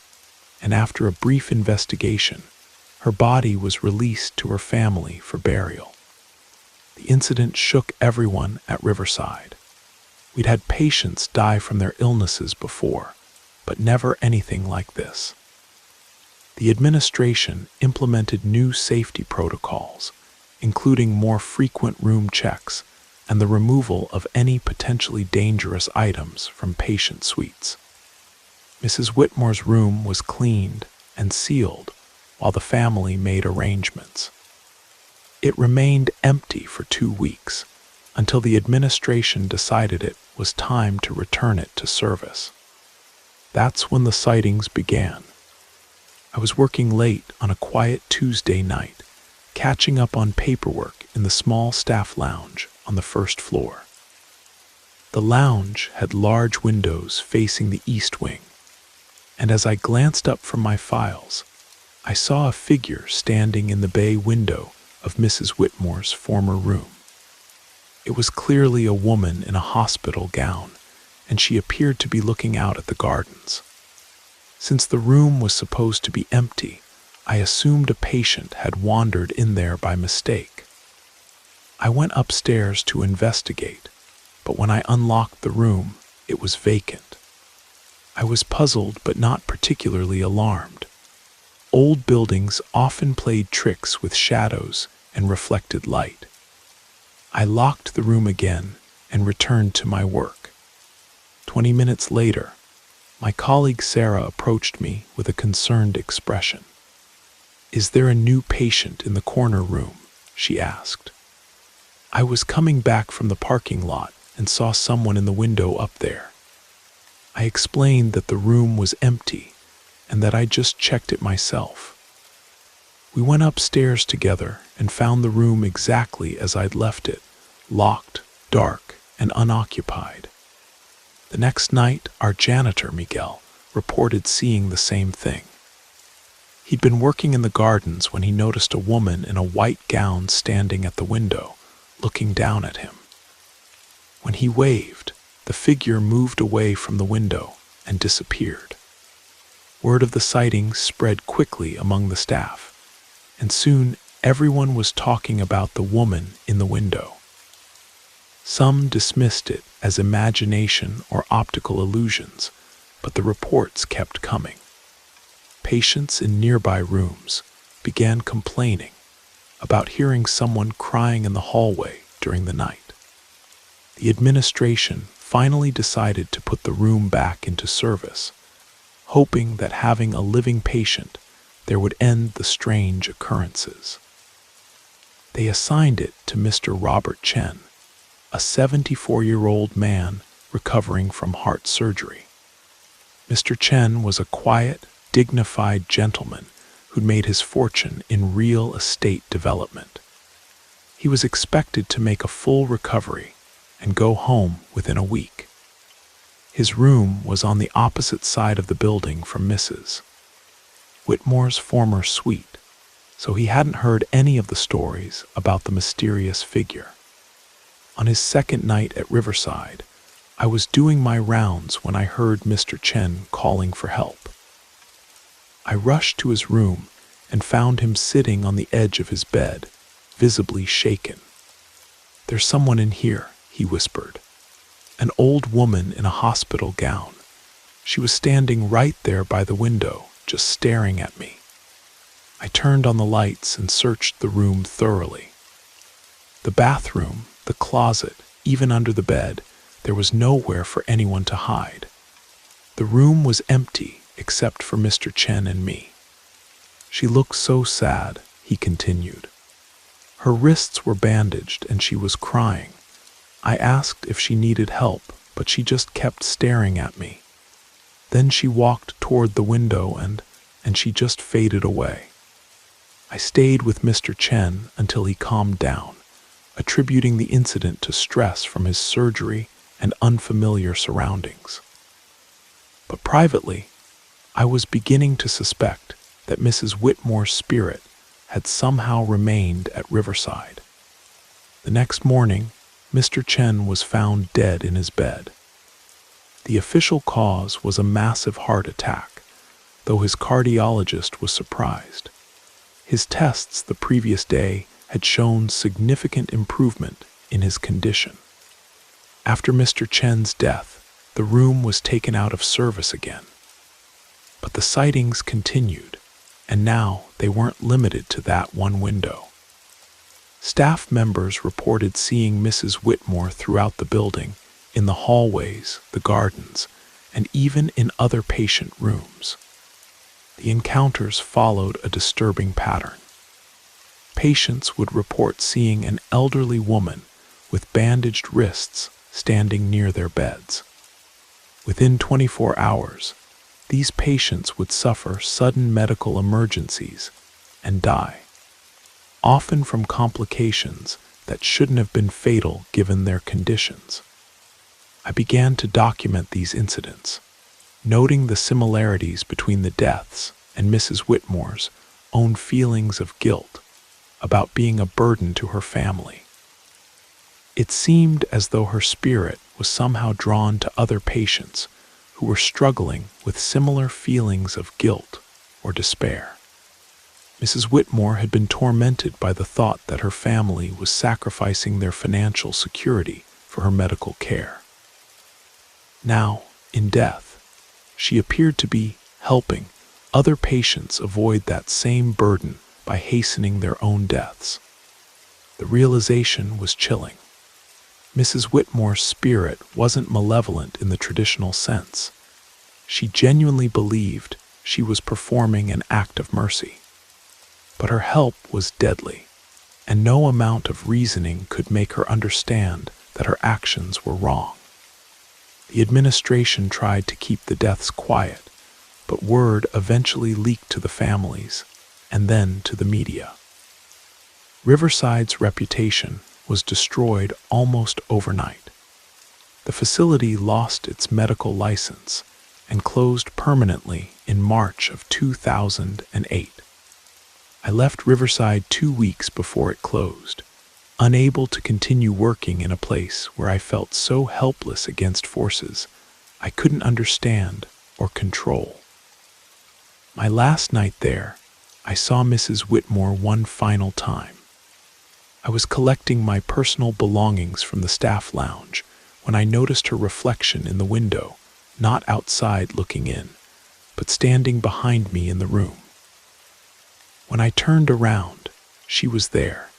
and after a brief investigation, her body was released to her family for burial. The incident shook everyone at Riverside. We'd had patients die from their illnesses before, but never anything like this. The administration implemented new safety protocols, including more frequent room checks and the removal of any potentially dangerous items from patient suites. Mrs. Whitmore's room was cleaned and sealed while the family made arrangements. It remained empty for 2 weeks, until the administration decided it was time to return it to service. That's when the sightings began. I was working late on a quiet Tuesday night, catching up on paperwork in the small staff lounge on the first floor. The lounge had large windows facing the east wing, and as I glanced up from my files, I saw a figure standing in the bay window of Mrs. Whitmore's former room. It was clearly a woman in a hospital gown, and she appeared to be looking out at the gardens. Since the room was supposed to be empty, I assumed a patient had wandered in there by mistake. I went upstairs to investigate, but when I unlocked the room, it was vacant. I was puzzled but not particularly alarmed. Old buildings often played tricks with shadows and reflected light. I locked the room again and returned to my work. 20 minutes later, my colleague Sarah approached me with a concerned expression. "Is there a new patient in the corner room?" she asked. I was coming back from the parking lot and saw someone in the window up there. I explained that the room was empty and that I just checked it myself. We went upstairs together and found the room exactly as I'd left it, locked, dark, and unoccupied. The next night, our janitor, Miguel, reported seeing the same thing. He'd been working in the gardens when he noticed a woman in a white gown standing at the window, looking down at him. When he waved, the figure moved away from the window and disappeared. Word of the sighting spread quickly among the staff, and soon everyone was talking about the woman in the window. Some dismissed it as imagination or optical illusions, but the reports kept coming. Patients in nearby rooms began complaining about hearing someone crying in the hallway during the night. The administration finally decided to put the room back into service, hoping that having a living patient there would end the strange occurrences. They assigned it to Mr. Robert Chen, a 74-year-old man recovering from heart surgery. Mr. Chen was a quiet, dignified gentleman who'd made his fortune in real estate development. He was expected to make a full recovery and go home within a week. His room was on the opposite side of the building from Mrs. Whitmore's former suite, so he hadn't heard any of the stories about the mysterious figure. On his second night at Riverside, I was doing my rounds when I heard Mr. Chen calling for help. I rushed to his room and found him sitting on the edge of his bed, visibly shaken. "There's someone in here," he whispered. An old woman in a hospital gown. She was standing right there by the window, just staring at me. I turned on the lights and searched the room thoroughly. The bathroom, the closet, even under the bed, there was nowhere for anyone to hide. The room was empty except for Mr. Chen and me. "She looked so sad," he continued. Her wrists were bandaged and she was crying. I asked if she needed help, but she just kept staring at me. Then she walked toward the window and she just faded away. I stayed with Mr. Chen until he calmed down, attributing the incident to stress from his surgery and unfamiliar surroundings. But privately, I was beginning to suspect that Mrs. Whitmore's spirit had somehow remained at Riverside. The next morning, Mr. Chen was found dead in his bed. The official cause was a massive heart attack, though his cardiologist was surprised. His tests the previous day had shown significant improvement in his condition. After Mr. Chen's death, the room was taken out of service again. But the sightings continued, and now they weren't limited to that one window. Staff members reported seeing Mrs. Whitmore throughout the building, in the hallways, the gardens, and even in other patient rooms. The encounters followed a disturbing pattern. Patients would report seeing an elderly woman with bandaged wrists standing near their beds. Within 24 hours, these patients would suffer sudden medical emergencies and die, often from complications that shouldn't have been fatal given their conditions. I began to document these incidents, noting the similarities between the deaths and Mrs. Whitmore's own feelings of guilt about being a burden to her family. It seemed as though her spirit was somehow drawn to other patients who were struggling with similar feelings of guilt or despair. Mrs. Whitmore had been tormented by the thought that her family was sacrificing their financial security for her medical care. Now, in death, she appeared to be helping other patients avoid that same burden by hastening their own deaths. The realization was chilling. Mrs. Whitmore's spirit wasn't malevolent in the traditional sense. She genuinely believed she was performing an act of mercy. But her help was deadly, and no amount of reasoning could make her understand that her actions were wrong. The administration tried to keep the deaths quiet, but word eventually leaked to the families and then to the media. Riverside's reputation was destroyed almost overnight. The facility lost its medical license and closed permanently in March of 2008. I left Riverside 2 weeks before it closed, unable to continue working in a place where I felt so helpless against forces I couldn't understand or control. My last night there, I saw Mrs. Whitmore one final time. I was collecting my personal belongings from the staff lounge when I noticed her reflection in the window, not outside looking in, but standing behind me in the room. When I turned around, she was there,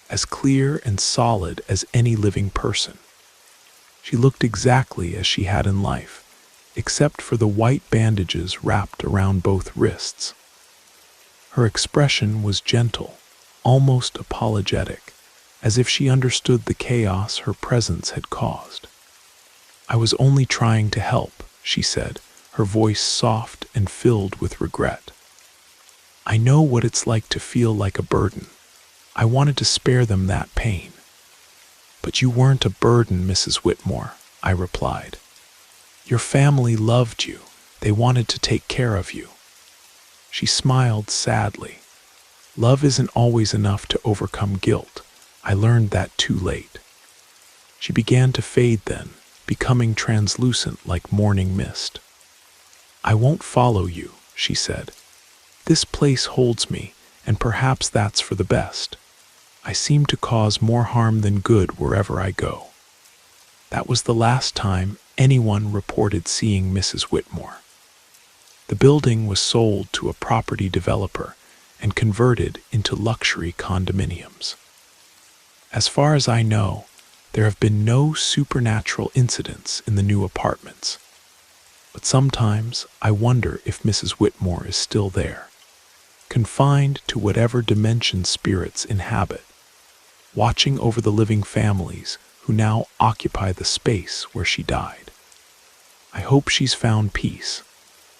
as clear and solid as any living person. She looked exactly as she had in life, except for the white bandages wrapped around both wrists. Her expression was gentle, almost apologetic, as if she understood the chaos her presence had caused. "I was only trying to help," she said, her voice soft and filled with regret. "I know what it's like to feel like a burden. I wanted to spare them that pain." "But you weren't a burden, Mrs. Whitmore," I replied. Your family loved you. They wanted to take care of you." She smiled sadly. Love isn't always enough to overcome guilt. I learned that too late. She began to fade then, becoming translucent like morning mist. "I won't follow you," she said. "This place holds me, and perhaps that's for the best. I seem to cause more harm than good wherever I go." That was the last time anyone reported seeing Mrs. Whitmore. The building was sold to a property developer and converted into luxury condominiums. As far as I know, there have been no supernatural incidents in the new apartments. But sometimes I wonder if Mrs. Whitmore is still there, confined to whatever dimension spirits inhabit, watching over the living families who now occupy the space where she died. I hope she's found peace,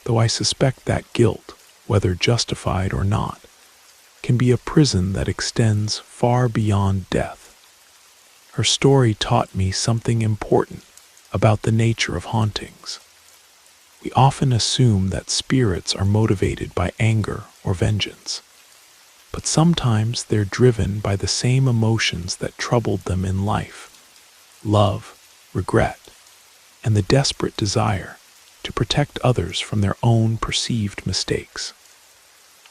though I suspect that guilt, whether justified or not, can be a prison that extends far beyond death. Her story taught me something important about the nature of hauntings. We often assume that spirits are motivated by anger or vengeance, but sometimes they're driven by the same emotions that troubled them in life: love, regret, and the desperate desire to protect others from their own perceived mistakes.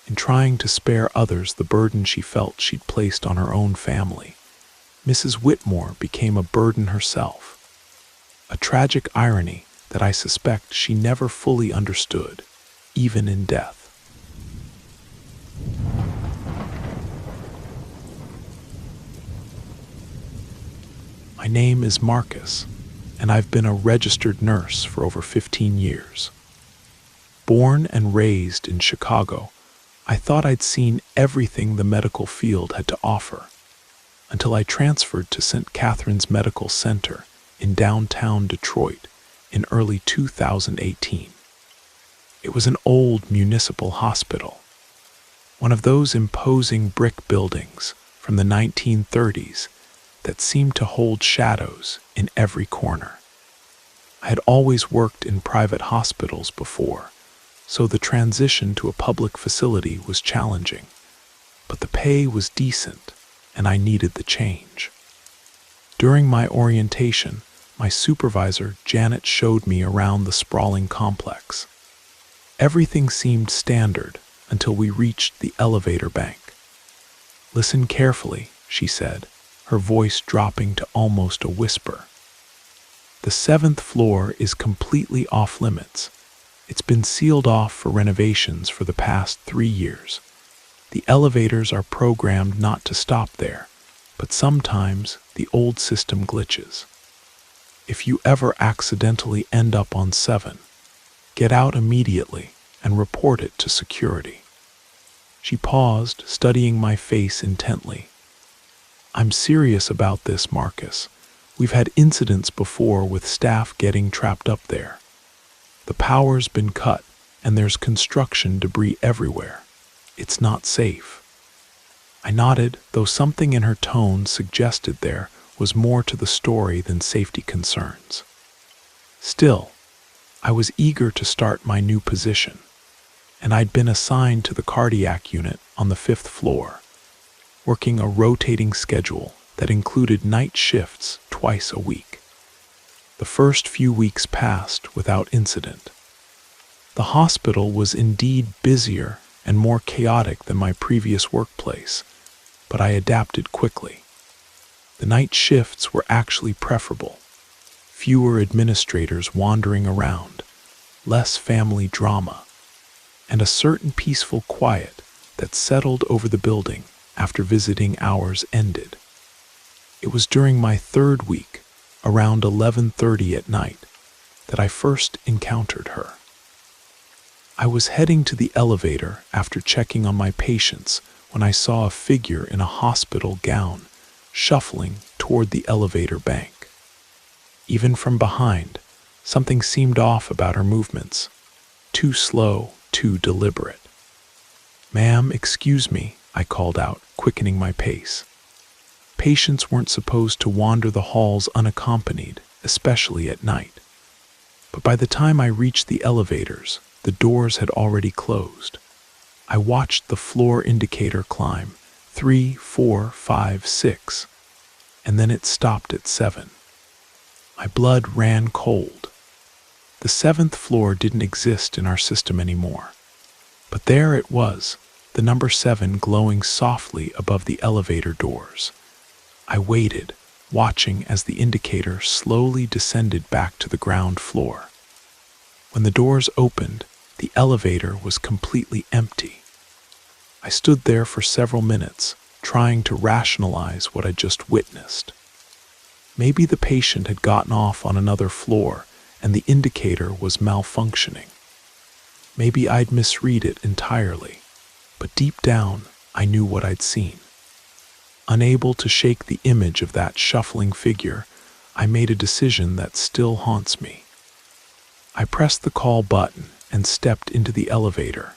In trying to spare others the burden she felt she'd placed on her own family, Mrs. Whitmore became a burden herself, a tragic irony that I suspect she never fully understood, even in death. My name is Marcus, and I've been a registered nurse for over 15 years. Born and raised in Chicago, I thought I'd seen everything the medical field had to offer, until I transferred to St. Catherine's Medical Center in downtown Detroit in early 2018. It was an old municipal hospital, one of those imposing brick buildings from the 1930s that seemed to hold shadows in every corner. I had always worked in private hospitals before, so the transition to a public facility was challenging, but the pay was decent and I needed the change. During my orientation, my supervisor, Janet, showed me around the sprawling complex. Everything seemed standard until we reached the elevator bank. "Listen carefully," she said, her voice dropping to almost a whisper. "The 7th floor is completely off limits. It's been sealed off for renovations for the past 3 years. The elevators are programmed not to stop there, but sometimes the old system glitches. If you ever accidentally end up on 7, get out immediately and report it to security." She paused, studying my face intently. "I'm serious about this, Marcus. We've had incidents before with staff getting trapped up there. The power's been cut, and there's construction debris everywhere. It's not safe." I nodded, though something in her tone suggested there was more to the story than safety concerns. Still, I was eager to start my new position, and I'd been assigned to the cardiac unit on the 5th floor, working a rotating schedule that included night shifts twice a week. The first few weeks passed without incident. The hospital was indeed busier and more chaotic than my previous workplace, but I adapted quickly. The night shifts were actually preferable. Fewer administrators wandering around, less family drama, and a certain peaceful quiet that settled over the building after visiting hours ended. It was during my 3rd week, around 11:30 at night, that I first encountered her. I was heading to the elevator after checking on my patients when I saw a figure in a hospital gown shuffling toward the elevator bank. Even from behind, something seemed off about her movements, too slow, too deliberate. "Ma'am, excuse me," I called out, quickening my pace. Patients weren't supposed to wander the halls unaccompanied, especially at night. But by the time I reached the elevators, the doors had already closed. I watched the floor indicator climb 3, 4, 5, 6, and then it stopped at 7. My blood ran cold. The 7th floor didn't exist in our system anymore. But there it was, the number 7 glowing softly above the elevator doors. I waited, watching as the indicator slowly descended back to the ground floor. When the doors opened, the elevator was completely empty. I stood there for several minutes, trying to rationalize what I'd just witnessed. Maybe the patient had gotten off on another floor and the indicator was malfunctioning. Maybe I'd misread it entirely, but deep down, I knew what I'd seen. Unable to shake the image of that shuffling figure, I made a decision that still haunts me. I pressed the call button and stepped into the elevator.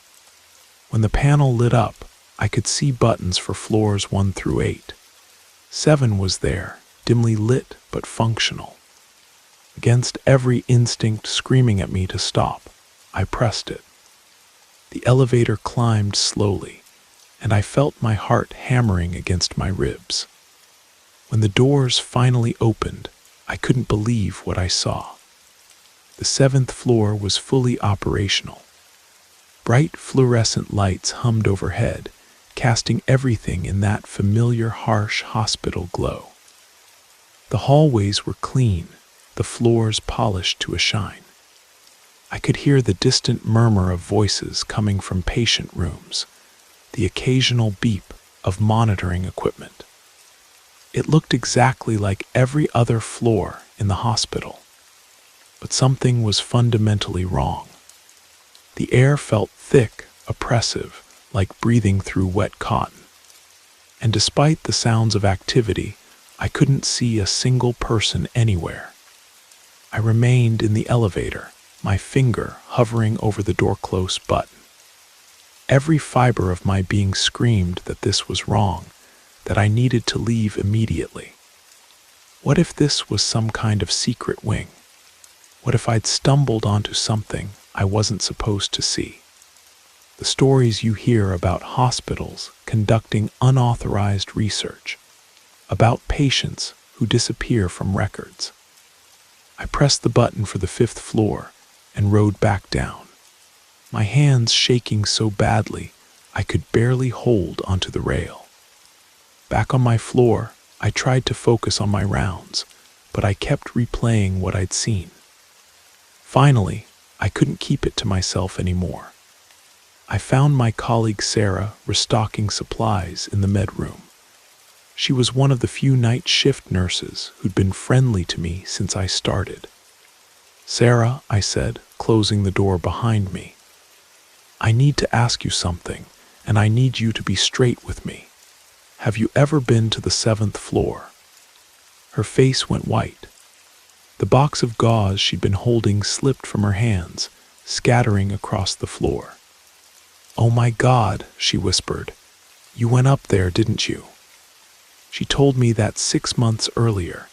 When the panel lit up, I could see buttons for floors 1 through 8. 7 was there, dimly lit but functional. Against every instinct screaming at me to stop, I pressed it. The elevator climbed slowly, and I felt my heart hammering against my ribs. When the doors finally opened, I couldn't believe what I saw. The 7th floor was fully operational. Bright fluorescent lights hummed overhead, casting everything in that familiar harsh hospital glow. The hallways were clean, the floors polished to a shine. I could hear the distant murmur of voices coming from patient rooms, the occasional beep of monitoring equipment. It looked exactly like every other floor in the hospital, but something was fundamentally wrong. The air felt thick, oppressive, like breathing through wet cotton. And despite the sounds of activity, I couldn't see a single person anywhere. I remained in the elevator, my finger hovering over the door close button. Every fiber of my being screamed that this was wrong, that I needed to leave immediately. What if this was some kind of secret wing? What if I'd stumbled onto something I wasn't supposed to see? The stories you hear about hospitals conducting unauthorized research, about patients who disappear from records. I pressed the button for the 5th floor and rode back down, my hands shaking so badly I could barely hold onto the rail. Back on my floor, I tried to focus on my rounds, but I kept replaying what I'd seen. Finally, I couldn't keep it to myself anymore. I found my colleague Sarah restocking supplies in the med room. She was one of the few night shift nurses who'd been friendly to me since I started. "Sarah," I said, closing the door behind me, "I need to ask you something, and I need you to be straight with me. Have you ever been to the 7th floor?" Her face went white. The box of gauze she'd been holding slipped from her hands, scattering across the floor. "Oh my God," she whispered. "You went up there, didn't you?" She told me that 6 months earlier,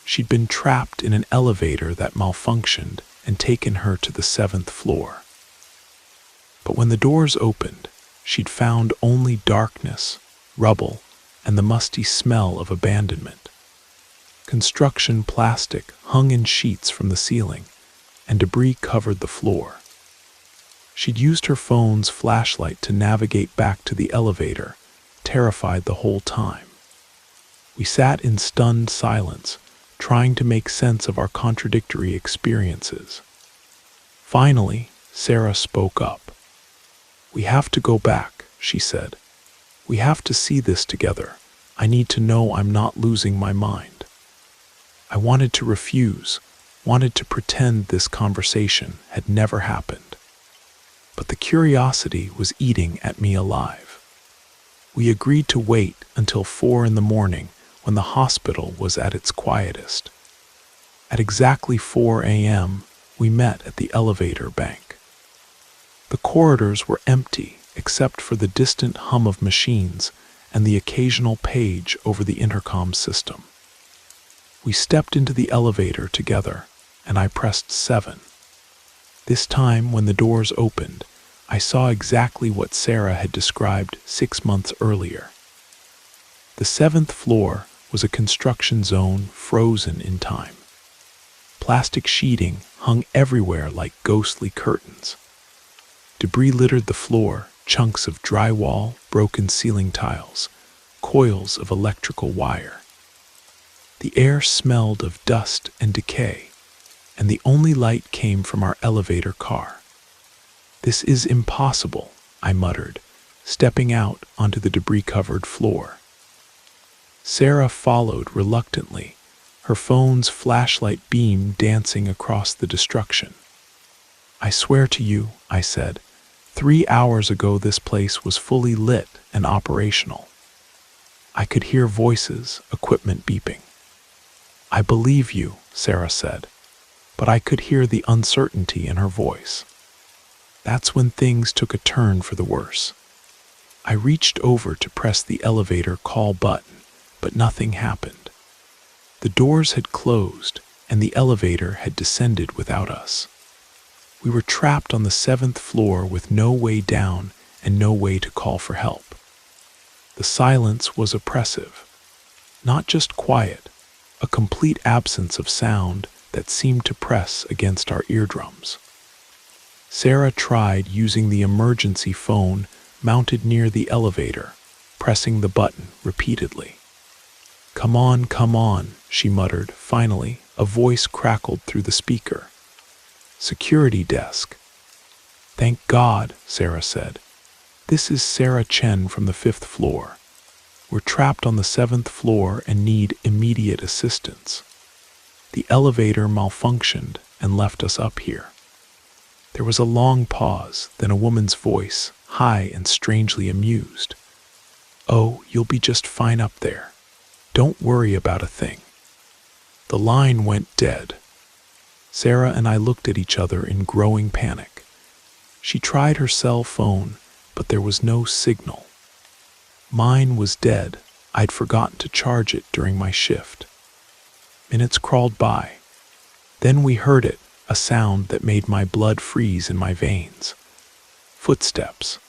she'd been trapped in an elevator that malfunctioned and taken her to the 7th floor. But when the doors opened, she'd found only darkness, rubble, and the musty smell of abandonment. Construction plastic hung in sheets from the ceiling, and debris covered the floor. She'd used her phone's flashlight to navigate back to the elevator, terrified the whole time. We sat in stunned silence, trying to make sense of our contradictory experiences. Finally, Sarah spoke up. "We have to go back," she said. "We have to see this together. I need to know I'm not losing my mind." I wanted to refuse, wanted to pretend this conversation had never happened. But the curiosity was eating at me alive. We agreed to wait until 4 in the morning when the hospital was at its quietest. At exactly 4 a.m., we met at the elevator bank. The corridors were empty except for the distant hum of machines and the occasional page over the intercom system. We stepped into the elevator together, and I pressed 7. This time, when the doors opened, I saw exactly what Sarah had described 6 months earlier. The 7th floor was a construction zone frozen in time. Plastic sheeting hung everywhere like ghostly curtains. Debris littered the floor, chunks of drywall, broken ceiling tiles, coils of electrical wire. The air smelled of dust and decay, and the only light came from our elevator car. "This is impossible," I muttered, stepping out onto the debris-covered floor. Sarah followed reluctantly, her phone's flashlight beam dancing across the destruction. "I swear to you," I said, 3 hours ago this place was fully lit and operational." I could hear voices, equipment beeping. "I believe you," Sarah said, but I could hear the uncertainty in her voice. That's when things took a turn for the worse. I reached over to press the elevator call button, but nothing happened. The doors had closed, and the elevator had descended without us. We were trapped on the 7th floor with no way down and no way to call for help. The silence was oppressive. Not just quiet, a complete absence of sound that seemed to press against our eardrums. Sarah tried using the emergency phone mounted near the elevator, pressing the button repeatedly. Come on," she muttered. Finally, a voice crackled through the speaker. "Security desk." "Thank God," Sarah said. "This is Sarah Chen from the 5th floor. We're trapped on the 7th floor and need immediate assistance. The elevator malfunctioned and left us up here." There was a long pause, then a woman's voice, high and strangely amused. "Oh, you'll be just fine up there. Don't worry about a thing." The line went dead. Sarah and I looked at each other in growing panic. She tried her cell phone, but there was no signal. Mine was dead. I'd forgotten to charge it during my shift. Minutes crawled by. Then we heard it, a sound that made my blood freeze in my veins. Footsteps.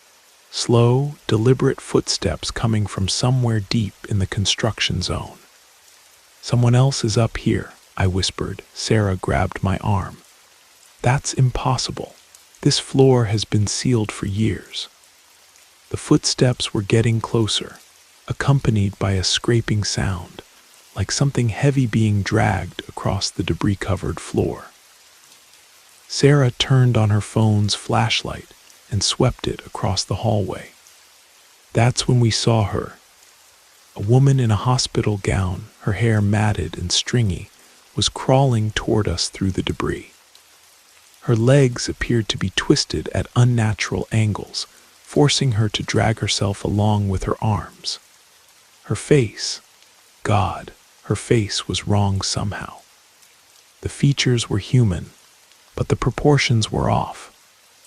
Slow, deliberate footsteps coming from somewhere deep in the construction zone. "Someone else is up here," I whispered. Sarah grabbed my arm. "That's impossible. This floor has been sealed for years." The footsteps were getting closer, accompanied by a scraping sound, like something heavy being dragged across the debris-covered floor. Sarah turned on her phone's flashlight and swept it across the hallway. That's when we saw her. A woman in a hospital gown, her hair matted and stringy, was crawling toward us through the debris. Her legs appeared to be twisted at unnatural angles, forcing her to drag herself along with her arms. Her face, God, her face was wrong somehow. The features were human, but the proportions were off,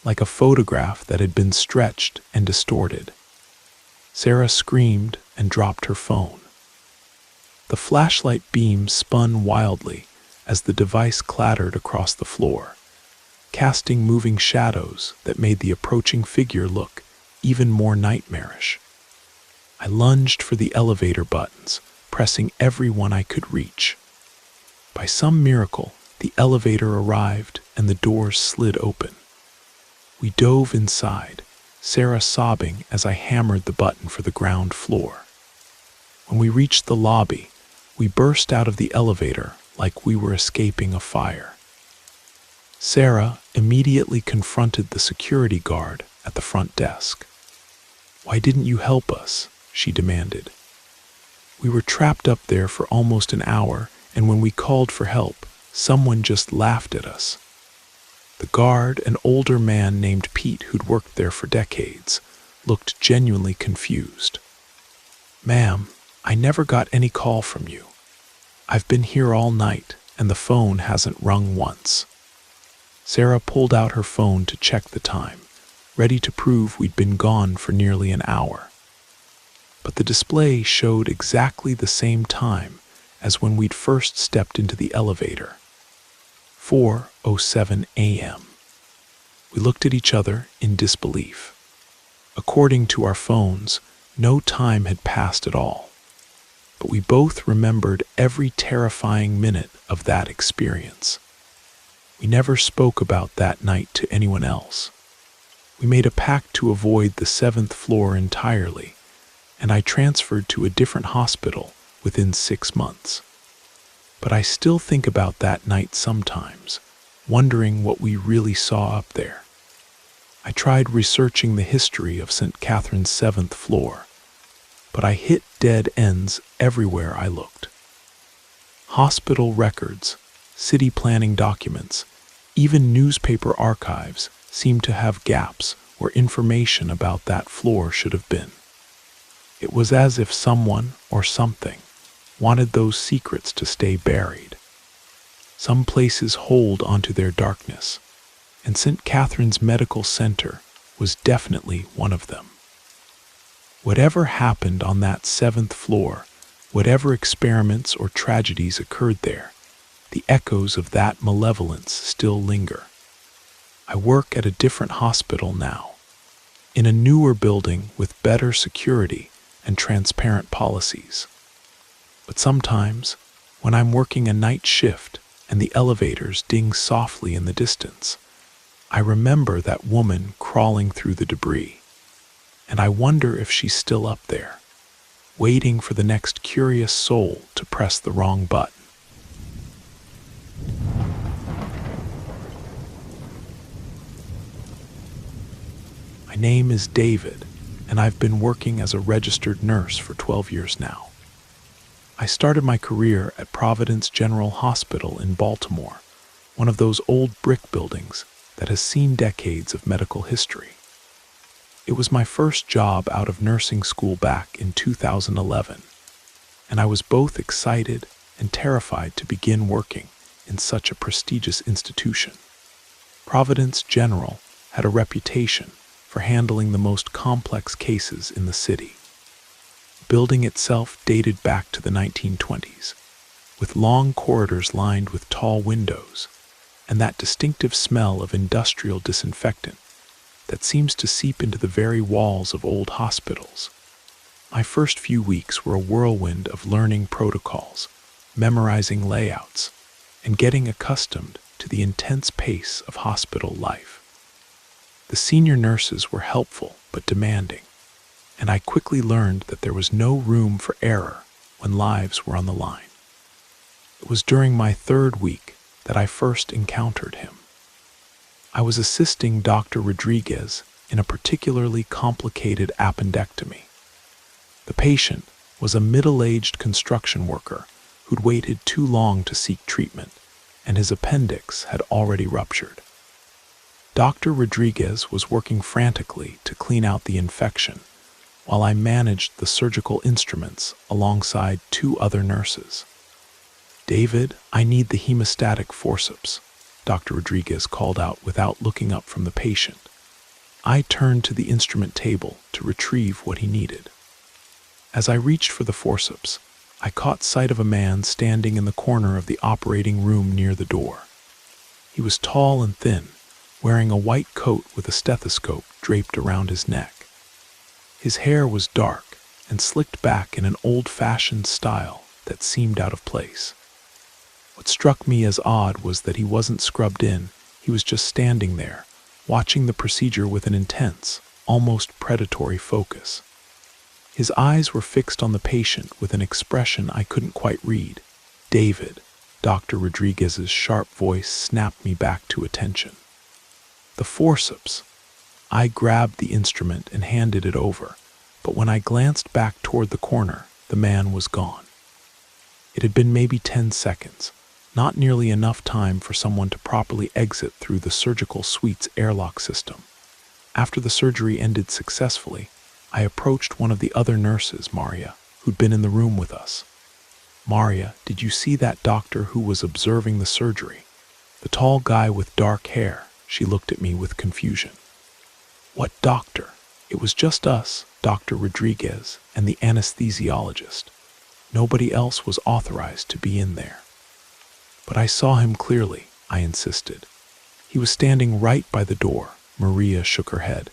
like a photograph that had been stretched and distorted. Sarah screamed and dropped her phone. The flashlight beam spun wildly as the device clattered across the floor, casting moving shadows that made the approaching figure look even more nightmarish. I lunged for the elevator buttons, pressing every one I could reach. By some miracle, the elevator arrived and the doors slid open. We dove inside, Sarah sobbing as I hammered the button for the ground floor. When we reached the lobby, we burst out of the elevator like we were escaping a fire. Sarah immediately confronted the security guard at the front desk. "Why didn't you help us?" she demanded. "We were trapped up there for almost an hour, and when we called for help, someone just laughed at us." The guard, an older man named Pete who'd worked there for decades, looked genuinely confused. "Ma'am, I never got any call from you. I've been here all night, and the phone hasn't rung once." Sarah pulled out her phone to check the time, ready to prove we'd been gone for nearly an hour. But the display showed exactly the same time as when we'd first stepped into the elevator. 4:07 a.m. We looked at each other in disbelief. According to our phones, no time had passed at all. But we both remembered every terrifying minute of that experience. We never spoke about that night to anyone else. We made a pact to avoid the 7th floor entirely, and I transferred to a different hospital within 6 months. But I still think about that night sometimes, wondering what we really saw up there. I tried researching the history of St. Catherine's 7th floor, but I hit dead ends everywhere I looked. Hospital records, city planning documents, even newspaper archives seemed to have gaps where information about that floor should have been. It was as if someone or something wanted those secrets to stay buried. Some places hold onto their darkness, and St. Catherine's Medical Center was definitely one of them. Whatever happened on that 7th floor, whatever experiments or tragedies occurred there, the echoes of that malevolence still linger. I work at a different hospital now, in a newer building with better security and transparent policies. But sometimes, when I'm working a night shift and the elevators ding softly in the distance, I remember that woman crawling through the debris, and I wonder if she's still up there, waiting for the next curious soul to press the wrong button. My name is David, and I've been working as a registered nurse for 12 years now. I started my career at Providence General Hospital in Baltimore, one of those old brick buildings that has seen decades of medical history. It was my first job out of nursing school back in 2011, and I was both excited and terrified to begin working in such a prestigious institution. Providence General had a reputation for handling the most complex cases in the city. The building itself dated back to the 1920s, with long corridors lined with tall windows, and that distinctive smell of industrial disinfectant that seems to seep into the very walls of old hospitals. My first few weeks were a whirlwind of learning protocols, memorizing layouts, and getting accustomed to the intense pace of hospital life. The senior nurses were helpful but demanding, and I quickly learned that there was no room for error when lives were on the line. It was during my 3rd week that I first encountered him. I was assisting Dr. Rodriguez in a particularly complicated appendectomy. The patient was a middle-aged construction worker who'd waited too long to seek treatment, and his appendix had already ruptured. Dr. Rodriguez was working frantically to clean out the infection, while I managed the surgical instruments alongside 2 other nurses. "David, I need the hemostatic forceps," Dr. Rodriguez called out without looking up from the patient. I turned to the instrument table to retrieve what he needed. As I reached for the forceps, I caught sight of a man standing in the corner of the operating room near the door. He was tall and thin, wearing a white coat with a stethoscope draped around his neck. His hair was dark and slicked back in an old-fashioned style that seemed out of place. What struck me as odd was that he wasn't scrubbed in. He was just standing there, watching the procedure with an intense, almost predatory focus. His eyes were fixed on the patient with an expression I couldn't quite read. "David," Dr. Rodriguez's sharp voice snapped me back to attention. "The forceps." I grabbed the instrument and handed it over, but when I glanced back toward the corner, the man was gone. It had been maybe 10 seconds, not nearly enough time for someone to properly exit through the surgical suite's airlock system. After the surgery ended successfully, I approached one of the other nurses, Maria, who'd been in the room with us. "Maria, did you see that doctor who was observing the surgery? The tall guy with dark hair." She looked at me with confusion. "What doctor?" "It was just us, Dr. Rodriguez, and the anesthesiologist. Nobody else was authorized to be in there." "But I saw him clearly," I insisted. "He was standing right by the door, Maria shook her head.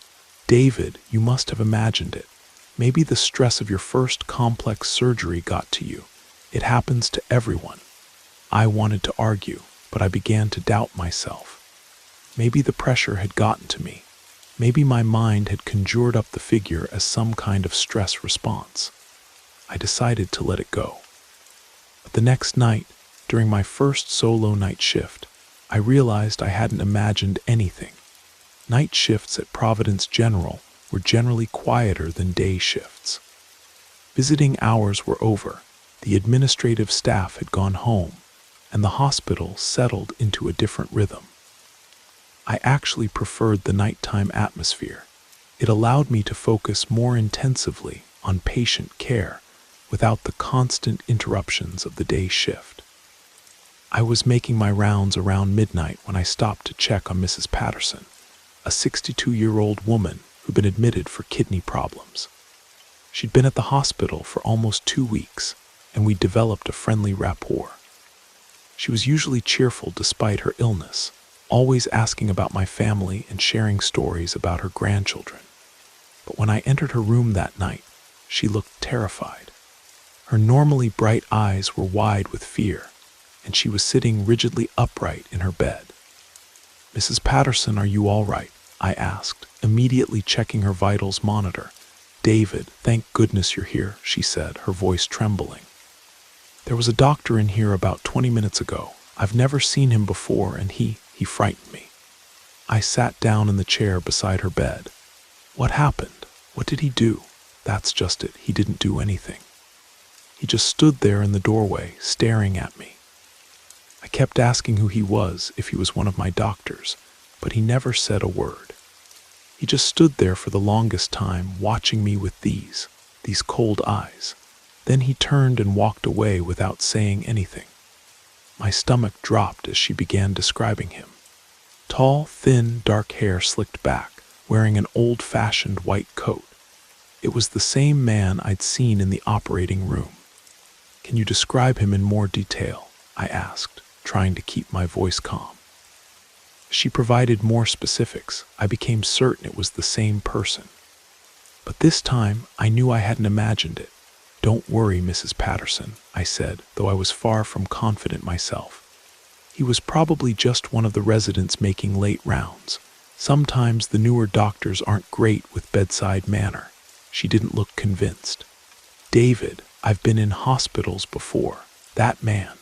David, you must have imagined it. Maybe the stress of your first complex surgery got to you. It happens to everyone. I wanted to argue, but I began to doubt myself. Maybe the pressure had gotten to me. Maybe my mind had conjured up the figure as some kind of stress response. I decided to let it go. But the next night, during my first solo night shift, I realized I hadn't imagined anything. Night shifts at Providence General were generally quieter than day shifts. Visiting hours were over, the administrative staff had gone home, and the hospital settled into a different rhythm. I actually preferred the nighttime atmosphere. It allowed me to focus more intensively on patient care without the constant interruptions of the day shift. I was making my rounds around midnight when I stopped to check on Mrs. Patterson, a 62-year-old woman who'd been admitted for kidney problems. She'd been at the hospital for almost 2 weeks, and we'd developed a friendly rapport. She was usually cheerful despite her illness, always asking about my family and sharing stories about her grandchildren. But when I entered her room that night, she looked terrified. Her normally bright eyes were wide with fear, and she was sitting rigidly upright in her bed. "Mrs. Patterson, are you all right?" I asked, immediately checking her vitals monitor. "David, thank goodness you're here," she said, her voice trembling. "There was a doctor in here about 20 minutes ago. I've never seen him before, and he frightened me." I sat down in the chair beside her bed. "What happened? What did he do?" "That's just it. He didn't do anything. He just stood there in the doorway, staring at me. I kept asking who he was, if he was one of my doctors, but he never said a word. He just stood there for the longest time, watching me with these cold eyes. Then he turned and walked away without saying anything." My stomach dropped as she began describing him. Tall, thin, dark hair slicked back, wearing an old-fashioned white coat. It was the same man I'd seen in the operating room. "Can you describe him in more detail?" I asked, trying to keep my voice calm. As she provided more specifics, I became certain it was the same person. But this time, I knew I hadn't imagined it. "Don't worry, Mrs. Patterson," I said, though I was far from confident myself. "He was probably just one of the residents making late rounds. Sometimes the newer doctors aren't great with bedside manner." She didn't look convinced. "David, I've been in hospitals before. That man.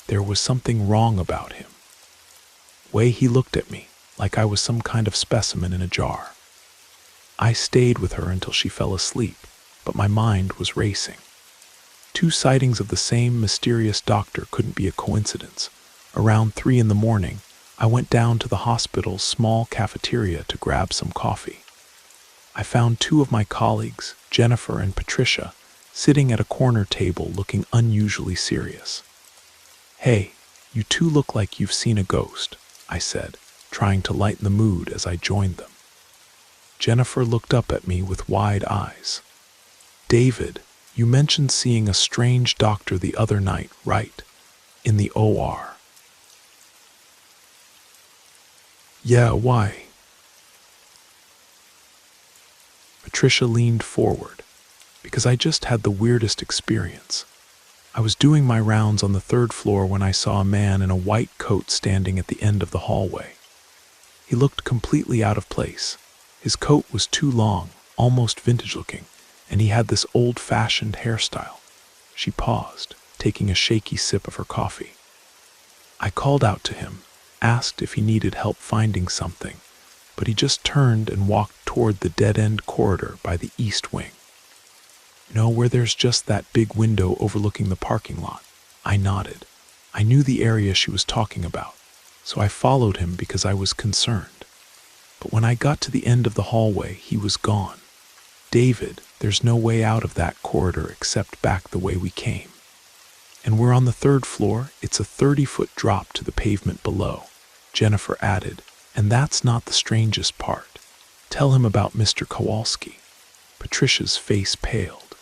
There was something wrong about him. Way he looked at me, like I was some kind of specimen in a jar." I stayed with her until she fell asleep, but my mind was racing. 2 sightings of the same mysterious doctor couldn't be a coincidence. Around 3 in the morning, I went down to the hospital's small cafeteria to grab some coffee. I found 2 of my colleagues, Jennifer and Patricia, sitting at a corner table looking unusually serious. "Hey, you 2 look like you've seen a ghost," I said, trying to lighten the mood as I joined them. Jennifer looked up at me with wide eyes. "David, you mentioned seeing a strange doctor the other night, right? In the OR." "Yeah, why?" Patricia leaned forward. "Because I just had the weirdest experience. I was doing my rounds on the 3rd floor when I saw a man in a white coat standing at the end of the hallway. He looked completely out of place. His coat was too long, almost vintage-looking, and he had this old-fashioned hairstyle." She paused, taking a shaky sip of her coffee. "I called out to him, asked if he needed help finding something, but he just turned and walked toward the dead-end corridor by the east wing. You know, where there's just that big window overlooking the parking lot." I nodded. I knew the area she was talking about, so I followed him because I was concerned. But when I got to the end of the hallway, he was gone. "David, there's no way out of that corridor except back the way we came. And we're on the 3rd floor. It's a 30-foot drop to the pavement below," Jennifer added. "And that's not the strangest part. Tell him about Mr. Kowalski." Patricia's face paled.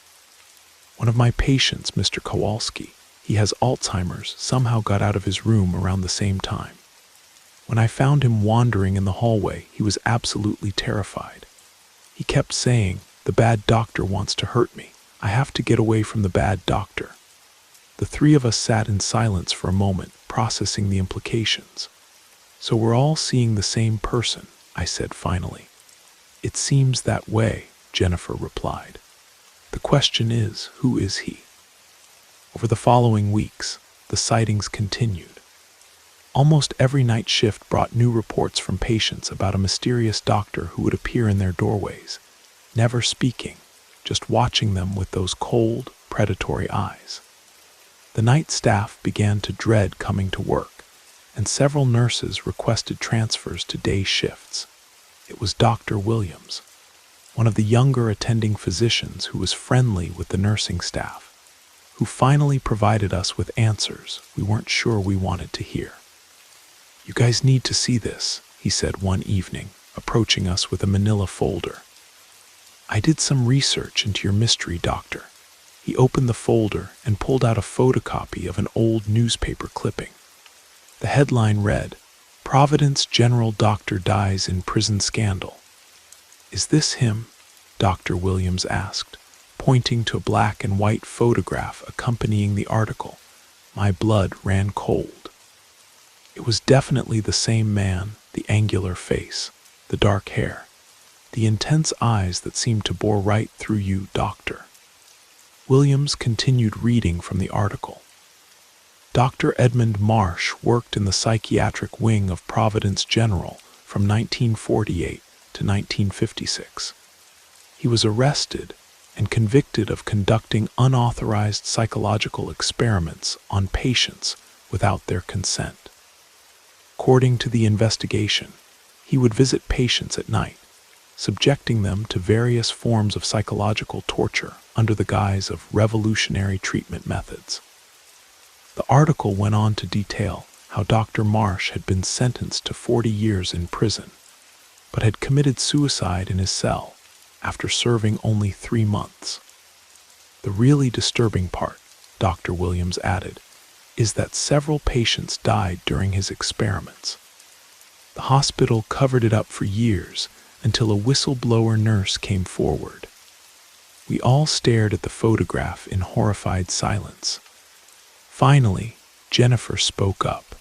"One of my patients, Mr. Kowalski, he has Alzheimer's, somehow got out of his room around the same time." When I found him wandering in the hallway, he was absolutely terrified. He kept saying, "The bad doctor wants to hurt me. I have to get away from the bad doctor." The three of us sat in silence for a moment, processing the implications. "So we're all seeing the same person," I said finally. "It seems that way," Jennifer replied. "The question is, who is he?" Over the following weeks, the sightings continued. Almost every night shift brought new reports from patients about a mysterious doctor who would appear in their doorways, never speaking, just watching them with those cold, predatory eyes. The night staff began to dread coming to work, and several nurses requested transfers to day shifts. It was Dr. Williams, one of the younger attending physicians who was friendly with the nursing staff, who finally provided us with answers we weren't sure we wanted to hear. "You guys need to see this," he said one evening, approaching us with a manila folder. "I did some research into your mystery doctor." He opened the folder and pulled out a photocopy of an old newspaper clipping. The headline read, "Providence General Doctor Dies in Prison Scandal." "Is this him?" Dr. Williams asked, pointing to a black and white photograph accompanying the article. My blood ran cold. It was definitely the same man, the angular face, the dark hair, the intense eyes that seemed to bore right through you, Doctor. Williams continued reading from the article. Dr. Edmund Marsh worked in the psychiatric wing of Providence General from 1948 to 1956. He was arrested and convicted of conducting unauthorized psychological experiments on patients without their consent. According to the investigation, he would visit patients at night, subjecting them to various forms of psychological torture under the guise of revolutionary treatment methods. The article went on to detail how Dr. Marsh had been sentenced to 40 years in prison, but had committed suicide in his cell after serving only 3 months. The really disturbing part, Dr. Williams added, is that several patients died during his experiments. The hospital covered it up for years until a whistleblower nurse came forward. We all stared at the photograph in horrified silence. Finally, Jennifer spoke up.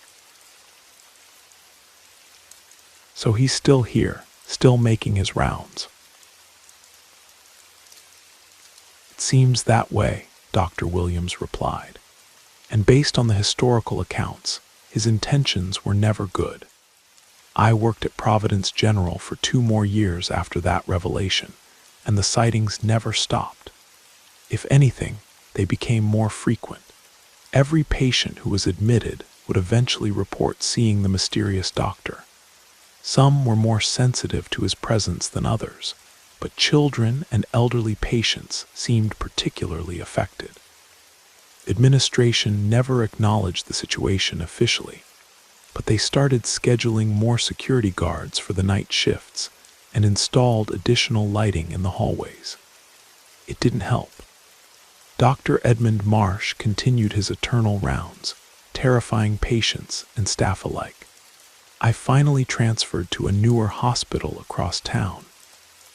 "So he's still here, still making his rounds." "It seems that way," Dr. Williams replied. "And based on the historical accounts, his intentions were never good. I worked at Providence General for 2 more years after that revelation, and the sightings never stopped. If anything, they became more frequent. Every patient who was admitted would eventually report seeing the mysterious doctor. Some were more sensitive to his presence than others, but children and elderly patients seemed particularly affected. Administration never acknowledged the situation officially, but they started scheduling more security guards for the night shifts and installed additional lighting in the hallways. It didn't help. Dr. Edmund Marsh continued his eternal rounds, terrifying patients and staff alike. I finally transferred to a newer hospital across town,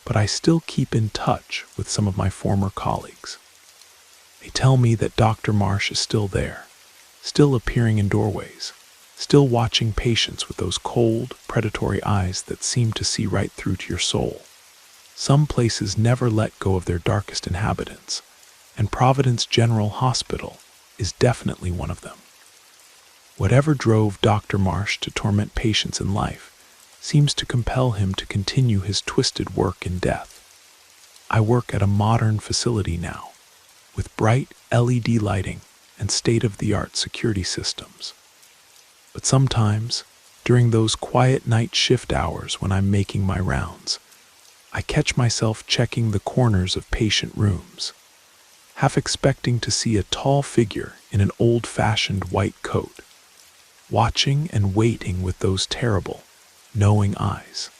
but I still keep in touch with some of my former colleagues. They tell me that Dr. Marsh is still there, still appearing in doorways, still watching patients with those cold, predatory eyes that seem to see right through to your soul. Some places never let go of their darkest inhabitants, and Providence General Hospital is definitely one of them. Whatever drove Dr. Marsh to torment patients in life seems to compel him to continue his twisted work in death. I work at a modern facility now, with bright LED lighting and state-of-the-art security systems. But sometimes, during those quiet night shift hours when I'm making my rounds, I catch myself checking the corners of patient rooms, half expecting to see a tall figure in an old-fashioned white coat, watching and waiting with those terrible, knowing eyes.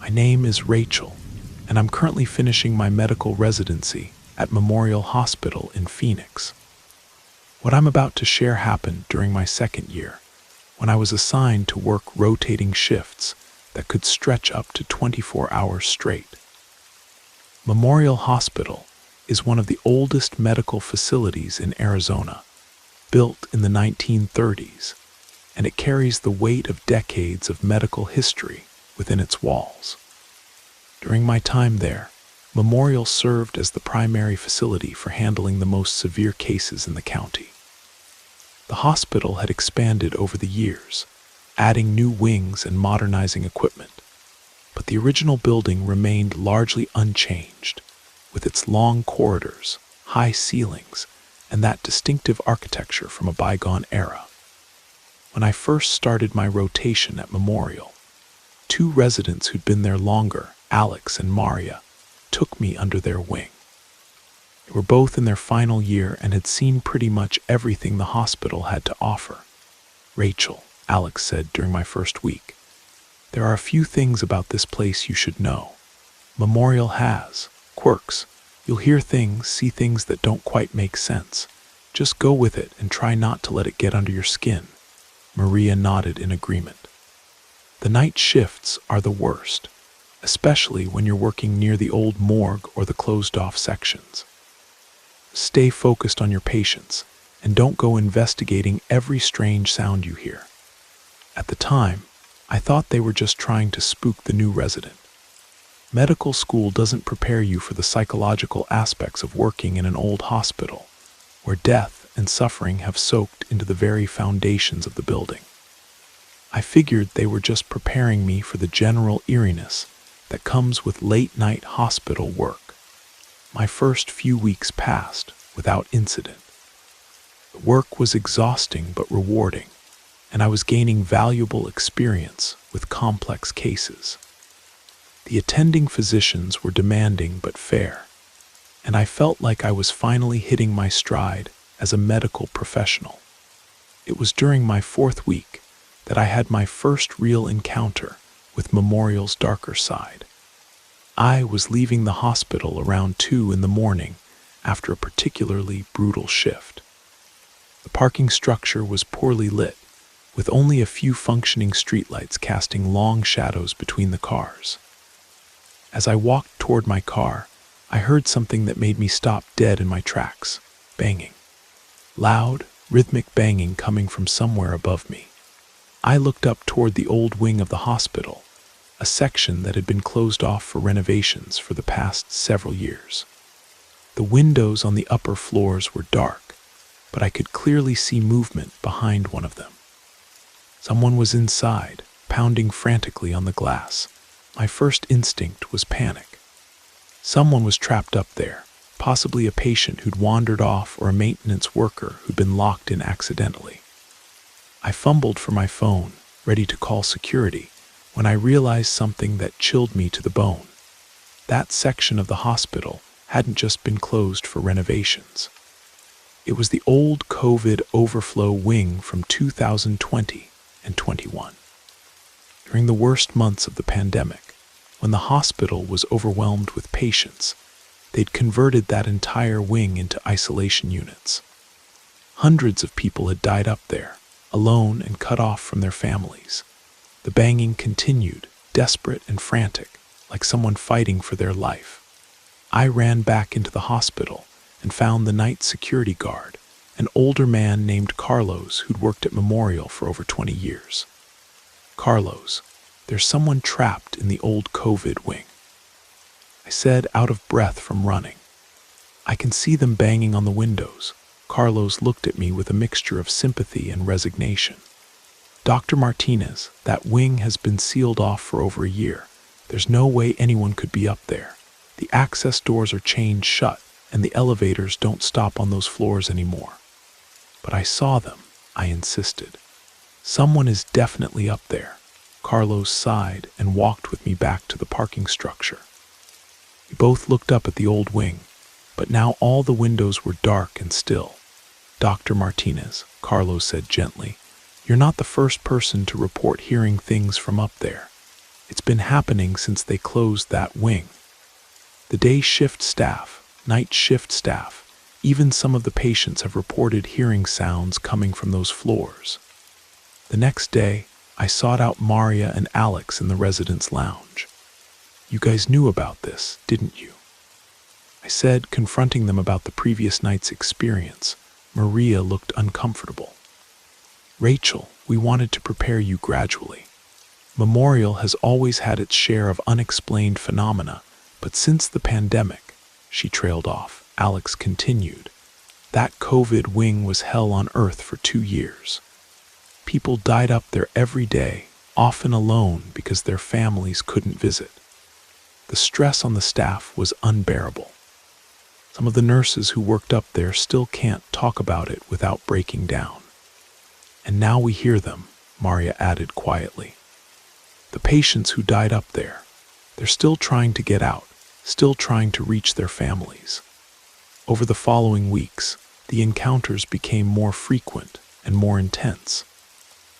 My name is Rachel, and I'm currently finishing my medical residency at Memorial Hospital in Phoenix. What I'm about to share happened during my second year, when I was assigned to work rotating shifts that could stretch up to 24 hours straight. Memorial Hospital is one of the oldest medical facilities in Arizona, built in the 1930s, and it carries the weight of decades of medical history within its walls. During my time there, Memorial served as the primary facility for handling the most severe cases in the county. The hospital had expanded over the years, adding new wings and modernizing equipment, but the original building remained largely unchanged, with its long corridors, high ceilings, and that distinctive architecture from a bygone era. When I first started my rotation at Memorial, 2 residents who'd been there longer, Alex and Maria, took me under their wing. They were both in their final year and had seen pretty much everything the hospital had to offer. "Rachel," Alex said during my first week, "there are a few things about this place you should know. Memorial has quirks. You'll hear things, see things that don't quite make sense. Just go with it and try not to let it get under your skin." Maria nodded in agreement. "The night shifts are the worst, especially when you're working near the old morgue or the closed-off sections. Stay focused on your patients and don't go investigating every strange sound you hear." At the time, I thought they were just trying to spook the new resident. Medical school doesn't prepare you for the psychological aspects of working in an old hospital, where death and suffering have soaked into the very foundations of the building. I figured they were just preparing me for the general eeriness that comes with late-night hospital work. My first few weeks passed without incident. The work was exhausting but rewarding, and I was gaining valuable experience with complex cases. The attending physicians were demanding but fair, and I felt like I was finally hitting my stride as a medical professional. It was during my 4th week that I had my first real encounter with Memorial's darker side. I was leaving the hospital around 2 in the morning after a particularly brutal shift. The parking structure was poorly lit, with only a few functioning streetlights casting long shadows between the cars. As I walked toward my car, I heard something that made me stop dead in my tracks: banging. Loud, rhythmic banging coming from somewhere above me. I looked up toward the old wing of the hospital, a section that had been closed off for renovations for the past several years. The windows on the upper floors were dark, but I could clearly see movement behind one of them. Someone was inside, pounding frantically on the glass. My first instinct was panic. Someone was trapped up there, possibly a patient who'd wandered off or a maintenance worker who'd been locked in accidentally. I fumbled for my phone, ready to call security, when I realized something that chilled me to the bone. That section of the hospital hadn't just been closed for renovations. It was the old COVID overflow wing from 2020 and 21. During the worst months of the pandemic, when the hospital was overwhelmed with patients, they'd converted that entire wing into isolation units. Hundreds of people had died up there, alone and cut off from their families. The banging continued, desperate and frantic, like someone fighting for their life. I ran back into the hospital and found the night security guard, an older man named Carlos who'd worked at Memorial for over 20 years. "Carlos, there's someone trapped in the old COVID wing," I said, out of breath from running. "I can see them banging on the windows." Carlos looked at me with a mixture of sympathy and resignation. "Dr. Martinez, that wing has been sealed off for over a year. There's no way anyone could be up there. The access doors are chained shut, and the elevators don't stop on those floors anymore." "But I saw them," I insisted. "Someone is definitely up there." Carlos sighed and walked with me back to the parking structure. We both looked up at the old wing, but now all the windows were dark and still. "Dr. Martinez," Carlos said gently, "you're not the first person to report hearing things from up there. It's been happening since they closed that wing. The day shift staff, night shift staff, even some of the patients have reported hearing sounds coming from those floors. The next day, I sought out Maria and Alex in the residence lounge. "You guys knew about this, didn't you?" I said, confronting them about the previous night's experience. Maria looked uncomfortable. "Rachel, we wanted to prepare you gradually. Memorial has always had its share of unexplained phenomena, but since the pandemic," she trailed off. Alex continued, "that COVID wing was hell on earth for 2 years. People died up there every day, often alone because their families couldn't visit. The stress on the staff was unbearable. Some of the nurses who worked up there still can't talk about it without breaking down. And now we hear them," Maria added quietly. "The patients who died up there, they're still trying to get out, still trying to reach their families." Over the following weeks, the encounters became more frequent and more intense.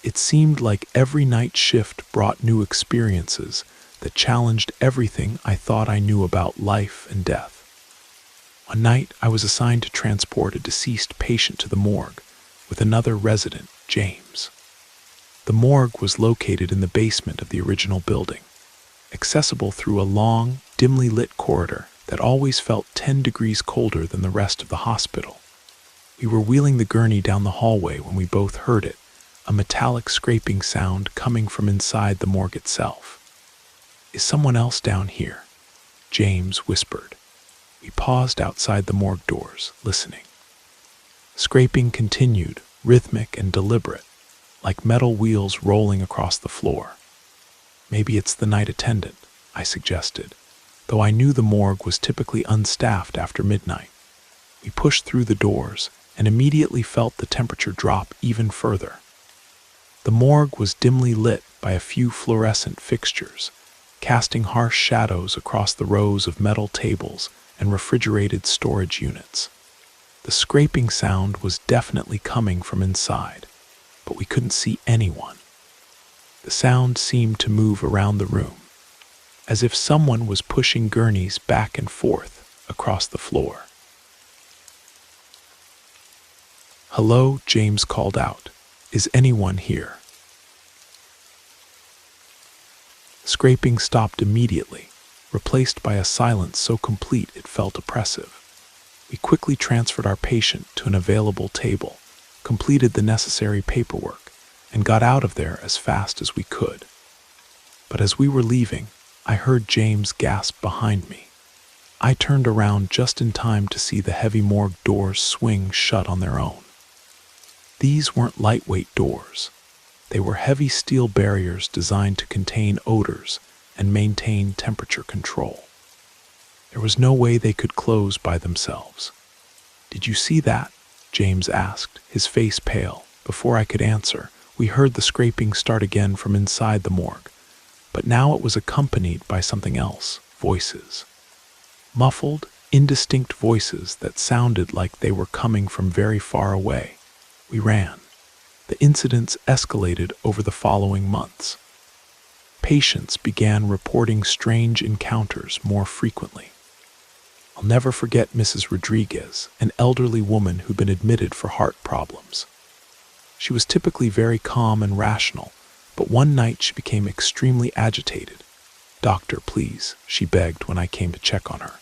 It seemed like every night shift brought new experiences that challenged everything I thought I knew about life and death. One night, I was assigned to transport a deceased patient to the morgue with another resident, James. The morgue was located in the basement of the original building, accessible through a long, dimly lit corridor that always felt 10 degrees colder than the rest of the hospital. We were wheeling the gurney down the hallway when we both heard it, a metallic scraping sound coming from inside the morgue itself. "Is someone else down here?" James whispered. We paused outside the morgue doors, listening. Scraping continued, rhythmic and deliberate, like metal wheels rolling across the floor. "Maybe it's the night attendant," I suggested, though I knew the morgue was typically unstaffed after midnight. We pushed through the doors and immediately felt the temperature drop even further. The morgue was dimly lit by a few fluorescent fixtures, casting harsh shadows across the rows of metal tables and refrigerated storage units. The scraping sound was definitely coming from inside, but we couldn't see anyone. The sound seemed to move around the room, as if someone was pushing gurneys back and forth across the floor. "Hello," James called out. "Is anyone here?" Scraping stopped immediately, replaced by a silence so complete it felt oppressive. We quickly transferred our patient to an available table, completed the necessary paperwork, and got out of there as fast as we could. But as we were leaving, I heard James gasp behind me. I turned around just in time to see the heavy morgue doors swing shut on their own. These weren't lightweight doors. They were heavy steel barriers designed to contain odors and maintain temperature control. There was no way they could close by themselves. "Did you see that?" James asked, his face pale. Before I could answer, we heard the scraping start again from inside the morgue, but now it was accompanied by something else, voices. Muffled, indistinct voices that sounded like they were coming from very far away. We ran. The incidents escalated over the following months. Patients began reporting strange encounters more frequently. I'll never forget Mrs. Rodriguez, an elderly woman who'd been admitted for heart problems. She was typically very calm and rational, but one night she became extremely agitated. "Doctor, please," she begged when I came to check on her.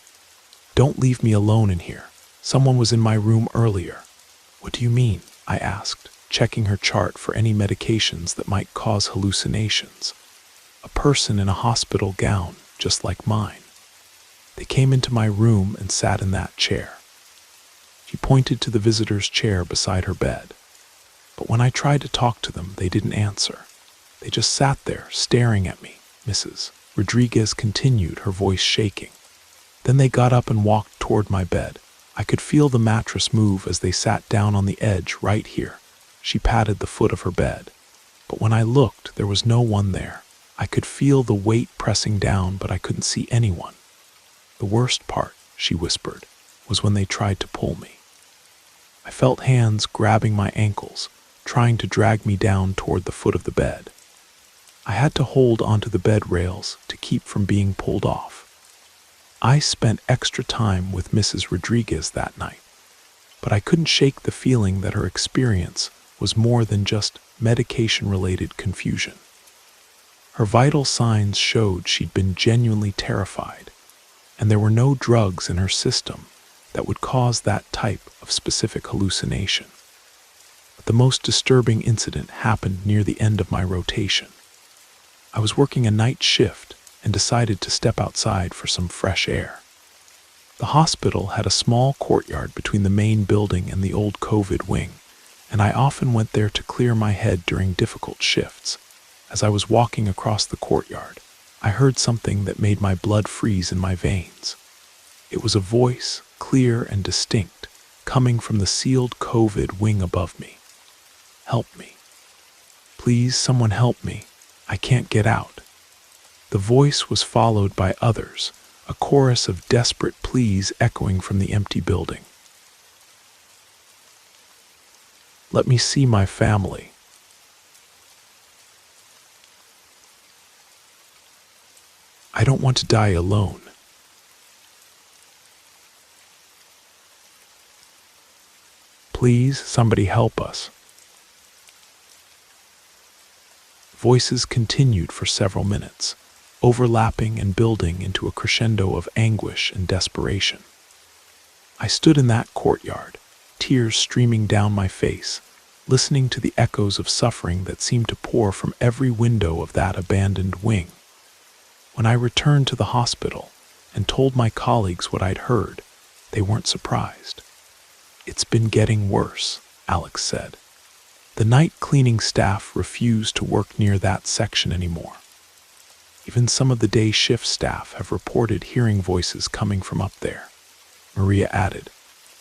"Don't leave me alone in here. Someone was in my room earlier." "What do you mean?" I asked, checking her chart for any medications that might cause hallucinations. "A person in a hospital gown, just like mine. They came into my room and sat in that chair." She pointed to the visitor's chair beside her bed. But when I tried to talk to them, they didn't answer. They just sat there, staring at me, Mrs. Rodriguez continued, her voice shaking. Then they got up and walked toward my bed. I could feel the mattress move as they sat down on the edge right here. She patted the foot of her bed. But when I looked, there was no one there. I could feel the weight pressing down, but I couldn't see anyone. "The worst part," she whispered, "was when they tried to pull me. I felt hands grabbing my ankles, trying to drag me down toward the foot of the bed. I had to hold onto the bed rails to keep from being pulled off. I spent extra time with Mrs. Rodriguez that night, but I couldn't shake the feeling that her experience was more than just medication-related confusion. Her vital signs showed she'd been genuinely terrified, and there were no drugs in her system that would cause that type of specific hallucination. But the most disturbing incident happened near the end of my rotation. I was working a night shift and decided to step outside for some fresh air. The hospital had a small courtyard between the main building and the old COVID wing, and I often went there to clear my head during difficult shifts. As I was walking across the courtyard, I heard something that made my blood freeze in my veins. It was a voice, clear and distinct, coming from the sealed COVID wing above me. "Help me. Please, someone help me. I can't get out." The voice was followed by others, a chorus of desperate pleas echoing from the empty building. "Let me see my family. I don't want to die alone. Please, somebody help us." Voices continued for several minutes, overlapping and building into a crescendo of anguish and desperation. I stood in that courtyard, tears streaming down my face, listening to the echoes of suffering that seemed to pour from every window of that abandoned wing. When I returned to the hospital and told my colleagues what I'd heard, they weren't surprised. "It's been getting worse," Alex said. "The night cleaning staff refuse to work near that section anymore. Even some of the day shift staff have reported hearing voices coming from up there." Maria added,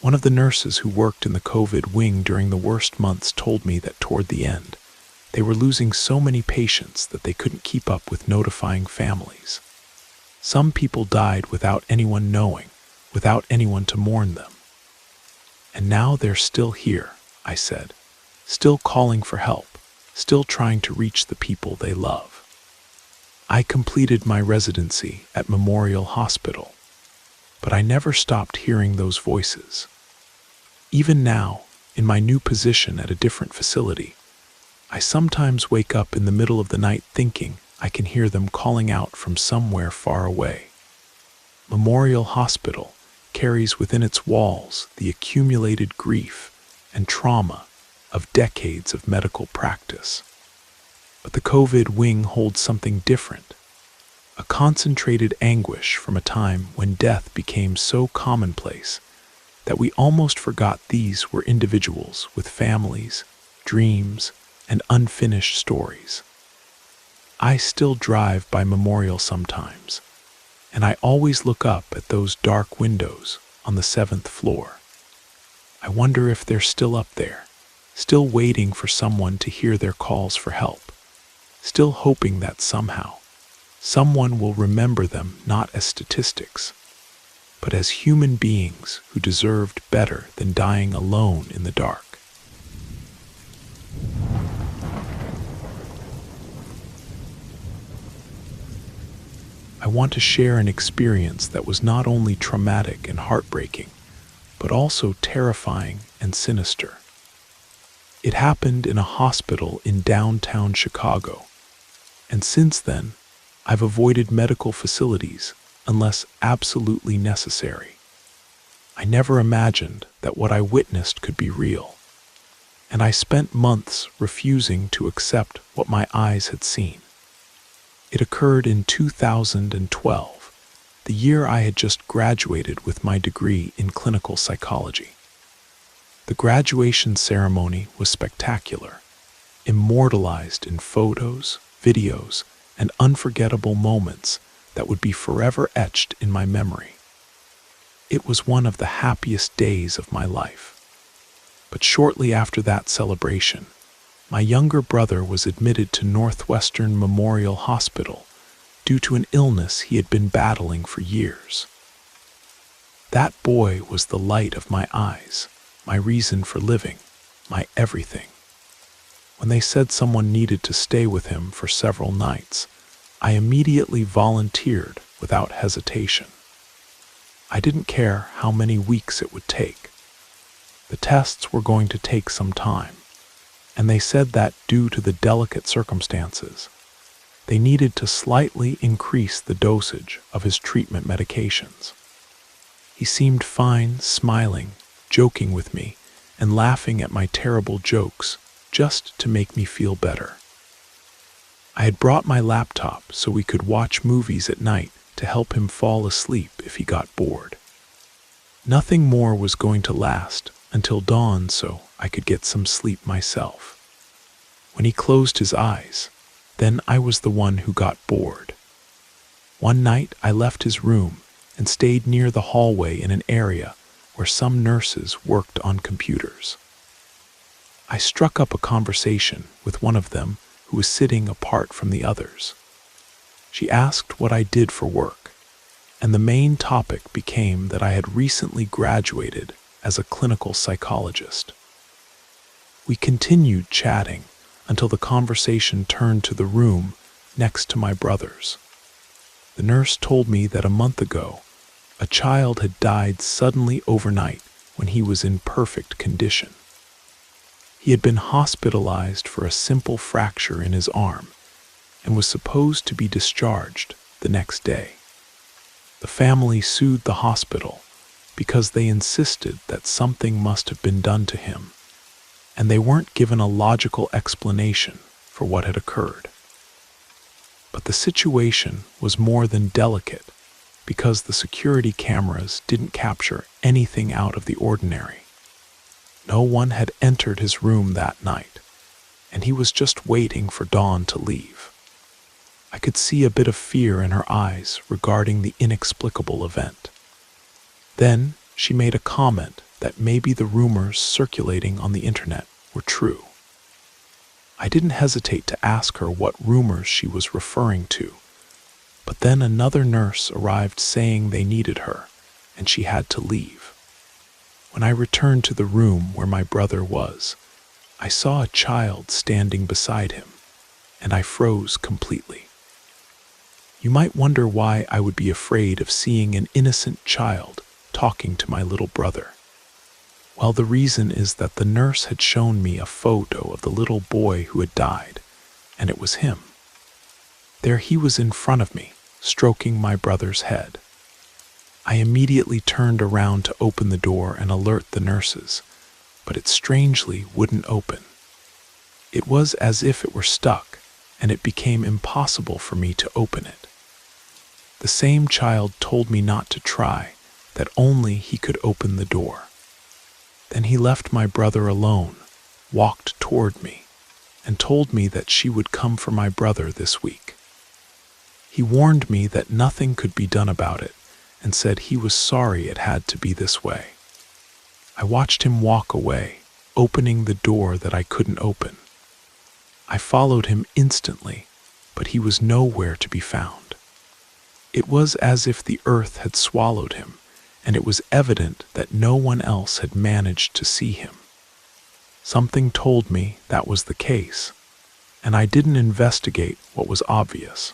"One of the nurses who worked in the COVID wing during the worst months told me that toward the end, they were losing so many patients that they couldn't keep up with notifying families. Some people died without anyone knowing, without anyone to mourn them. And now they're still here," I said, "still calling for help, still trying to reach the people they love." I completed my residency at Memorial Hospital, but I never stopped hearing those voices. Even now, in my new position at a different facility, I sometimes wake up in the middle of the night thinking I can hear them calling out from somewhere far away. Memorial Hospital carries within its walls the accumulated grief and trauma of decades of medical practice. But the COVID wing holds something different, a concentrated anguish from a time when death became so commonplace that we almost forgot these were individuals with families, dreams, and unfinished stories. I still drive by Memorial sometimes, and I always look up at those dark windows on the 7th floor. I wonder if they're still up there, still waiting for someone to hear their calls for help, still hoping that somehow, someone will remember them not as statistics, but as human beings who deserved better than dying alone in the dark. I want to share an experience that was not only traumatic and heartbreaking, but also terrifying and sinister. It happened in a hospital in downtown Chicago, and since then, I've avoided medical facilities unless absolutely necessary. I never imagined that what I witnessed could be real, and I spent months refusing to accept what my eyes had seen. It occurred in 2012, the year I had just graduated with my degree in clinical psychology. The graduation ceremony was spectacular, immortalized in photos, videos, and unforgettable moments that would be forever etched in my memory. It was one of the happiest days of my life. But shortly after that celebration, my younger brother was admitted to Northwestern Memorial Hospital due to an illness he had been battling for years. That boy was the light of my eyes, my reason for living, my everything. When they said someone needed to stay with him for several nights, I immediately volunteered without hesitation. I didn't care how many weeks it would take. The tests were going to take some time, and they said that due to the delicate circumstances, they needed to slightly increase the dosage of his treatment medications. He seemed fine, smiling, joking with me, and laughing at my terrible jokes just to make me feel better. I had brought my laptop so we could watch movies at night to help him fall asleep if he got bored. Nothing more was going to last until dawn so I could get some sleep myself. When he closed his eyes, then I was the one who got bored. One night I left his room and stayed near the hallway in an area where some nurses worked on computers. I struck up a conversation with one of them who was sitting apart from the others. She asked what I did for work, and the main topic became that I had recently graduated as a clinical psychologist. We continued chatting until the conversation turned to the room next to my brother's. The nurse told me that a month ago, a child had died suddenly overnight when he was in perfect condition. He had been hospitalized for a simple fracture in his arm and was supposed to be discharged the next day. The family sued the hospital because they insisted that something must have been done to him, and they weren't given a logical explanation for what had occurred. But the situation was more than delicate because the security cameras didn't capture anything out of the ordinary. No one had entered his room that night, and he was just waiting for Dawn to leave. I could see a bit of fear in her eyes regarding the inexplicable event. Then she made a comment that maybe the rumors circulating on the internet were true. I didn't hesitate to ask her what rumors she was referring to, but then another nurse arrived saying they needed her, and she had to leave. When I returned to the room where my brother was, I saw a child standing beside him, and I froze completely. You might wonder why I would be afraid of seeing an innocent child talking to my little brother. Well, the reason is that the nurse had shown me a photo of the little boy who had died, and it was him. There he was in front of me, stroking my brother's head. I immediately turned around to open the door and alert the nurses, but it strangely wouldn't open. It was as if it were stuck, and it became impossible for me to open it. The same child told me not to try, that only he could open the door. Then he left my brother alone, walked toward me, and told me that she would come for my brother this week. He warned me that nothing could be done about it, and said he was sorry it had to be this way. I watched him walk away, opening the door that I couldn't open. I followed him instantly, but he was nowhere to be found. It was as if the earth had swallowed him, and it was evident that no one else had managed to see him. Something told me that was the case, and I didn't investigate what was obvious.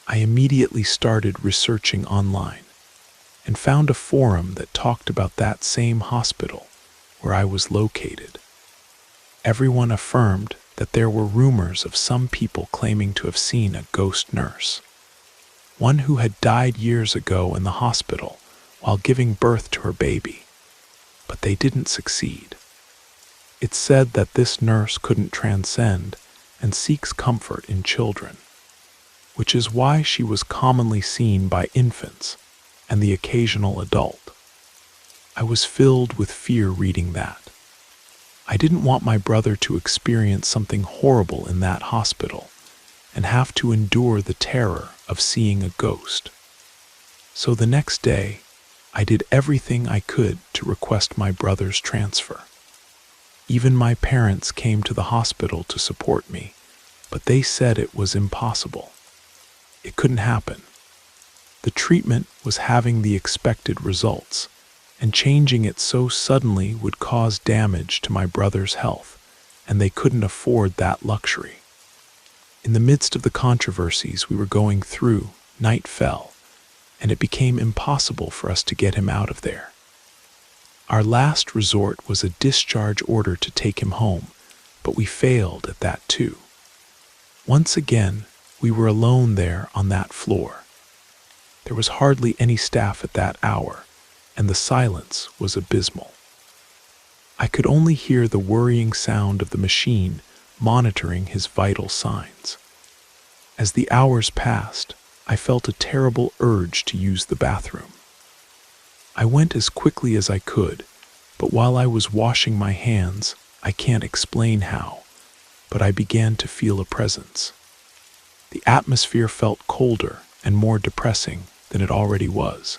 I immediately started researching online and found a forum that talked about that same hospital where I was located. Everyone affirmed that there were rumors of some people claiming to have seen a ghost nurse, one who had died years ago in the hospital while giving birth to her baby, but they didn't succeed. It said that this nurse couldn't transcend and seeks comfort in children, which is why she was commonly seen by infants and the occasional adult. I was filled with fear reading that. I didn't want my brother to experience something horrible in that hospital and have to endure the terror of seeing a ghost. So the next day, I did everything I could to request my brother's transfer. Even my parents came to the hospital to support me, but they said it was impossible. It couldn't happen. The treatment was having the expected results, and changing it so suddenly would cause damage to my brother's health, and they couldn't afford that luxury. In the midst of the controversies we were going through, night fell, and it became impossible for us to get him out of there. Our last resort was a discharge order to take him home, but we failed at that too. Once again, we were alone there on that floor. There was hardly any staff at that hour, and the silence was abysmal. I could only hear the worrying sound of the machine monitoring his vital signs. As the hours passed, I felt a terrible urge to use the bathroom. I went as quickly as I could, but while I was washing my hands, I can't explain how, but I began to feel a presence. The atmosphere felt colder and more depressing than it already was,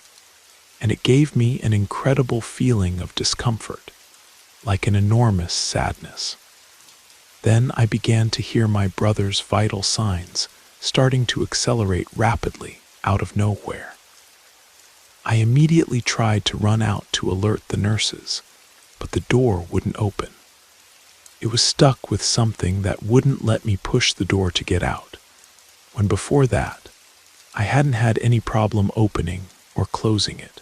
and it gave me an incredible feeling of discomfort, like an enormous sadness. Then I began to hear my brother's vital signs starting to accelerate rapidly out of nowhere. I immediately tried to run out to alert the nurses, but the door wouldn't open. It was stuck with something that wouldn't let me push the door to get out, when before that, I hadn't had any problem opening or closing it.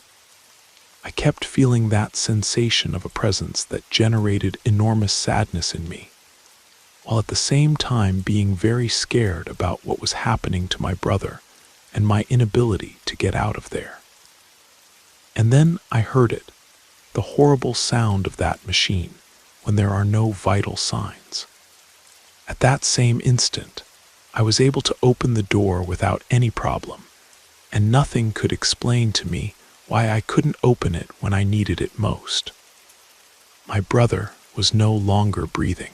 I kept feeling that sensation of a presence that generated enormous sadness in me, while at the same time being very scared about what was happening to my brother and my inability to get out of there. And then I heard it, the horrible sound of that machine when there are no vital signs. At that same instant, I was able to open the door without any problem, and nothing could explain to me why I couldn't open it when I needed it most. My brother was no longer breathing.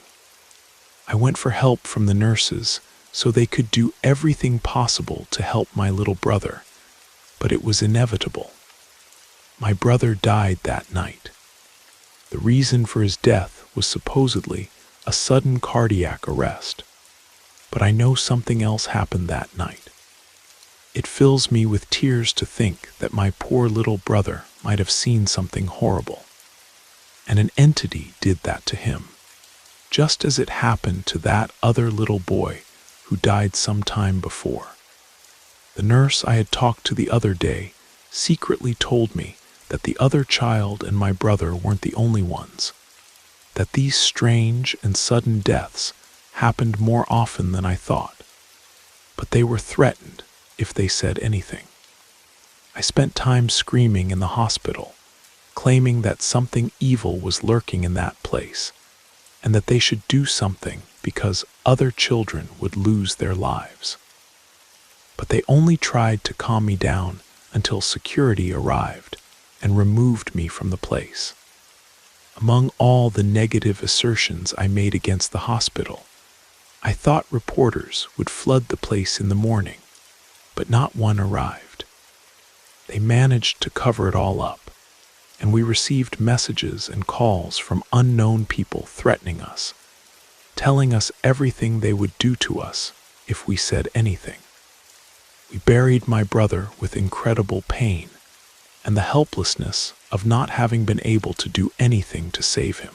I went for help from the nurses so they could do everything possible to help my little brother, but it was inevitable. My brother died that night. The reason for his death was supposedly a sudden cardiac arrest, but I know something else happened that night. It fills me with tears to think that my poor little brother might have seen something horrible, and an entity did that to him, just as it happened to that other little boy who died some time before. The nurse I had talked to the other day secretly told me that the other child and my brother weren't the only ones, that these strange and sudden deaths happened more often than I thought, but they were threatened if they said anything. I spent time screaming in the hospital, claiming that something evil was lurking in that place, and that they should do something because other children would lose their lives. But they only tried to calm me down until security arrived and removed me from the place. Among all the negative assertions I made against the hospital, I thought reporters would flood the place in the morning, but not one arrived. They managed to cover it all up, and we received messages and calls from unknown people threatening us, telling us everything they would do to us if we said anything. We buried my brother with incredible pain and the helplessness of not having been able to do anything to save him.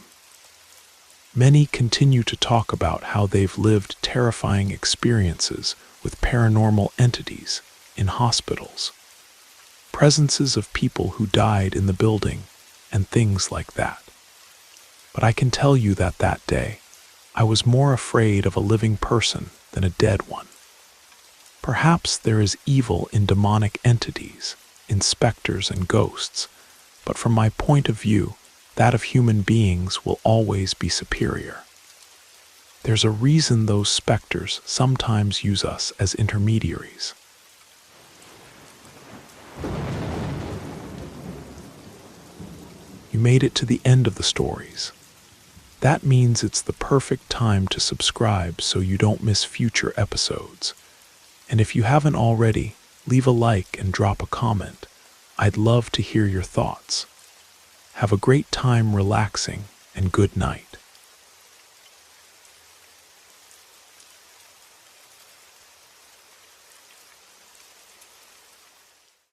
Many continue to talk about how they've lived terrifying experiences with paranormal entities in hospitals, presences of people who died in the building, and things like that. But I can tell you that that day, I was more afraid of a living person than a dead one. Perhaps there is evil in demonic entities, in specters and ghosts, but from my point of view, that of human beings will always be superior. There's a reason those specters sometimes use us as intermediaries. You made it to the end of the stories. That means it's the perfect time to subscribe so you don't miss future episodes. And if you haven't already, leave a like and drop a comment. I'd love to hear your thoughts. Have a great time relaxing, and good night.